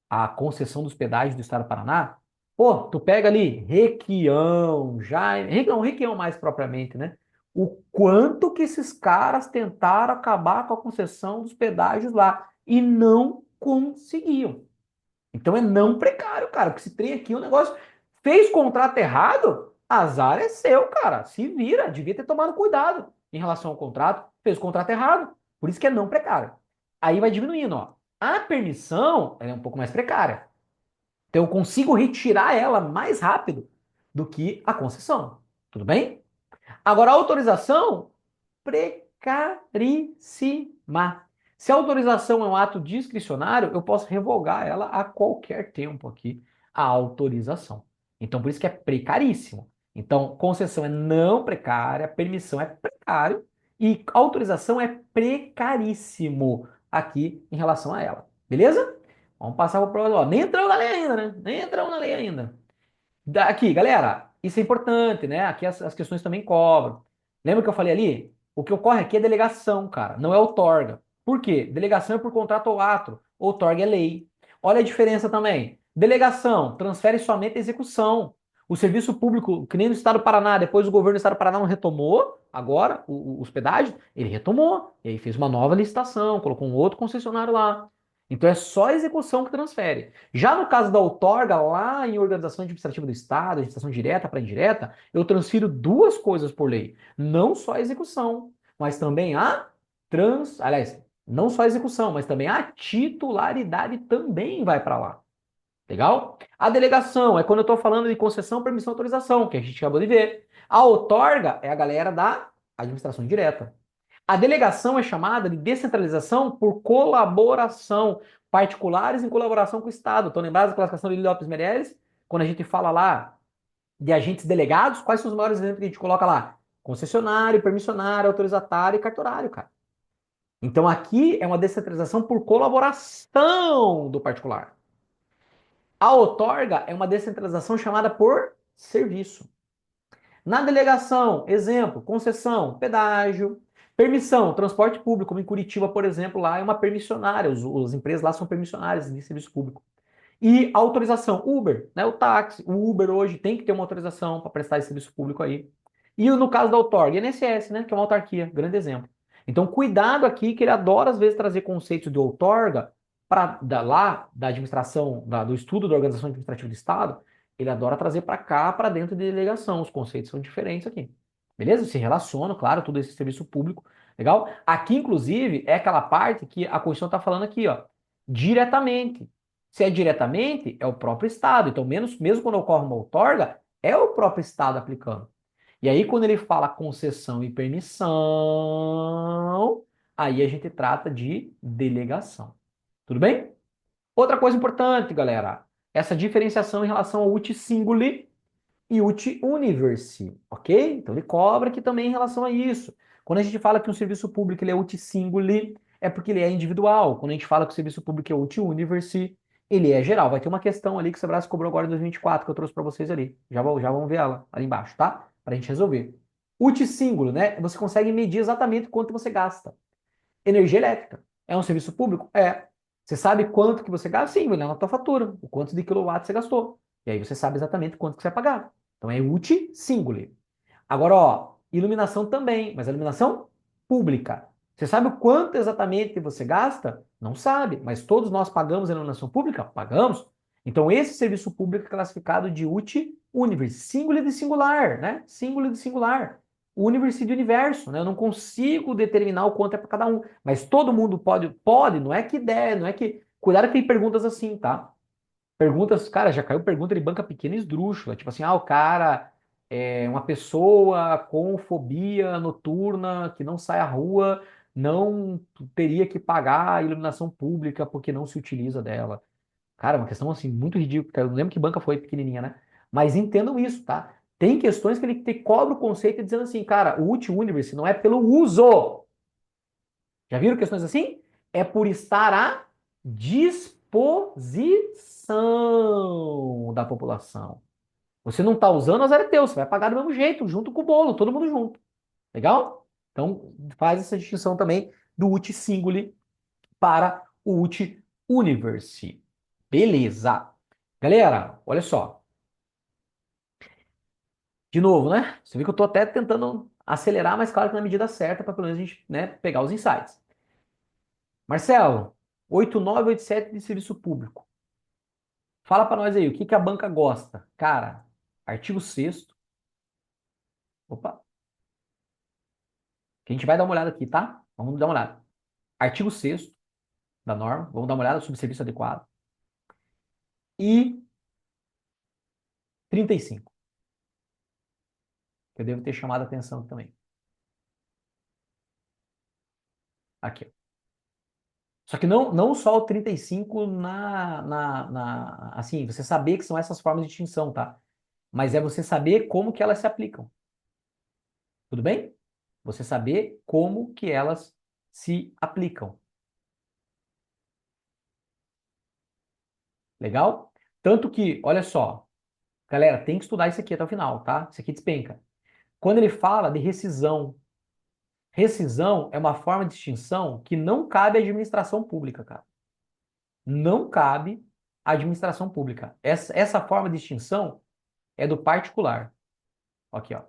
a concessão dos pedágios do estado do Paraná, pô, tu pega ali Requião, Jaime, não, Requião mais propriamente, né? O quanto que esses caras tentaram acabar com a concessão dos pedágios lá e não conseguiam. Então é não precário, cara. Porque se tem aqui um negócio. Fez contrato errado, azar é seu, cara. Se vira. Devia ter tomado cuidado em relação ao contrato. Fez o contrato errado. Por isso que é não precário. Aí vai diminuindo, ó. A permissão ela é um pouco mais precária. Então eu consigo retirar ela mais rápido do que a concessão. Tudo bem? Agora a autorização precaríssima. Se a autorização é um ato discricionário, eu posso revogar ela a qualquer tempo aqui, a autorização. Então, por isso que é precaríssimo. Então, concessão é não precária, permissão é precário e autorização é precaríssimo aqui em relação a ela. Beleza? Vamos passar para o próximo. Nem entramos na lei ainda, né? Nem entramos na lei ainda. Aqui, galera, isso é importante, né? Aqui as questões também cobram. Lembra que eu falei ali? O que ocorre aqui é delegação, cara, não é outorga. Por quê? Delegação é por contrato ou ato, outorga é lei. Olha a diferença também. Delegação transfere somente a execução. O serviço público, que nem no estado do Paraná, depois o governo do estado do Paraná não retomou, agora, os pedágios, ele retomou. E aí fez uma nova licitação, colocou um outro concessionário lá. Então é só a execução que transfere. Já no caso da outorga, lá em organização administrativa do Estado, administração direta para indireta, eu transfiro duas coisas por lei. Não só a execução, mas também a Aliás, não só a execução, mas também a titularidade também vai para lá. Legal? A delegação é quando eu estou falando de concessão, permissão, autorização, que a gente acabou de ver. A outorga é a galera da administração direta. A delegação é chamada de descentralização por colaboração, particulares em colaboração com o Estado. Estão lembrados da classificação de Lili Lopes Meirelles? Quando a gente fala lá de agentes delegados, quais são os maiores exemplos que a gente coloca lá? Concessionário, permissionário, autorizatário e cartorário, cara. Então aqui é uma descentralização por colaboração do particular. A outorga é uma descentralização chamada por serviço. Na delegação, exemplo, concessão, pedágio, permissão, transporte público, como em Curitiba, por exemplo, lá é uma permissionária, as empresas lá são permissionárias de serviço público. E autorização, Uber, né, o táxi, o Uber hoje tem que ter uma autorização para prestar esse serviço público aí. E no caso da outorga, INSS, né, que é uma autarquia, grande exemplo. Então, cuidado aqui que ele adora às vezes trazer conceitos de outorga para lá da administração, do estudo da organização administrativa do Estado, ele adora trazer para cá, para dentro de delegação. Os conceitos são diferentes aqui. Beleza? Se relaciona, claro, tudo esse serviço público. Legal? Aqui, inclusive, é aquela parte que a Constituição está falando aqui, ó. Diretamente. Se é diretamente, é o próprio Estado. Então, mesmo quando ocorre uma outorga, é o próprio Estado aplicando. E aí, quando ele fala concessão e permissão, aí a gente trata de delegação. Tudo bem? Outra coisa importante, galera, essa diferenciação em relação ao uti singuli e uti universi, ok? Então ele cobra aqui também em relação a isso. Quando a gente fala que um serviço público ele é uti singuli, é porque ele é individual. Quando a gente fala que o serviço público é uti universi, ele é geral. Vai ter uma questão ali que o Sebrae cobrou agora em 2024, que eu trouxe para vocês ali. Já vamos ver ela ali embaixo, tá? Para a gente resolver. Uti singulo, né? Você consegue medir exatamente quanto você gasta. Energia elétrica. É um serviço público? É. Você sabe quanto que você gasta? Sim, vai lá na tua fatura, o quanto de quilowatts você gastou. E aí você sabe exatamente quanto que você vai pagar. Então é uti singuli. Agora, ó, iluminação também, mas a iluminação pública. Você sabe o quanto exatamente você gasta? Não sabe, mas todos nós pagamos a iluminação pública? Pagamos. Então esse serviço público é classificado de uti universe, singular de singular, né? Singular de singular. Universe de universo, né? Eu não consigo determinar o quanto é para cada um, mas todo mundo pode, não é que der, não é que. Cuidado que tem perguntas assim, tá? Perguntas, cara, já caiu pergunta de banca pequena e esdrúxula, tipo assim, o cara é uma pessoa com fobia noturna que não sai à rua, não teria que pagar a iluminação pública porque não se utiliza dela. Cara, é uma questão assim muito ridícula. Eu não lembro que banca foi pequenininha, né? Mas entendam isso, tá? Tem questões que ele cobra o conceito dizendo assim, cara, o uti universe não é pelo uso. Já viram questões assim? É por estar à disposição da população. Você não está usando, azar é teu. Você vai pagar do mesmo jeito, junto com o bolo, todo mundo junto. Legal? Então, faz essa distinção também do uti singuli para o uti universe. Beleza. Galera, olha só. De novo, né? Você viu que eu estou até tentando acelerar, mas claro que na medida certa, para pelo menos a gente, né, pegar os insights. Marcelo, 8987 de serviço público. Fala para nós aí, o que que a banca gosta? Cara, artigo 6º. Opa, que a gente vai dar uma olhada aqui, tá? Vamos dar uma olhada. Artigo 6º da norma, vamos dar uma olhada sobre serviço adequado. E 35, que eu devo ter chamado a atenção também. Aqui, ó. Só que não só o 35 assim, você saber que são essas formas de extinção, tá? Mas é você saber como que elas se aplicam. Tudo bem? Você saber como que elas se aplicam. Legal? Tanto que, olha só, galera, tem que estudar isso aqui até o final, tá? Isso aqui despenca. Quando ele fala de rescisão, rescisão é uma forma de extinção que não cabe à administração pública, cara. Não cabe à administração pública. Essa forma de extinção é do particular. Aqui, ó.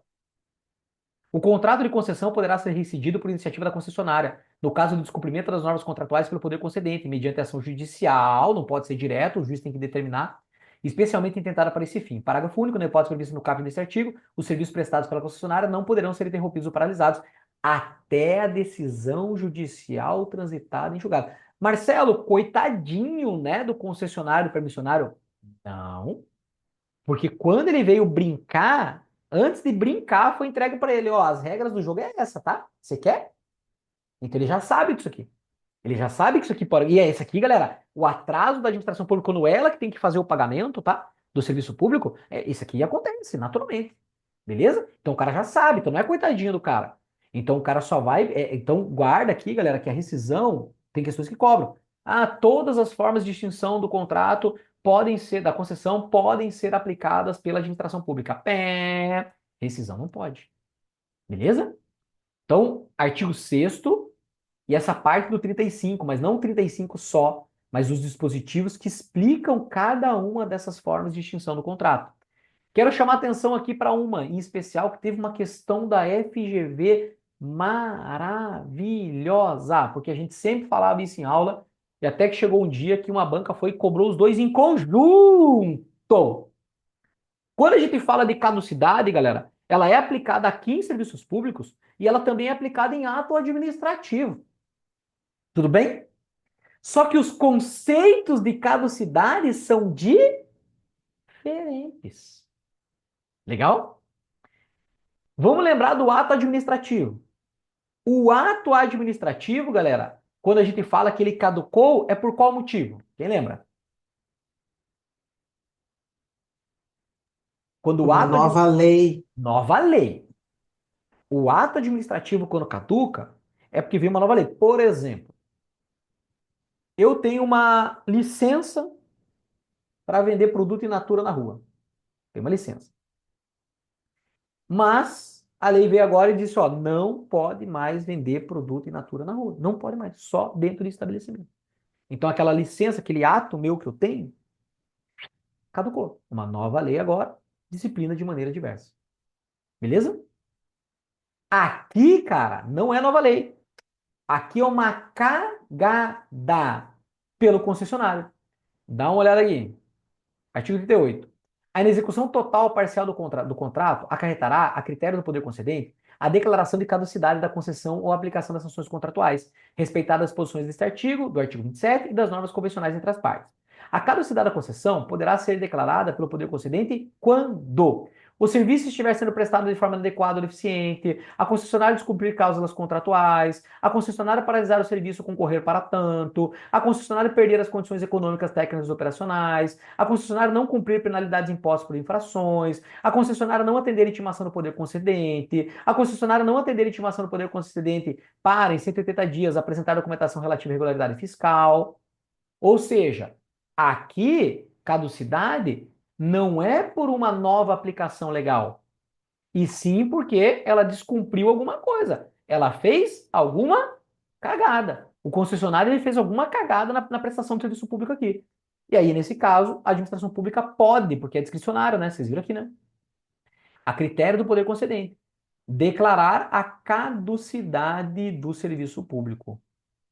O contrato de concessão poderá ser rescindido por iniciativa da concessionária, no caso do descumprimento das normas contratuais pelo poder concedente, mediante ação judicial, não pode ser direto, o juiz tem que determinar, especialmente intentada para esse fim. Parágrafo único, na hipótese prevista no caput desse artigo, os serviços prestados pela concessionária não poderão ser interrompidos ou paralisados até a decisão judicial transitada em julgado. Marcelo, coitadinho, né, do concessionário permissionário? Não. Porque quando ele veio brincar, antes de brincar, foi entregue para ele, ó, as regras do jogo é essa, tá? Você quer? Então ele já sabe disso aqui. Ele já sabe que isso aqui pode. E é esse aqui, galera. O atraso da administração pública, quando ela que tem que fazer o pagamento, tá? Do serviço público, isso aqui acontece naturalmente. Beleza? Então o cara já sabe, então não é coitadinho do cara. Então o cara só vai. Então guarda aqui, galera, que a rescisão tem questões que cobram. Ah, todas as formas de extinção do contrato podem ser, da concessão, podem ser aplicadas pela administração pública. Pé. Rescisão não pode. Beleza? Então, artigo 6º e essa parte do 35, mas não o 35 só, mas os dispositivos que explicam cada uma dessas formas de extinção do contrato. Quero chamar atenção aqui para uma, em especial, que teve uma questão da FGV maravilhosa, porque a gente sempre falava isso em aula, e até que chegou um dia que uma banca foi e cobrou os dois em conjunto. Quando a gente fala de caducidade, galera, ela é aplicada aqui em serviços públicos e ela também é aplicada em ato administrativo. Tudo bem? Só que os conceitos de caducidade são diferentes. Legal? Vamos lembrar do ato administrativo. O ato administrativo, galera, quando a gente fala que ele caducou, é por qual motivo? Quem lembra? Quando o Uma ato nova lei. nova lei. O ato administrativo, quando caduca, é porque veio uma nova lei. Por exemplo, eu tenho uma licença para vender produto in natura na rua. Tem uma licença. Mas a lei veio agora e disse, ó, não pode mais vender produto in natura na rua. Não pode mais, só dentro do estabelecimento. Então aquela licença, aquele ato meu que eu tenho, caducou. Uma nova lei agora, disciplina de maneira diversa. Beleza? Aqui, cara, não é nova lei. Aqui é uma cagada pelo concessionário. Dá uma olhada aqui. Artigo 38. A inexecução total ou parcial do contrato acarretará, a critério do poder concedente, a declaração de caducidade da concessão ou aplicação das sanções contratuais, respeitadas as disposições deste artigo, do artigo 27 e das normas convencionais entre as partes. A caducidade da concessão poderá ser declarada pelo poder concedente quando o serviço estiver sendo prestado de forma adequada ou deficiente, a concessionária descumprir cláusulas contratuais, a concessionária paralisar o serviço ou concorrer para tanto, a concessionária perder as condições econômicas, técnicas e operacionais, a concessionária não cumprir penalidades impostas por infrações, a concessionária não atender a intimação do poder concedente, a concessionária não atender a intimação do poder concedente para, em 180 dias, apresentar documentação relativa à regularidade fiscal. Ou seja, aqui, caducidade não é por uma nova aplicação legal, e sim porque ela descumpriu alguma coisa. Ela fez alguma cagada. O concessionário ele fez alguma cagada na prestação do serviço público aqui. E aí, nesse caso, a administração pública pode, porque é discricionário, né? Vocês viram aqui, né? A critério do poder concedente, declarar a caducidade do serviço público.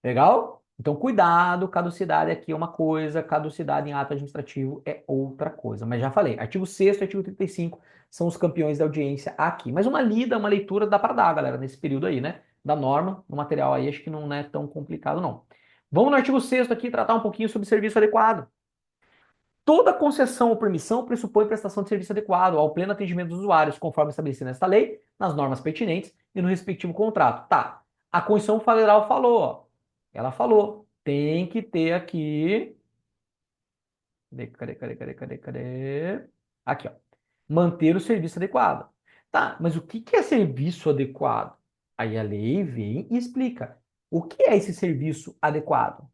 Legal? Então, cuidado, caducidade aqui é uma coisa, caducidade em ato administrativo é outra coisa. Mas já falei, artigo 6º e artigo 35 são os campeões da audiência aqui. Mas uma lida, uma leitura dá para dar, galera, nesse período aí, né? Da norma, no material aí, acho que não é tão complicado, não. Vamos no artigo 6º aqui tratar um pouquinho sobre serviço adequado. Toda concessão ou permissão pressupõe prestação de serviço adequado ao pleno atendimento dos usuários, conforme estabelecido nesta lei, nas normas pertinentes e no respectivo contrato. Tá. A Constituição Federal falou, ó. Ela falou, tem que ter aqui. Cadê? Aqui, ó. Manter o serviço adequado. Tá, mas o que é serviço adequado? Aí a lei vem e explica. O que é esse serviço adequado?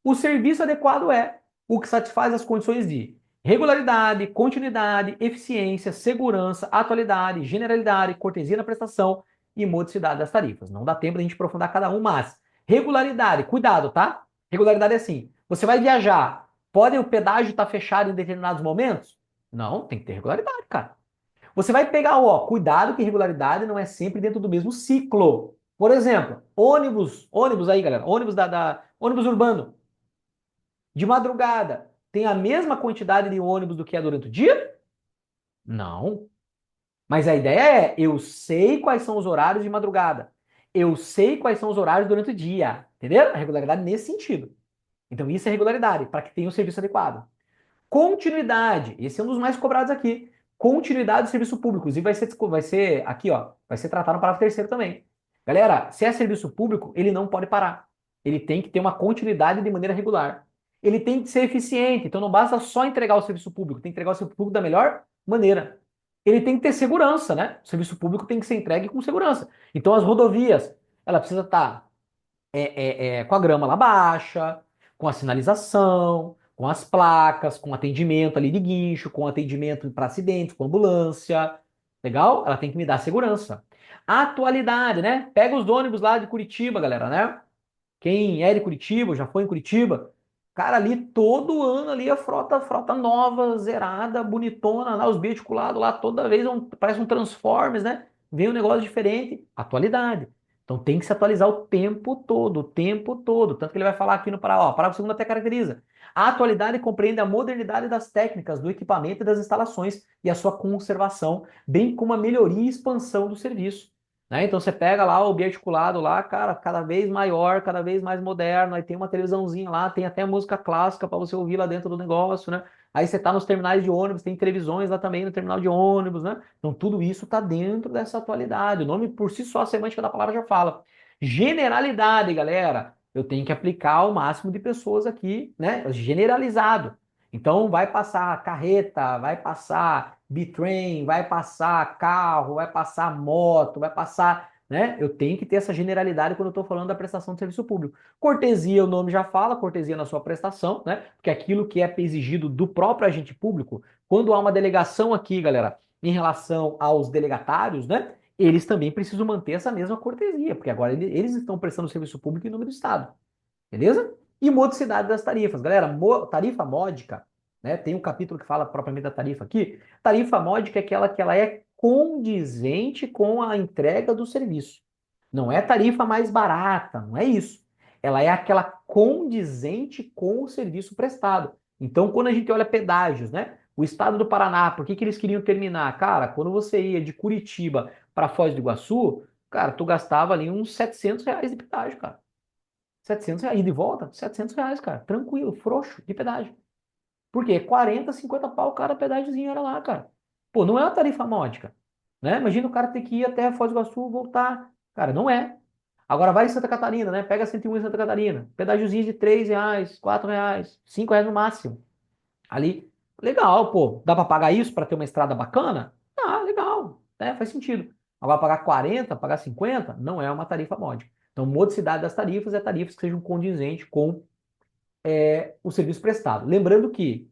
O serviço adequado é o que satisfaz as condições de regularidade, continuidade, eficiência, segurança, atualidade, generalidade, cortesia na prestação e modicidade das tarifas. Não dá tempo de a gente aprofundar cada um, mas regularidade, cuidado, tá? Regularidade é assim, você vai viajar, pode o pedágio estar fechado em determinados momentos? Não, tem que ter regularidade, cara. Você vai pegar, ó, cuidado que irregularidade não é sempre dentro do mesmo ciclo. Por exemplo, ônibus aí, galera, ônibus urbano, de madrugada, tem a mesma quantidade de ônibus do que é durante o dia? Não. Mas a ideia é, eu sei quais são os horários de madrugada. Eu sei quais são os horários durante o dia. Entenderam? A regularidade nesse sentido. Então isso é regularidade, para que tenha um serviço adequado. Continuidade, esse é um dos mais cobrados aqui. Continuidade do serviço público. E vai ser aqui, ó, vai ser tratado no parágrafo terceiro também. Galera, se é serviço público, ele não pode parar. Ele tem que ter uma continuidade de maneira regular. Ele tem que ser eficiente, então não basta só entregar o serviço público, tem que entregar o serviço público da melhor maneira. Ele tem que ter segurança, né? O serviço público tem que ser entregue com segurança. Então as rodovias, ela precisa estar com a grama lá baixa, com a sinalização, com as placas, com atendimento ali de guincho, com atendimento para acidentes, com ambulância. Legal? Ela tem que me dar segurança. Atualidade, né? Pega os ônibus lá de Curitiba, galera, né? Quem é de Curitiba, já foi em Curitiba, cara, ali todo ano ali a frota nova, zerada, bonitona, lá os biarticulados lá, toda vez parece um Transformers, né? Vem um negócio diferente, atualidade. Então tem que se atualizar o tempo todo, o tempo todo. Tanto que ele vai falar aqui no parágrafo, ó, parágrafo segundo até caracteriza. A atualidade compreende a modernidade das técnicas, do equipamento e das instalações e a sua conservação, bem como a melhoria e expansão do serviço. Né? Então você pega lá o biarticulado lá, cara, cada vez maior, cada vez mais moderno, aí tem uma televisãozinha lá, tem até música clássica para você ouvir lá dentro do negócio, né? Aí você tá nos terminais de ônibus, tem televisões lá também no terminal de ônibus, né? Então tudo isso tá dentro dessa atualidade. O nome por si só, a semântica da palavra já fala. Generalidade, galera. Eu tenho que aplicar o máximo de pessoas aqui, né? Generalizado. Então vai passar carreta, vai passar bitrem, vai passar carro, vai passar moto, vai passar, né? Eu tenho que ter essa generalidade quando eu estou falando da prestação de serviço público. Cortesia, o nome já fala, cortesia na sua prestação, né? Porque aquilo que é exigido do próprio agente público, quando há uma delegação aqui, galera, em relação aos delegatários, né? Eles também precisam manter essa mesma cortesia, porque agora eles estão prestando serviço público em nome do Estado. Beleza? E modicidade das tarifas. Galera, tarifa módica, né? Tem um capítulo que fala propriamente da tarifa aqui. Tarifa módica é aquela que ela é condizente com a entrega do serviço. Não é tarifa mais barata, não é isso. Ela é aquela condizente com o serviço prestado. Então, quando a gente olha pedágios, né? O estado do Paraná, por que que eles queriam terminar? Cara, quando você ia de Curitiba para Foz do Iguaçu, cara, tu gastava ali uns R$ 700 de pedágio, cara. R$ 700, ida e volta, R$ 700, cara. Tranquilo, frouxo, de pedágio. Por quê? 40, 50 pau cada pedágiozinho era lá, cara. Pô, não é uma tarifa módica, né? Imagina o cara ter que ir até Foz do Iguaçu, voltar. Cara, não é. Agora vai em Santa Catarina, né? Pega 101 em Santa Catarina. Pedágiozinho de R$ 3, R$ 4, R$ 5 no máximo. Ali, legal, pô. Dá pra pagar isso pra ter uma estrada bacana? Ah, legal. Né? Faz sentido. Agora pagar 40, pagar 50, não é uma tarifa módica. Então, modicidade das tarifas é tarifas que sejam condizentes com o serviço prestado. Lembrando que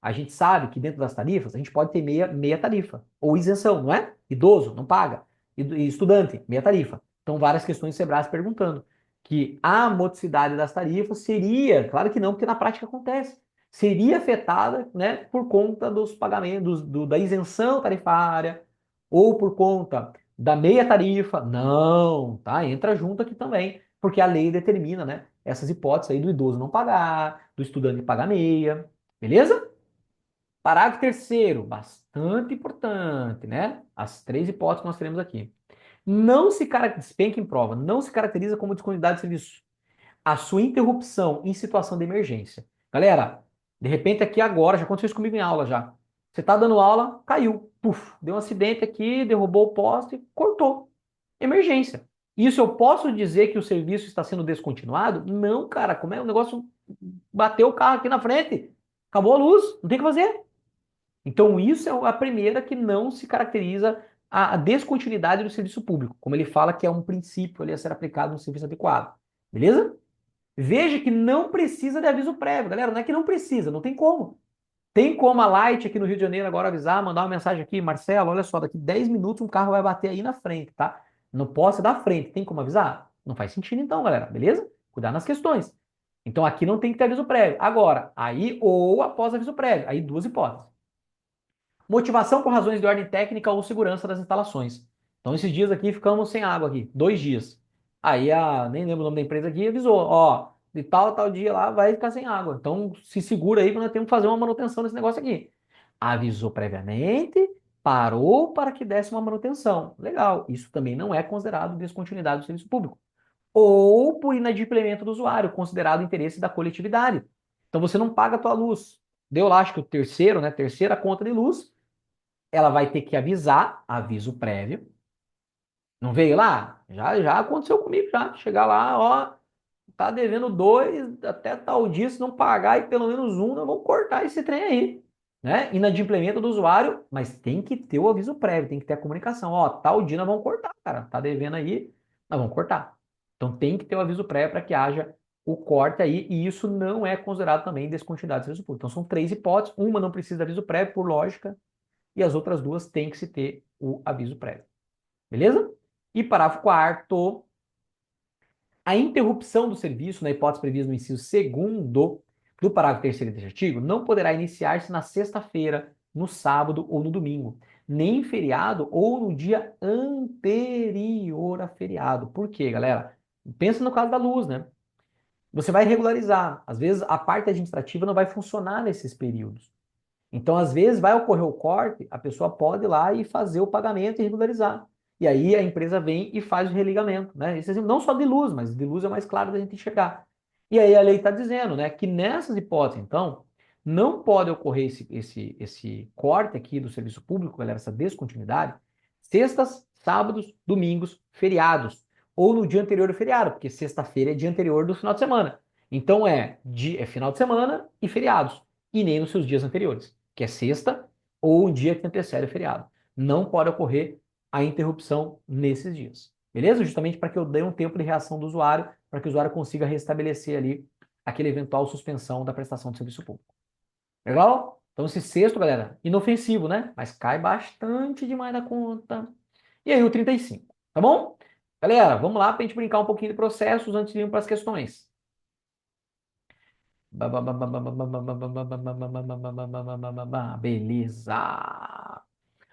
a gente sabe que dentro das tarifas a gente pode ter meia tarifa, ou isenção, não é? Idoso, não paga. E estudante, meia tarifa. Então, várias questões Sebrae perguntando que a modicidade das tarifas seria, claro que não, porque na prática acontece, seria afetada, né, por conta dos pagamentos, da isenção tarifária, ou por conta da meia tarifa. Não, tá? Entra junto aqui também, porque a lei determina, né, essas hipóteses aí do idoso não pagar, do estudante pagar meia, beleza? Parágrafo terceiro, bastante importante, né? As três hipóteses que nós teremos aqui. Não se caracteriza, em prova, não se caracteriza como disponibilidade de serviço. A sua interrupção em situação de emergência. Galera, de repente aqui agora, já aconteceu isso comigo em aula já. Você está dando aula, caiu, puf, deu um acidente aqui, derrubou o poste, cortou. Emergência. Isso eu posso dizer que o serviço está sendo descontinuado? Não, cara, como é o negócio bateu o carro aqui na frente, acabou a luz, não tem o que fazer. Então, isso é a primeira que não se caracteriza a descontinuidade do serviço público, como ele fala que é um princípio ali a ser aplicado no serviço adequado. Beleza? Veja que não precisa de aviso prévio, galera. Não é que não precisa, não tem como. Tem como a Light aqui no Rio de Janeiro agora avisar, mandar uma mensagem aqui, Marcelo, olha só, daqui 10 minutos um carro vai bater aí na frente, tá? Não posso da frente, tem como avisar? Não faz sentido então, galera, beleza? Cuidar nas questões. Então aqui não tem que ter aviso prévio. Agora, aí ou após aviso prévio, aí duas hipóteses. Motivação por razões de ordem técnica ou segurança das instalações. Então, esses dias aqui ficamos sem água aqui, 2 dias. Aí nem lembro o nome da empresa aqui, avisou, ó, de tal a tal dia lá vai ficar sem água. Então, se segura aí que nós temos que fazer uma manutenção nesse negócio aqui. Avisou previamente, parou para que desse uma manutenção. Legal, isso também não é considerado descontinuidade do serviço público. Ou por inadimplemento do usuário, considerado interesse da coletividade. Então, você não paga a tua luz. Deu lá, acho que o terceiro, né? Terceira conta de luz, ela vai ter que avisar, aviso prévio. Não veio lá? Já aconteceu comigo, já. Chegar lá, ó, tá devendo 2 até tal dia, se não pagar e pelo menos um, nós vamos cortar esse trem aí. Né? Inadimplemento do usuário, mas tem que ter o aviso prévio, tem que ter a comunicação. Ó, tal dia nós vamos cortar, cara. Tá devendo aí, nós vamos cortar. Então tem que ter o aviso prévio para que haja o corte aí, e isso não é considerado também descontinuidade de serviço público. Então são 3 hipóteses, uma não precisa de aviso prévio, por lógica, e as outras 2 têm que se ter o aviso prévio. Beleza? E parágrafo 4º, a interrupção do serviço, na hipótese prevista no inciso 2º do parágrafo 3º deste artigo, não poderá iniciar-se na sexta-feira, no sábado ou no domingo, nem em feriado ou no dia anterior a feriado. Por quê, galera? Pensa no caso da luz, né? Você vai regularizar. Às vezes a parte administrativa não vai funcionar nesses períodos. Então, às vezes, vai ocorrer o corte, a pessoa pode ir lá e fazer o pagamento e regularizar. E aí a empresa vem e faz o religamento, né? Esse exemplo não só de luz, mas de luz é mais claro da gente enxergar. E aí a lei está dizendo, né, que nessas hipóteses, então, não pode ocorrer esse corte aqui do serviço público, galera, essa descontinuidade, sextas, sábados, domingos, feriados, ou no dia anterior do feriado, porque sexta-feira é dia anterior do final de semana. Então é final de semana e feriados, e nem nos seus dias anteriores, que é sexta ou o dia que antecede o feriado. Não pode ocorrer a interrupção nesses dias. Beleza? Justamente para que eu dê um tempo de reação do usuário, para que o usuário consiga restabelecer ali aquele eventual suspensão da prestação de serviço público. Legal? Então esse sexto, galera, inofensivo, né? Mas cai bastante demais da conta. E aí o 35, tá bom? Galera, vamos lá para a gente brincar um pouquinho de processos antes de ir para as questões. Beleza.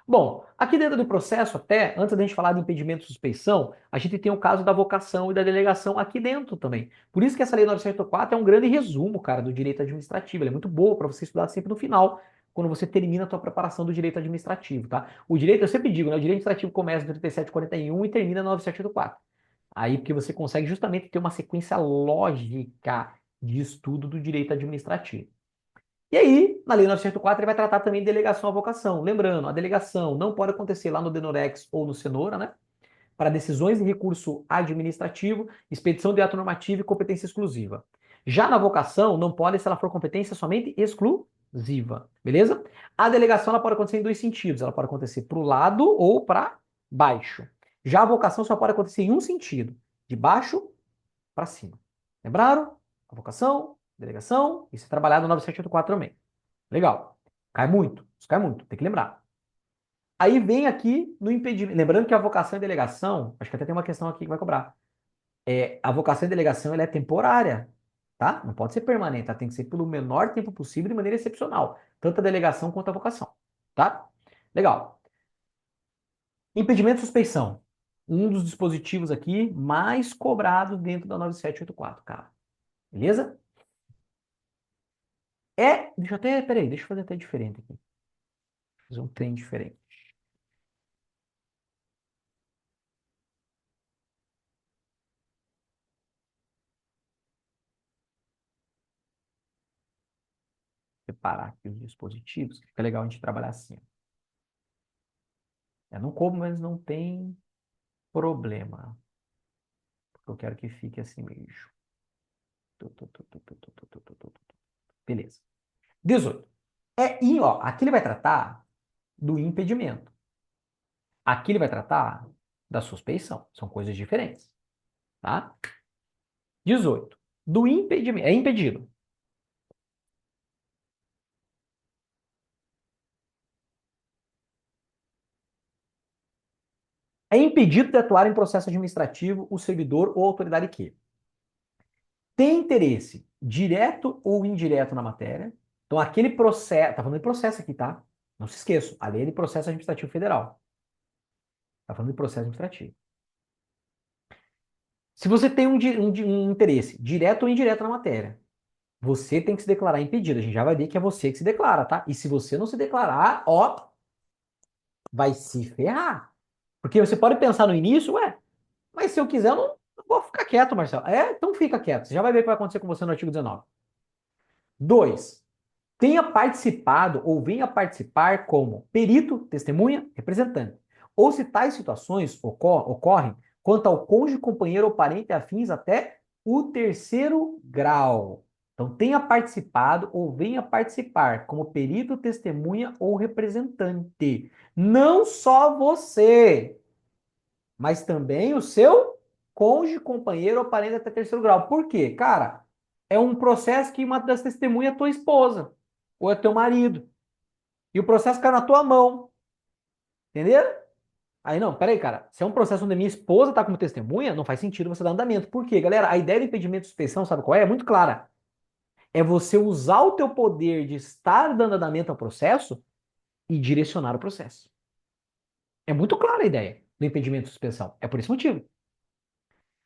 Bom, aqui dentro do processo, até antes da gente falar de impedimento e suspeição, a gente tem o caso da vocação e da delegação aqui dentro também. Por isso que essa Lei 984 é um grande resumo, cara, do direito administrativo. Ela é muito boa para você estudar sempre no final, quando você termina a sua preparação do direito administrativo, tá? O direito, eu sempre digo, né? O direito administrativo começa no 3741 e termina no 9784. Aí, porque você consegue justamente ter uma sequência lógica de estudo do direito administrativo. E aí, na Lei 904, ele vai tratar também de delegação à vocação. Lembrando, a delegação não pode acontecer lá no Denorex ou no Cenoura, né? Para decisões de recurso administrativo, expedição de ato normativo e competência exclusiva. Já na vocação, não pode se ela for competência somente exclusiva, beleza? A delegação ela pode acontecer em 2 sentidos. Ela pode acontecer para o lado ou para baixo. Já a vocação só pode acontecer em um sentido, de baixo para cima. Lembraram? A vocação, delegação, isso é trabalhado no 9784 também. Legal. Cai muito. Isso cai muito, tem que lembrar. Aí vem aqui no impedimento. Lembrando que a vocação e delegação, acho que até tem uma questão aqui que vai cobrar. A vocação e delegação ela é temporária, tá? Não pode ser permanente, tá? Tem que ser pelo menor tempo possível de maneira excepcional. Tanto a delegação quanto a vocação, tá? Legal. Impedimento e suspeição. Um dos dispositivos aqui mais cobrados dentro da 9784, cara. Beleza? Deixa eu até, peraí, deixa eu fazer até diferente aqui. Fazer um trem diferente. Separar aqui os dispositivos, que fica legal a gente trabalhar assim. Eu não como, mas não tem problema. Porque eu quero que fique assim mesmo. Beleza. 18. Ó, aqui ele vai tratar do impedimento. Aqui ele vai tratar da suspeição. São coisas diferentes. Tá? 18. Do impedimento. É impedido. É impedido de atuar em processo administrativo o servidor ou autoridade que tem interesse direto ou indireto na matéria. Então, aquele processo, tá falando de processo aqui, tá? Não se esqueçam, a lei é de processo administrativo federal. Está falando de processo administrativo. Se você tem um interesse direto ou indireto na matéria, você tem que se declarar impedido. A gente já vai ver que é você que se declara, tá? E se você não se declarar, ó, vai se ferrar. Porque você pode pensar no início, ué, mas se eu quiser, eu não vou ficar quieto, Marcelo. É, então fica quieto. Você já vai ver o que vai acontecer com você no artigo 19. 2. Tenha participado ou venha participar como perito, testemunha, representante. Ou se tais situações ocorrem quanto ao cônjuge, companheiro ou parente afins até o terceiro grau. Então, tenha participado ou venha participar como perito, testemunha ou representante. Não só você, mas também o seu cônjuge, companheiro ou parente até terceiro grau. Por quê? Cara, é um processo que uma das testemunhas é tua esposa ou é teu marido. E o processo cai na tua mão. Entendeu? Aí não, peraí, cara. Se é um processo onde minha esposa tá como testemunha, não faz sentido você dar andamento. Por quê, galera? A ideia do impedimento de suspeição, sabe qual é? É muito clara. É você usar o teu poder de estar dando andamento ao processo e direcionar o processo. É muito clara a ideia do impedimento de suspensão. É por esse motivo.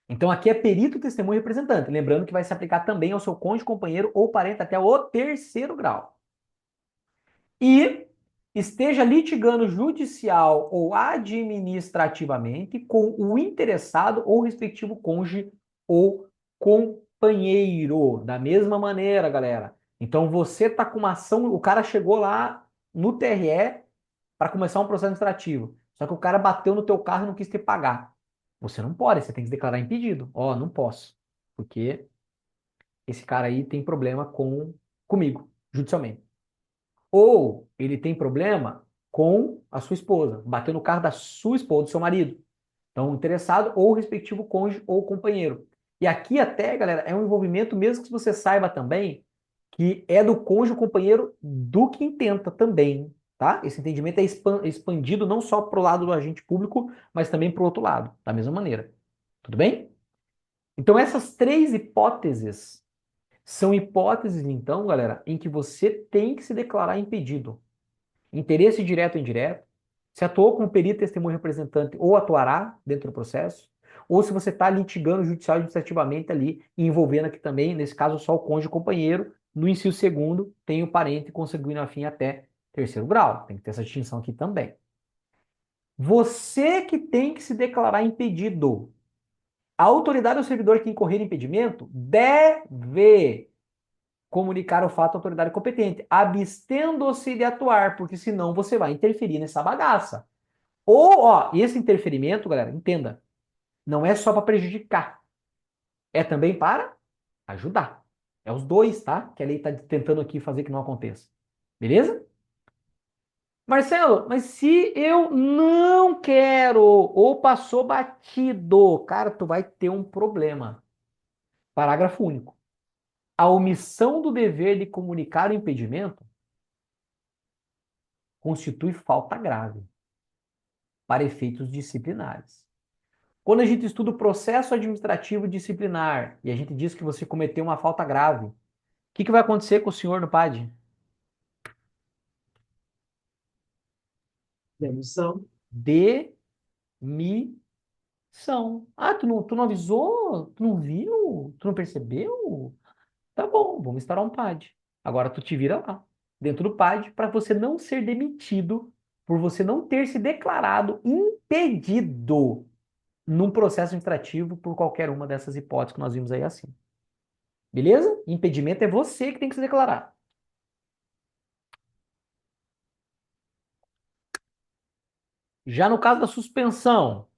Então aqui é perito, testemunho e representante. Lembrando que vai se aplicar também ao seu cônjuge, companheiro ou parente até o terceiro grau. E esteja litigando judicial ou administrativamente com o interessado ou respectivo cônjuge ou companheiro. Da mesma maneira, galera. Então você tá com uma ação, o cara chegou lá no TRE para começar um processo administrativo. Só que o cara bateu no teu carro e não quis te pagar. Você não pode, você tem que se declarar impedido. Ó, não posso, porque esse cara aí tem problema comigo, judicialmente. Ou ele tem problema com a sua esposa, bateu no carro da sua esposa, do seu marido. Então, interessado ou respectivo cônjuge ou companheiro. E aqui até, galera, é um envolvimento, mesmo que você saiba também, que é do cônjuge ou companheiro do que intenta também, tá? Esse entendimento é expandido não só para o lado do agente público, mas também para o outro lado, da mesma maneira. Tudo bem? Então, essas três hipóteses são hipóteses, então, galera, em que você tem que se declarar impedido. Interesse direto ou indireto, se atuou como perito, testemunho representante ou atuará dentro do processo, ou se você está litigando judicial e administrativamente ali, e envolvendo aqui também, nesse caso, só o cônjuge companheiro, no inciso segundo, tem o parente consanguíneo afim até terceiro grau. Tem que ter essa distinção aqui também. Você que tem que se declarar impedido. A autoridade ou servidor que incorrer em impedimento deve comunicar o fato à autoridade competente, abstendo-se de atuar, porque senão você vai interferir nessa bagaça. Ou, ó, esse interferimento, galera, entenda, não é só para prejudicar, é também para ajudar. É os dois, tá? Que a lei está tentando aqui fazer que não aconteça. Beleza? Marcelo, mas se eu não quero ou passou batido, cara, tu vai ter um problema. Parágrafo único. A omissão do dever de comunicar o impedimento constitui falta grave para efeitos disciplinares. Quando a gente estuda o processo administrativo disciplinar e a gente diz que você cometeu uma falta grave, o que vai acontecer com o senhor no PAD? Demissão. Demissão. Ah, tu não avisou? Tu não viu? Tu não percebeu? Tá bom, vamos instaurar um PAD. Agora tu te vira lá, dentro do PAD, para você não ser demitido por você não ter se declarado impedido num processo administrativo por qualquer uma dessas hipóteses que nós vimos aí assim. Beleza? Impedimento é você que tem que se declarar. Já no caso da suspensão,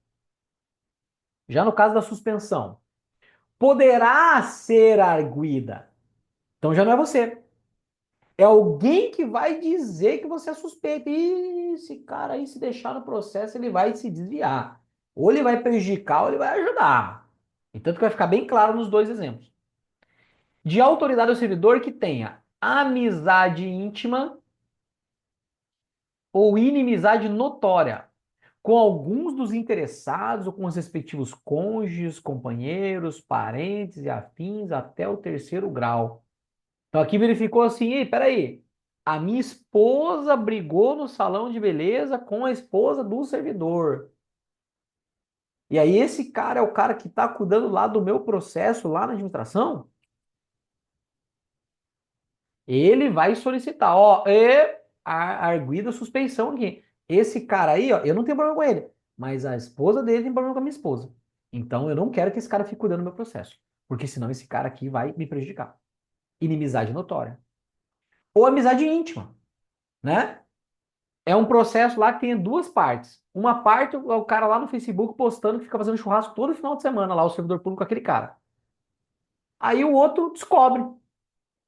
já no caso da suspensão, poderá ser arguida. Então já não é você. É alguém que vai dizer que você é suspeito. E esse cara aí, se deixar no processo, ele vai se desviar. Ou ele vai prejudicar ou ele vai ajudar. E tanto que vai ficar bem claro nos dois exemplos. De autoridade ao servidor que tenha amizade íntima ou inimizade notória com alguns dos interessados ou com os respectivos cônjuges, companheiros, parentes e afins até o terceiro grau. Então aqui verificou assim, ei, peraí, A minha esposa brigou no salão de beleza com a esposa do servidor. E aí esse cara é o cara que está cuidando lá do meu processo lá na administração. Ele vai solicitar, ó, arguida suspeição aqui. Esse cara aí, ó, eu não tenho problema com ele, mas a esposa dele tem problema com a minha esposa. Então eu não quero que esse cara fique cuidando do meu processo, porque senão esse cara aqui vai me prejudicar. Inimizade notória. Ou amizade íntima, né? É um processo lá que tem duas partes. Uma parte é o cara lá no Facebook postando que fica fazendo churrasco todo final de semana lá, o servidor público com aquele cara. Aí o outro descobre.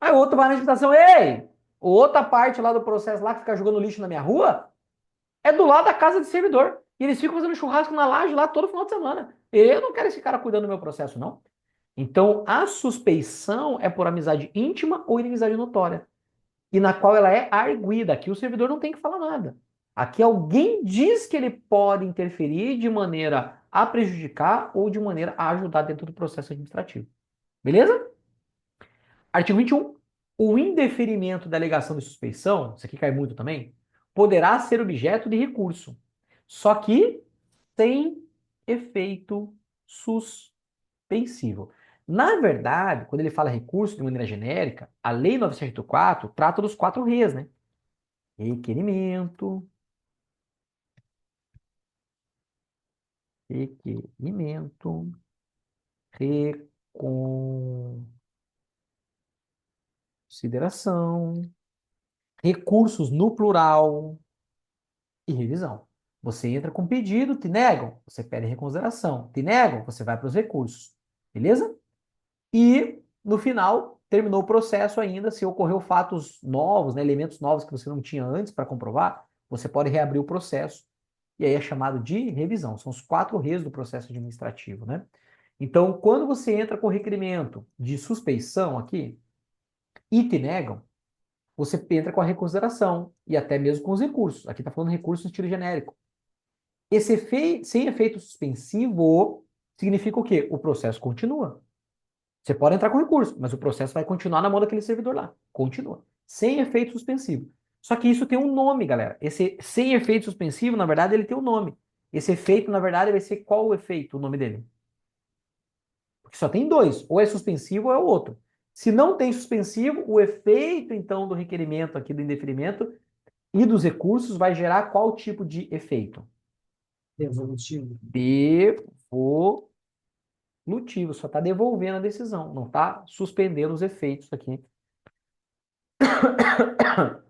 Aí o outro vai na administração, ei, outra parte lá do processo lá que fica jogando lixo na minha rua é do lado da casa de servidor. E eles ficam fazendo churrasco na laje lá todo final de semana. Eu não quero esse cara cuidando do meu processo, não. Então, a suspeição é por amizade íntima ou inimizade notória. E na qual ela é arguida. Aqui o servidor não tem que falar nada. Aqui alguém diz que ele pode interferir de maneira a prejudicar ou de maneira a ajudar dentro do processo administrativo. Beleza? Artigo 21. O indeferimento da alegação de suspeição, isso aqui cai muito também, poderá ser objeto de recurso, só que sem efeito suspensivo. Na verdade, quando ele fala recurso de maneira genérica, a Lei 9.184 trata dos quatro R's, né? Requerimento, requerimento, reconsideração, recursos no plural, e revisão. Você entra com pedido, te negam, você pede reconsideração. Te negam, você vai para os recursos. Beleza? E no final, terminou o processo ainda. Se ocorreu fatos novos, né, elementos novos que você não tinha antes para comprovar, você pode reabrir o processo. E aí é chamado de revisão. São os quatro R's do processo administrativo, né? Então, quando você entra com requerimento de suspeição aqui e te negam, você entra com a reconsideração e até mesmo com os recursos. Aqui está falando recurso no estilo genérico. Esse efeito, sem efeito suspensivo significa o quê? O processo continua. Você pode entrar com recurso, mas o processo vai continuar na mão daquele servidor lá. Continua. Sem efeito suspensivo. Só que isso tem um nome, galera. Esse sem efeito suspensivo, na verdade, ele tem um nome. Esse efeito, na verdade, vai ser qual o efeito, o nome dele? Porque só tem dois. Ou é suspensivo ou é o outro. Se não tem suspensivo, o efeito, então, do requerimento aqui do indeferimento e dos recursos vai gerar qual tipo de efeito? Devolutivo. Devolutivo, só está devolvendo a decisão, não está suspendendo os efeitos aqui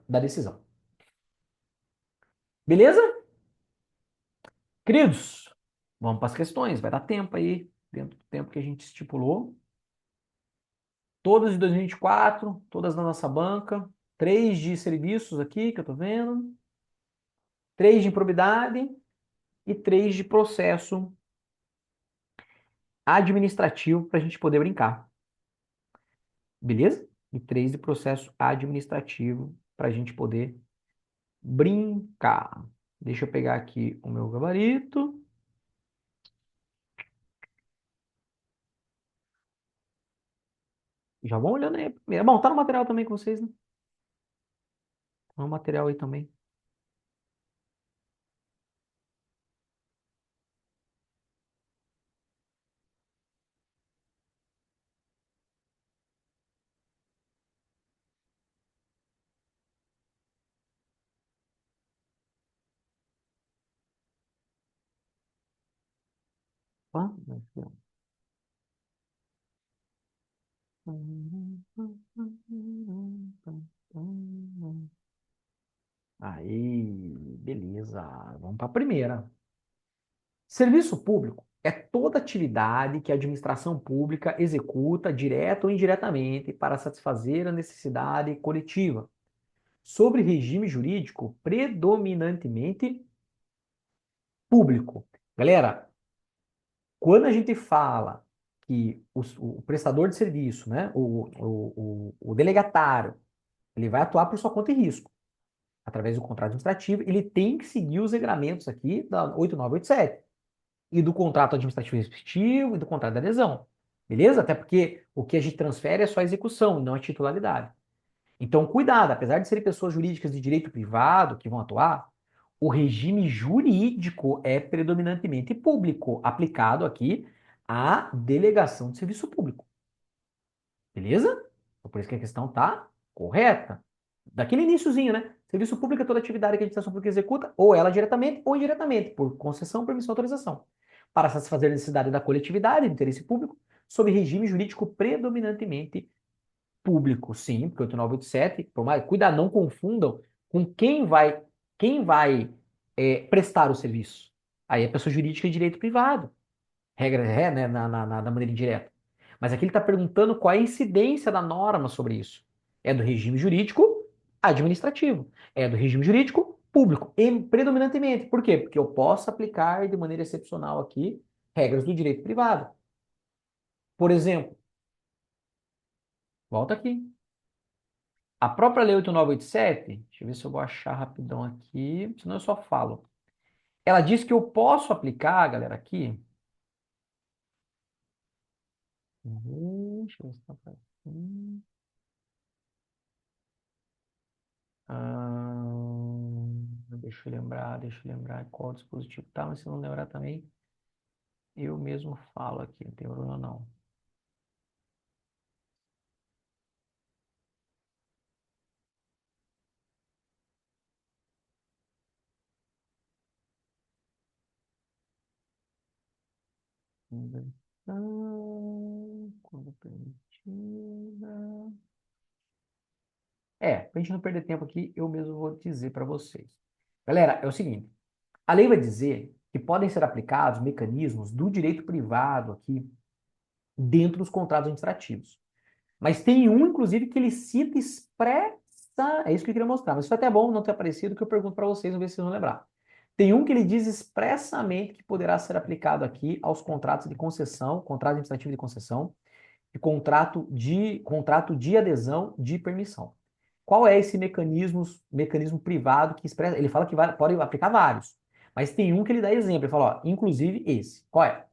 da decisão. Beleza? Queridos, vamos para as questões, vai dar tempo aí, dentro do tempo que a gente estipulou. Todas de 2024, todas na nossa banca, 3 de serviços aqui que eu estou vendo, 3 de improbidade e 3 de processo administrativo para a gente poder brincar. Beleza? E 3 de processo administrativo para a gente poder brincar. Deixa eu pegar aqui o meu gabarito. Já vão olhando aí primeiro. Bom, tá no material também com vocês, né? Tá no material aí também. Opa, aí, beleza. Vamos para a primeira. Serviço público é toda atividade que a administração pública executa direta ou indiretamente para satisfazer a necessidade coletiva, sobre regime jurídico predominantemente público. Galera, quando a gente fala que o prestador de serviço, né, o delegatário, ele vai atuar por sua conta e risco, através do contrato administrativo, ele tem que seguir os regramentos aqui da 8987 e do contrato administrativo respectivo e do contrato de adesão. Beleza? Até porque o que a gente transfere é só a execução, não a titularidade. Então, cuidado, apesar de serem pessoas jurídicas de direito privado que vão atuar, o regime jurídico é predominantemente público, aplicado aqui à delegação de serviço público. Beleza? Então, por isso que a questão está correta. Daquele iniciozinho, né? Serviço público é toda atividade que a administração pública executa, ou ela diretamente ou indiretamente, por concessão, permissão, autorização, para satisfazer a necessidade da coletividade, do interesse público, sob regime jurídico predominantemente público, sim, porque o 8987, por mais, cuidado, não confundam com quem vai prestar o serviço. Aí é pessoa jurídica de direito privado, regra é, né, na maneira indireta. Mas aqui ele está perguntando qual é a incidência da norma sobre isso. É do regime jurídico administrativo, é do regime jurídico público, e predominantemente. Por quê? Porque eu posso aplicar de maneira excepcional aqui regras do direito privado. Por exemplo, volta aqui. A própria Lei 8987, deixa eu ver se eu vou achar rapidão aqui, senão eu só falo. Ela diz que eu posso aplicar, galera, aqui. Deixa eu ver se tá aqui. Deixa eu lembrar qual dispositivo tá, mas se não lembrar também, eu mesmo falo aqui, não tem problema não. Quando permitida. Pra gente não perder tempo aqui, eu mesmo vou dizer para vocês. Galera, é o seguinte, a lei vai dizer que podem ser aplicados mecanismos do direito privado aqui dentro dos contratos administrativos. Mas tem um, inclusive, que ele cita expressa. É isso que eu queria mostrar. Mas foi até bom não ter aparecido, que eu pergunto para vocês, vamos ver se vocês vão lembrar. Tem um que ele diz expressamente que poderá ser aplicado aqui aos contratos de concessão, contrato administrativo de concessão e contrato de adesão de permissão. Qual é esse mecanismo privado que expressa? Ele fala que pode aplicar vários, mas tem um que ele dá exemplo. Ele fala, ó, inclusive esse. Qual é?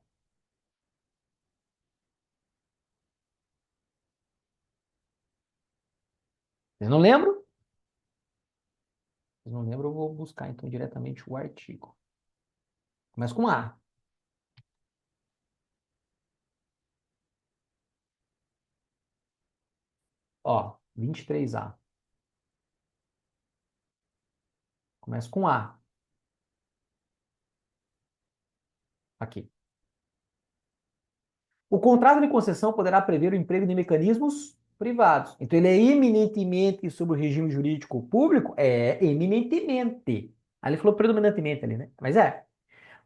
Vocês não lembram? Vocês não lembram, eu vou buscar então diretamente o artigo. Começa com A. Ó, 23A. Começa com A. Aqui. O contrato de concessão poderá prever o emprego de mecanismos privados. Então, ele é eminentemente sobre o regime jurídico público? É, eminentemente. Aí ele falou predominantemente ali, né? Mas é.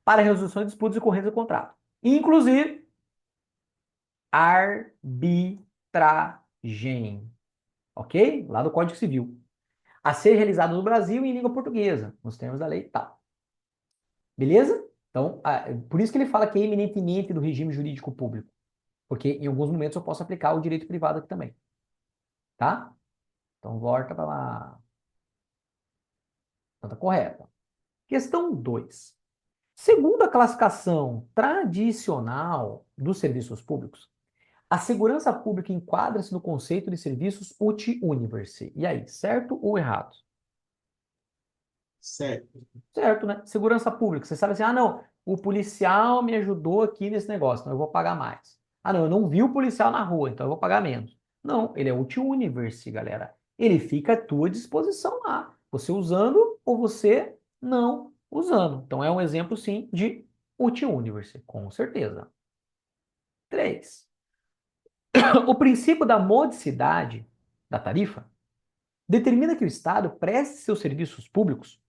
Para a resolução de disputas e ocorrência do contrato. Inclusive, arbitragem. Ok? Lá do Código Civil. A ser realizado no Brasil e em língua portuguesa, nos termos da lei e tal. Beleza? Então, por isso que ele fala que é eminentemente do regime jurídico público. Porque em alguns momentos eu posso aplicar o direito privado aqui também. Tá? Então, volta para lá. Então, tá correta. Questão 2. Segundo a classificação tradicional dos serviços públicos, a segurança pública enquadra-se no conceito de serviços uti universi. E aí, certo ou errado? Certo. Certo, né? Segurança pública. Você sabe assim, ah, não, o policial me ajudou aqui nesse negócio, então eu vou pagar mais. Ah, não, eu não vi o policial na rua, então eu vou pagar menos. Não, ele é uti universi, galera. Ele fica à tua disposição lá. Você usando ou você não usando. Então é um exemplo, sim, de uti universi, com certeza. 3. O princípio da modicidade da tarifa determina que o Estado preste seus serviços públicos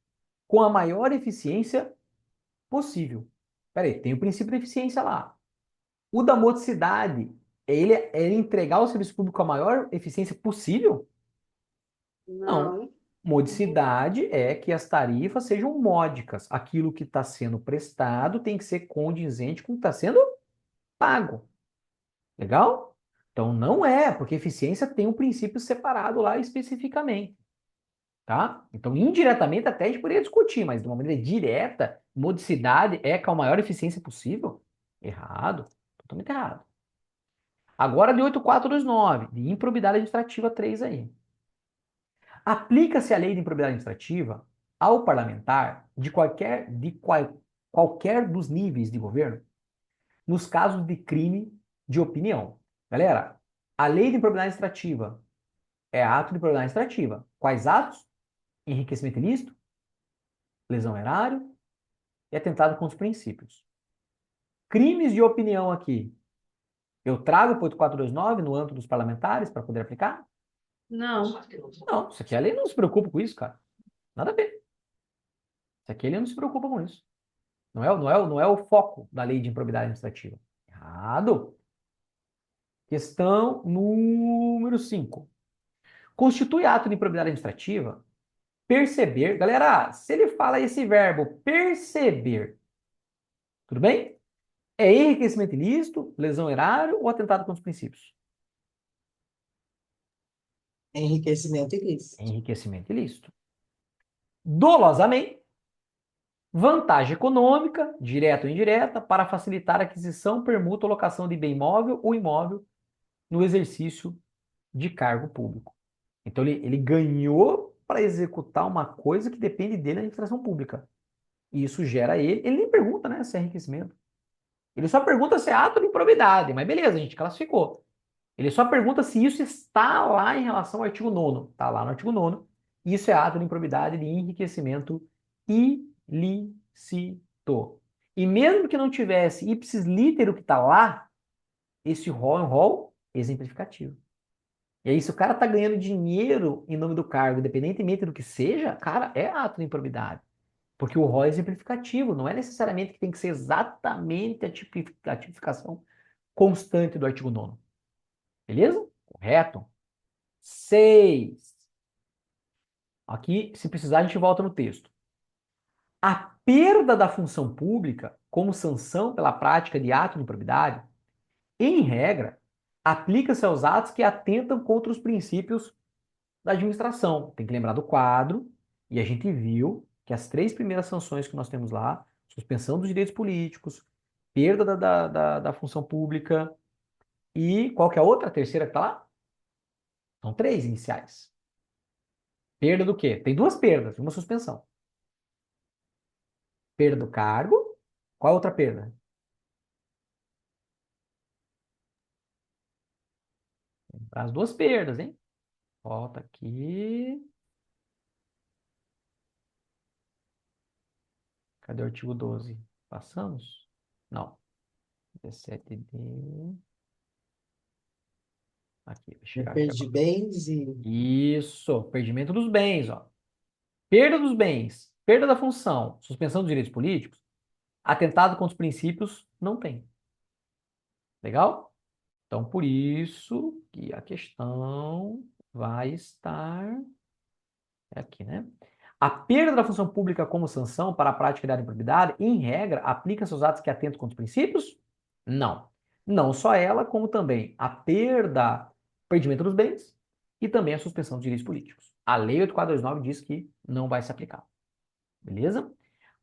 com a maior eficiência possível. Peraí, tem o princípio da eficiência lá. O da modicidade é ele entregar o serviço público com a maior eficiência possível? Não. Não. Modicidade é que as tarifas sejam módicas. Aquilo que está sendo prestado tem que ser condizente com o que está sendo pago. Legal? Então não é, porque eficiência tem um princípio separado lá especificamente. Tá? Então, indiretamente até a gente poderia discutir, mas de uma maneira direta, modicidade é com a maior eficiência possível? Errado. Totalmente errado. Agora de 8429, de improbidade administrativa 3 aí. Aplica-se a lei de improbidade administrativa ao parlamentar qualquer dos níveis de governo nos casos de crime de opinião. Galera, a lei de improbidade administrativa é ato de improbidade administrativa. Quais atos? Enriquecimento ilícito, lesão erário e atentado contra os princípios. Crimes de opinião aqui. Eu trago para o 8429 no âmbito dos parlamentares para poder aplicar? Não. Não, isso aqui a lei não se preocupa com isso, cara. Nada a ver. Isso aqui ele não se preocupa com isso. Não é o foco da lei de improbidade administrativa. Errado. Questão número 5. Constitui ato de improbidade administrativa perceber. Galera, se ele fala esse verbo perceber, tudo bem? É enriquecimento ilícito, lesão erário ou atentado contra os princípios? Enriquecimento ilícito. Enriquecimento ilícito. Dolosamente, vantagem econômica, direta ou indireta, para facilitar a aquisição, permuta ou locação de bem móvel ou imóvel no exercício de cargo público. Então, ele ganhou para executar uma coisa que depende dele na administração pública. E isso gera ele nem pergunta, né, se é enriquecimento. Ele só pergunta se é ato de improbidade, mas beleza, a gente classificou. Ele só pergunta se isso está lá em relação ao artigo 9º. Está lá no artigo 9º. Isso é ato de improbidade de enriquecimento ilícito. E mesmo que não tivesse ipsis litero que está lá, esse rol é um rol exemplificativo. E aí, se o cara está ganhando dinheiro em nome do cargo, independentemente do que seja, cara, é ato de improbidade. Porque o rol é exemplificativo, não é necessariamente que tem que ser exatamente a tipificação constante do artigo 9º. Beleza? Correto. 6. Aqui, se precisar, a gente volta no texto. A perda da função pública como sanção pela prática de ato de improbidade, em regra, aplica-se aos atos que atentam contra os princípios da administração. Tem que lembrar do quadro, e a gente viu que as 3 primeiras sanções que nós temos lá, suspensão dos direitos políticos, perda da função pública, e qual que é a outra? A terceira que está lá? São 3 iniciais. Perda do quê? Tem 2 perdas, uma suspensão. Perda do cargo. Qual a outra perda? As 2 perdas, hein? Volta aqui. Cadê o artigo 12? Passamos? Não. 17D. Aqui, vai chegar aqui Perda de agora. bens e Isso, perdimento dos bens, ó. Perda dos bens, perda da função, suspensão dos direitos políticos, atentado contra os princípios, não tem. Legal? Então, por isso que a questão vai estar aqui, né? A perda da função pública como sanção para a prática da improbidade, em regra, aplica-se aos atos que atentam contra os princípios? Não. Não só ela, como também a perda, perdimento dos bens e também a suspensão dos direitos políticos. A Lei 8429 diz que não vai se aplicar. Beleza?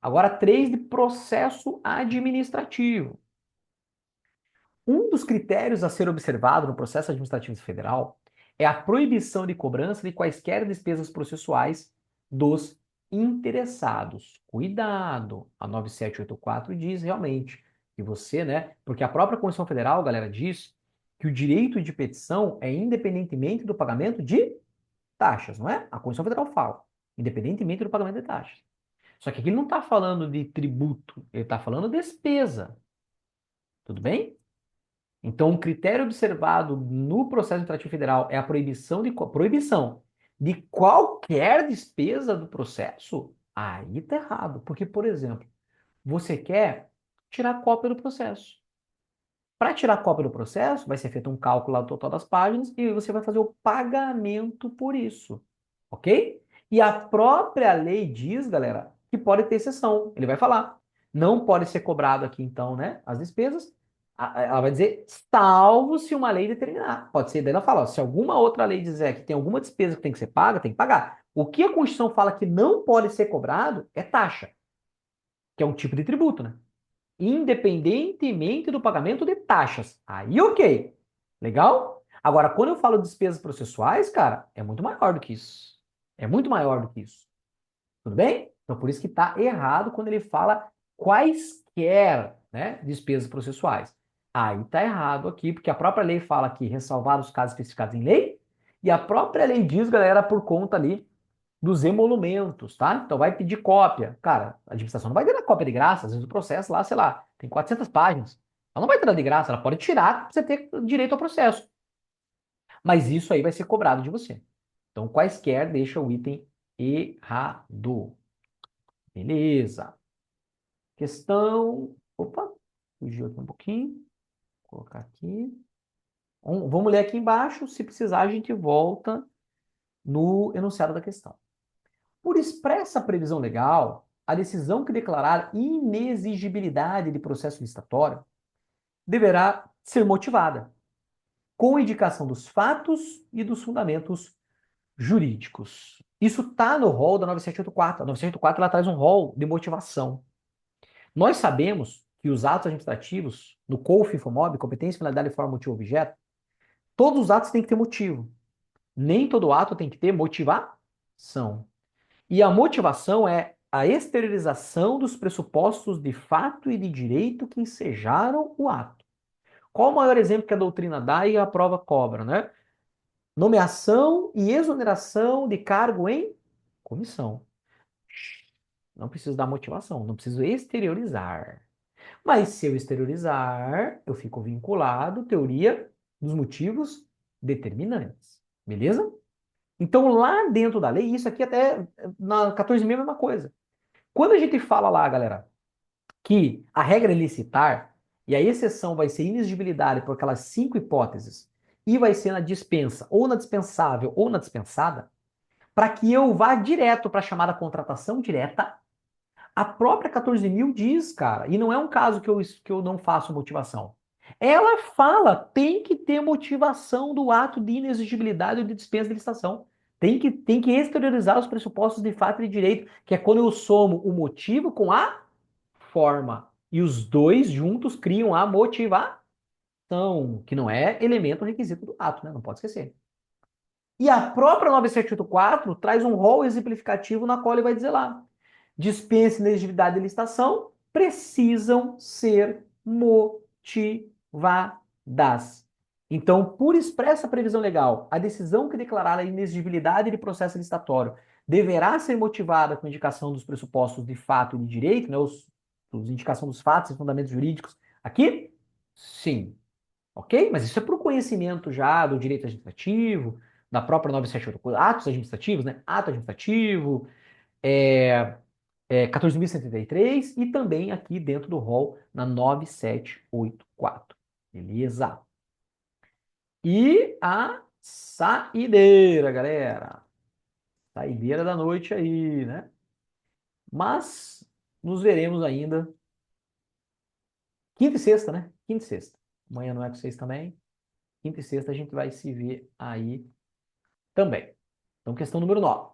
Agora, 3 de processo administrativo. Um dos critérios a ser observado no processo administrativo federal é a proibição de cobrança de quaisquer despesas processuais dos interessados. Cuidado! A 9784 diz realmente que você, né? Porque a própria Constituição Federal, galera, diz que o direito de petição é independentemente do pagamento de taxas, não é? A Constituição Federal fala, independentemente do pagamento de taxas. Só que aqui ele não está falando de tributo, ele está falando de despesa. Tudo bem? Então, um critério observado no processo administrativo federal é a proibição de qualquer despesa do processo. Aí tá errado, porque, por exemplo, você quer tirar cópia do processo. Para tirar cópia do processo, vai ser feito um cálculo lá do total das páginas e você vai fazer o pagamento por isso, ok? E a própria lei diz, galera, que pode ter exceção. Ele vai falar, não pode ser cobrado aqui, então, né, as despesas. Ela vai dizer, salvo se uma lei determinar. Pode ser, daí ela fala, ó, se alguma outra lei dizer que tem alguma despesa que tem que ser paga, tem que pagar. O que a Constituição fala que não pode ser cobrado é taxa, que é um tipo de tributo, né? Independentemente do pagamento de taxas. Aí, ok. Legal? Agora, quando eu falo de despesas processuais, cara, é muito maior do que isso. É muito maior do que isso. Tudo bem? Então, por isso que está errado quando ele fala quaisquer, né, despesas processuais. Aí está errado aqui, porque a própria lei fala que ressalvar os casos especificados em lei, e a própria lei diz, galera, por conta ali dos emolumentos, tá? Então vai pedir cópia. Cara, a administração não vai ter a cópia de graça, às vezes o processo lá, sei lá, tem 400 páginas. Ela não vai ter de graça, ela pode tirar para você ter direito ao processo. Mas isso aí vai ser cobrado de você. Então, quaisquer deixa o item errado. Beleza. Questão. Opa, fugiu aqui um pouquinho. Vou colocar aqui. Vamos ler aqui embaixo. Se precisar, a gente volta no enunciado da questão. Por expressa previsão legal, a decisão que declarar inexigibilidade de processo licitatório deverá ser motivada, com indicação dos fatos e dos fundamentos jurídicos. Isso está no rol da 9784. A 9784 ela traz um rol de motivação. Nós sabemos que os atos administrativos, no COF Infomob, competência, finalidade, forma, motivo, objeto, todos os atos têm que ter motivo. Nem todo ato tem que ter motivação. E a motivação é a exteriorização dos pressupostos de fato e de direito que ensejaram o ato. Qual o maior exemplo que a doutrina dá e a prova cobra, né? Nomeação e exoneração de cargo em comissão. Não preciso dar motivação, não preciso exteriorizar. Mas se eu exteriorizar, eu fico vinculado à teoria dos motivos determinantes. Beleza? Então, lá dentro da lei, isso aqui até na 14.000 é a mesma coisa. Quando a gente fala lá, galera, que a regra é licitar e a exceção vai ser inexigibilidade por aquelas 5 hipóteses e vai ser na dispensa, ou na dispensável, ou na dispensada, para que eu vá direto para a chamada contratação direta, a própria 14.000 diz, cara, e não é um caso que eu não faço motivação. Ela fala, tem que ter motivação do ato de inexigibilidade ou de dispensa de licitação. Tem que exteriorizar os pressupostos de fato e de direito, que é quando eu somo o motivo com a forma. E os dois juntos criam a motivação, que não é elemento requisito do ato, né? Não pode esquecer. E a própria 9784 traz um rol exemplificativo na qual ele vai dizer lá: dispensa, inelegibilidade e licitação precisam ser motivadas. Então, por expressa previsão legal, a decisão que declarar a inexigibilidade de processo licitatório deverá ser motivada com indicação dos pressupostos de fato e de direito, né, indicação dos fatos e fundamentos jurídicos aqui? Sim. Ok? Mas isso é para o conhecimento já do direito administrativo, da própria 978, atos administrativos, né? Ato administrativo, é, 14.133 e também aqui dentro do rol na 9784. Beleza? E a saideira, galera. Saideira da noite aí, né? Mas nos veremos ainda quinta e sexta, né? Quinta e sexta. Amanhã não é com vocês também. Quinta e sexta a gente vai se ver aí também. Então, questão número 9.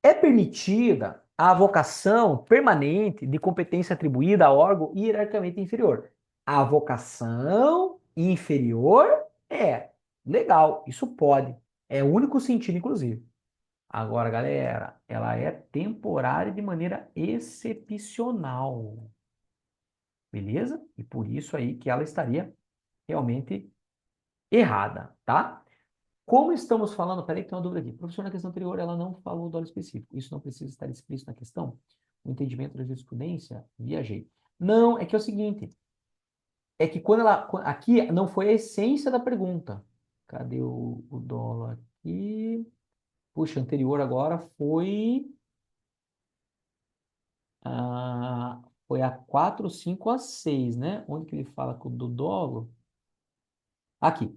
É permitida a avocação permanente de competência atribuída a órgão hierarquicamente inferior. A avocação inferior é legal, isso pode. É o único sentido, inclusive. Agora, galera, ela é temporária de maneira excepcional. Beleza? E por isso aí que ela estaria realmente errada, tá? Como estamos falando, peraí que tem uma dúvida aqui. Professor, na questão anterior, ela não falou do óleo específico. Isso não precisa estar explícito na questão? O entendimento da jurisprudência? Viajei. Não, é que é o seguinte, é que quando ela, aqui não foi a essência da pergunta. Cadê o dólar aqui? Puxa, anterior agora foi a 4, 5 a 6, né? Onde que ele fala do dólar? Aqui.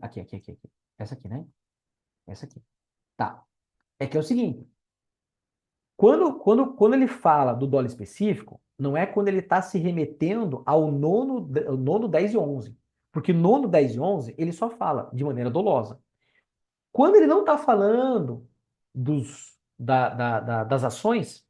Essa aqui, né? Essa aqui. Tá. É que é o seguinte, quando ele fala do dólar específico, não é quando ele está se remetendo ao nono, 10 e 11. Porque nono, 10 e 11, ele só fala de maneira dolosa. Quando ele não está falando das ações,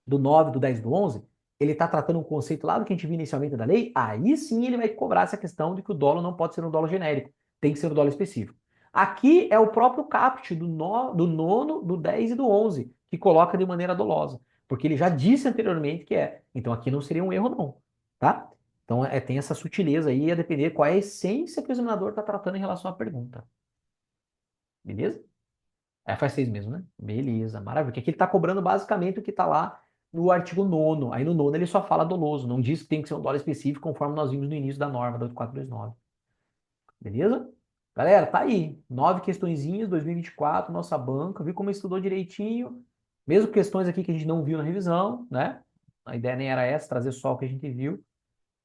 do 9, do 10 e do 11, ele está tratando um conceito lá do que a gente viu inicialmente da lei, aí sim ele vai cobrar essa questão de que o dólar não pode ser um dólar genérico, tem que ser um dólar específico. Aqui é o próprio caput do nono, do 10 e do 11, que coloca de maneira dolosa, porque ele já disse anteriormente que é. Então aqui não seria um erro, não, tá? Então tem essa sutileza aí, a depender qual é a essência que o examinador está tratando em relação à pergunta. Beleza? É, faz 6 mesmo, né? Beleza, maravilha. Porque aqui ele está cobrando basicamente o que está lá no artigo 9º. Aí no 9º ele só fala doloso, não diz que tem que ser um dólar específico, conforme nós vimos no início da norma da 8429. Beleza? Galera, tá aí. 9 questõezinhas, 2024, nossa banca. Viu como estudou direitinho? Mesmo questões aqui que a gente não viu na revisão, né? A ideia nem era essa, trazer só o que a gente viu.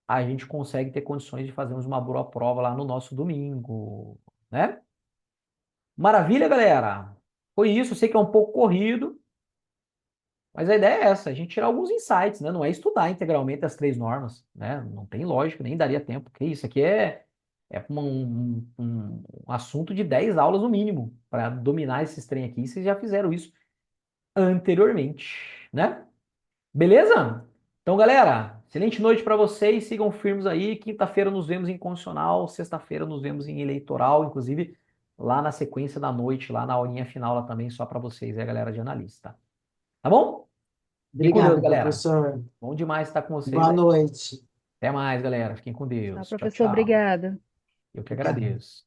A gente consegue ter condições de fazermos uma boa prova lá no nosso domingo, né? Maravilha, galera. Foi isso. Eu sei que é um pouco corrido, mas a ideia é essa, a gente tirar alguns insights, né? Não é estudar integralmente as 3 normas, né? Não tem lógica, nem daria tempo. Que isso aqui é um assunto de 10 aulas no mínimo para dominar esses trem aqui. Vocês já fizeram isso anteriormente, né? Beleza? Então, galera, excelente noite para vocês. Sigam firmes aí. Quinta-feira nos vemos em constitucional, sexta-feira nos vemos em eleitoral, inclusive lá na sequência da noite, lá na aulinha final lá também, só para vocês, galera de analista. Tá bom? Fiquem com Deus, Obrigada, galera. professor. Bom demais estar com vocês Boa aí. noite. Até mais, galera. Fiquem com Tá, Deus. Tchau, professor, tchau. obrigada. Eu que Obrigada. agradeço.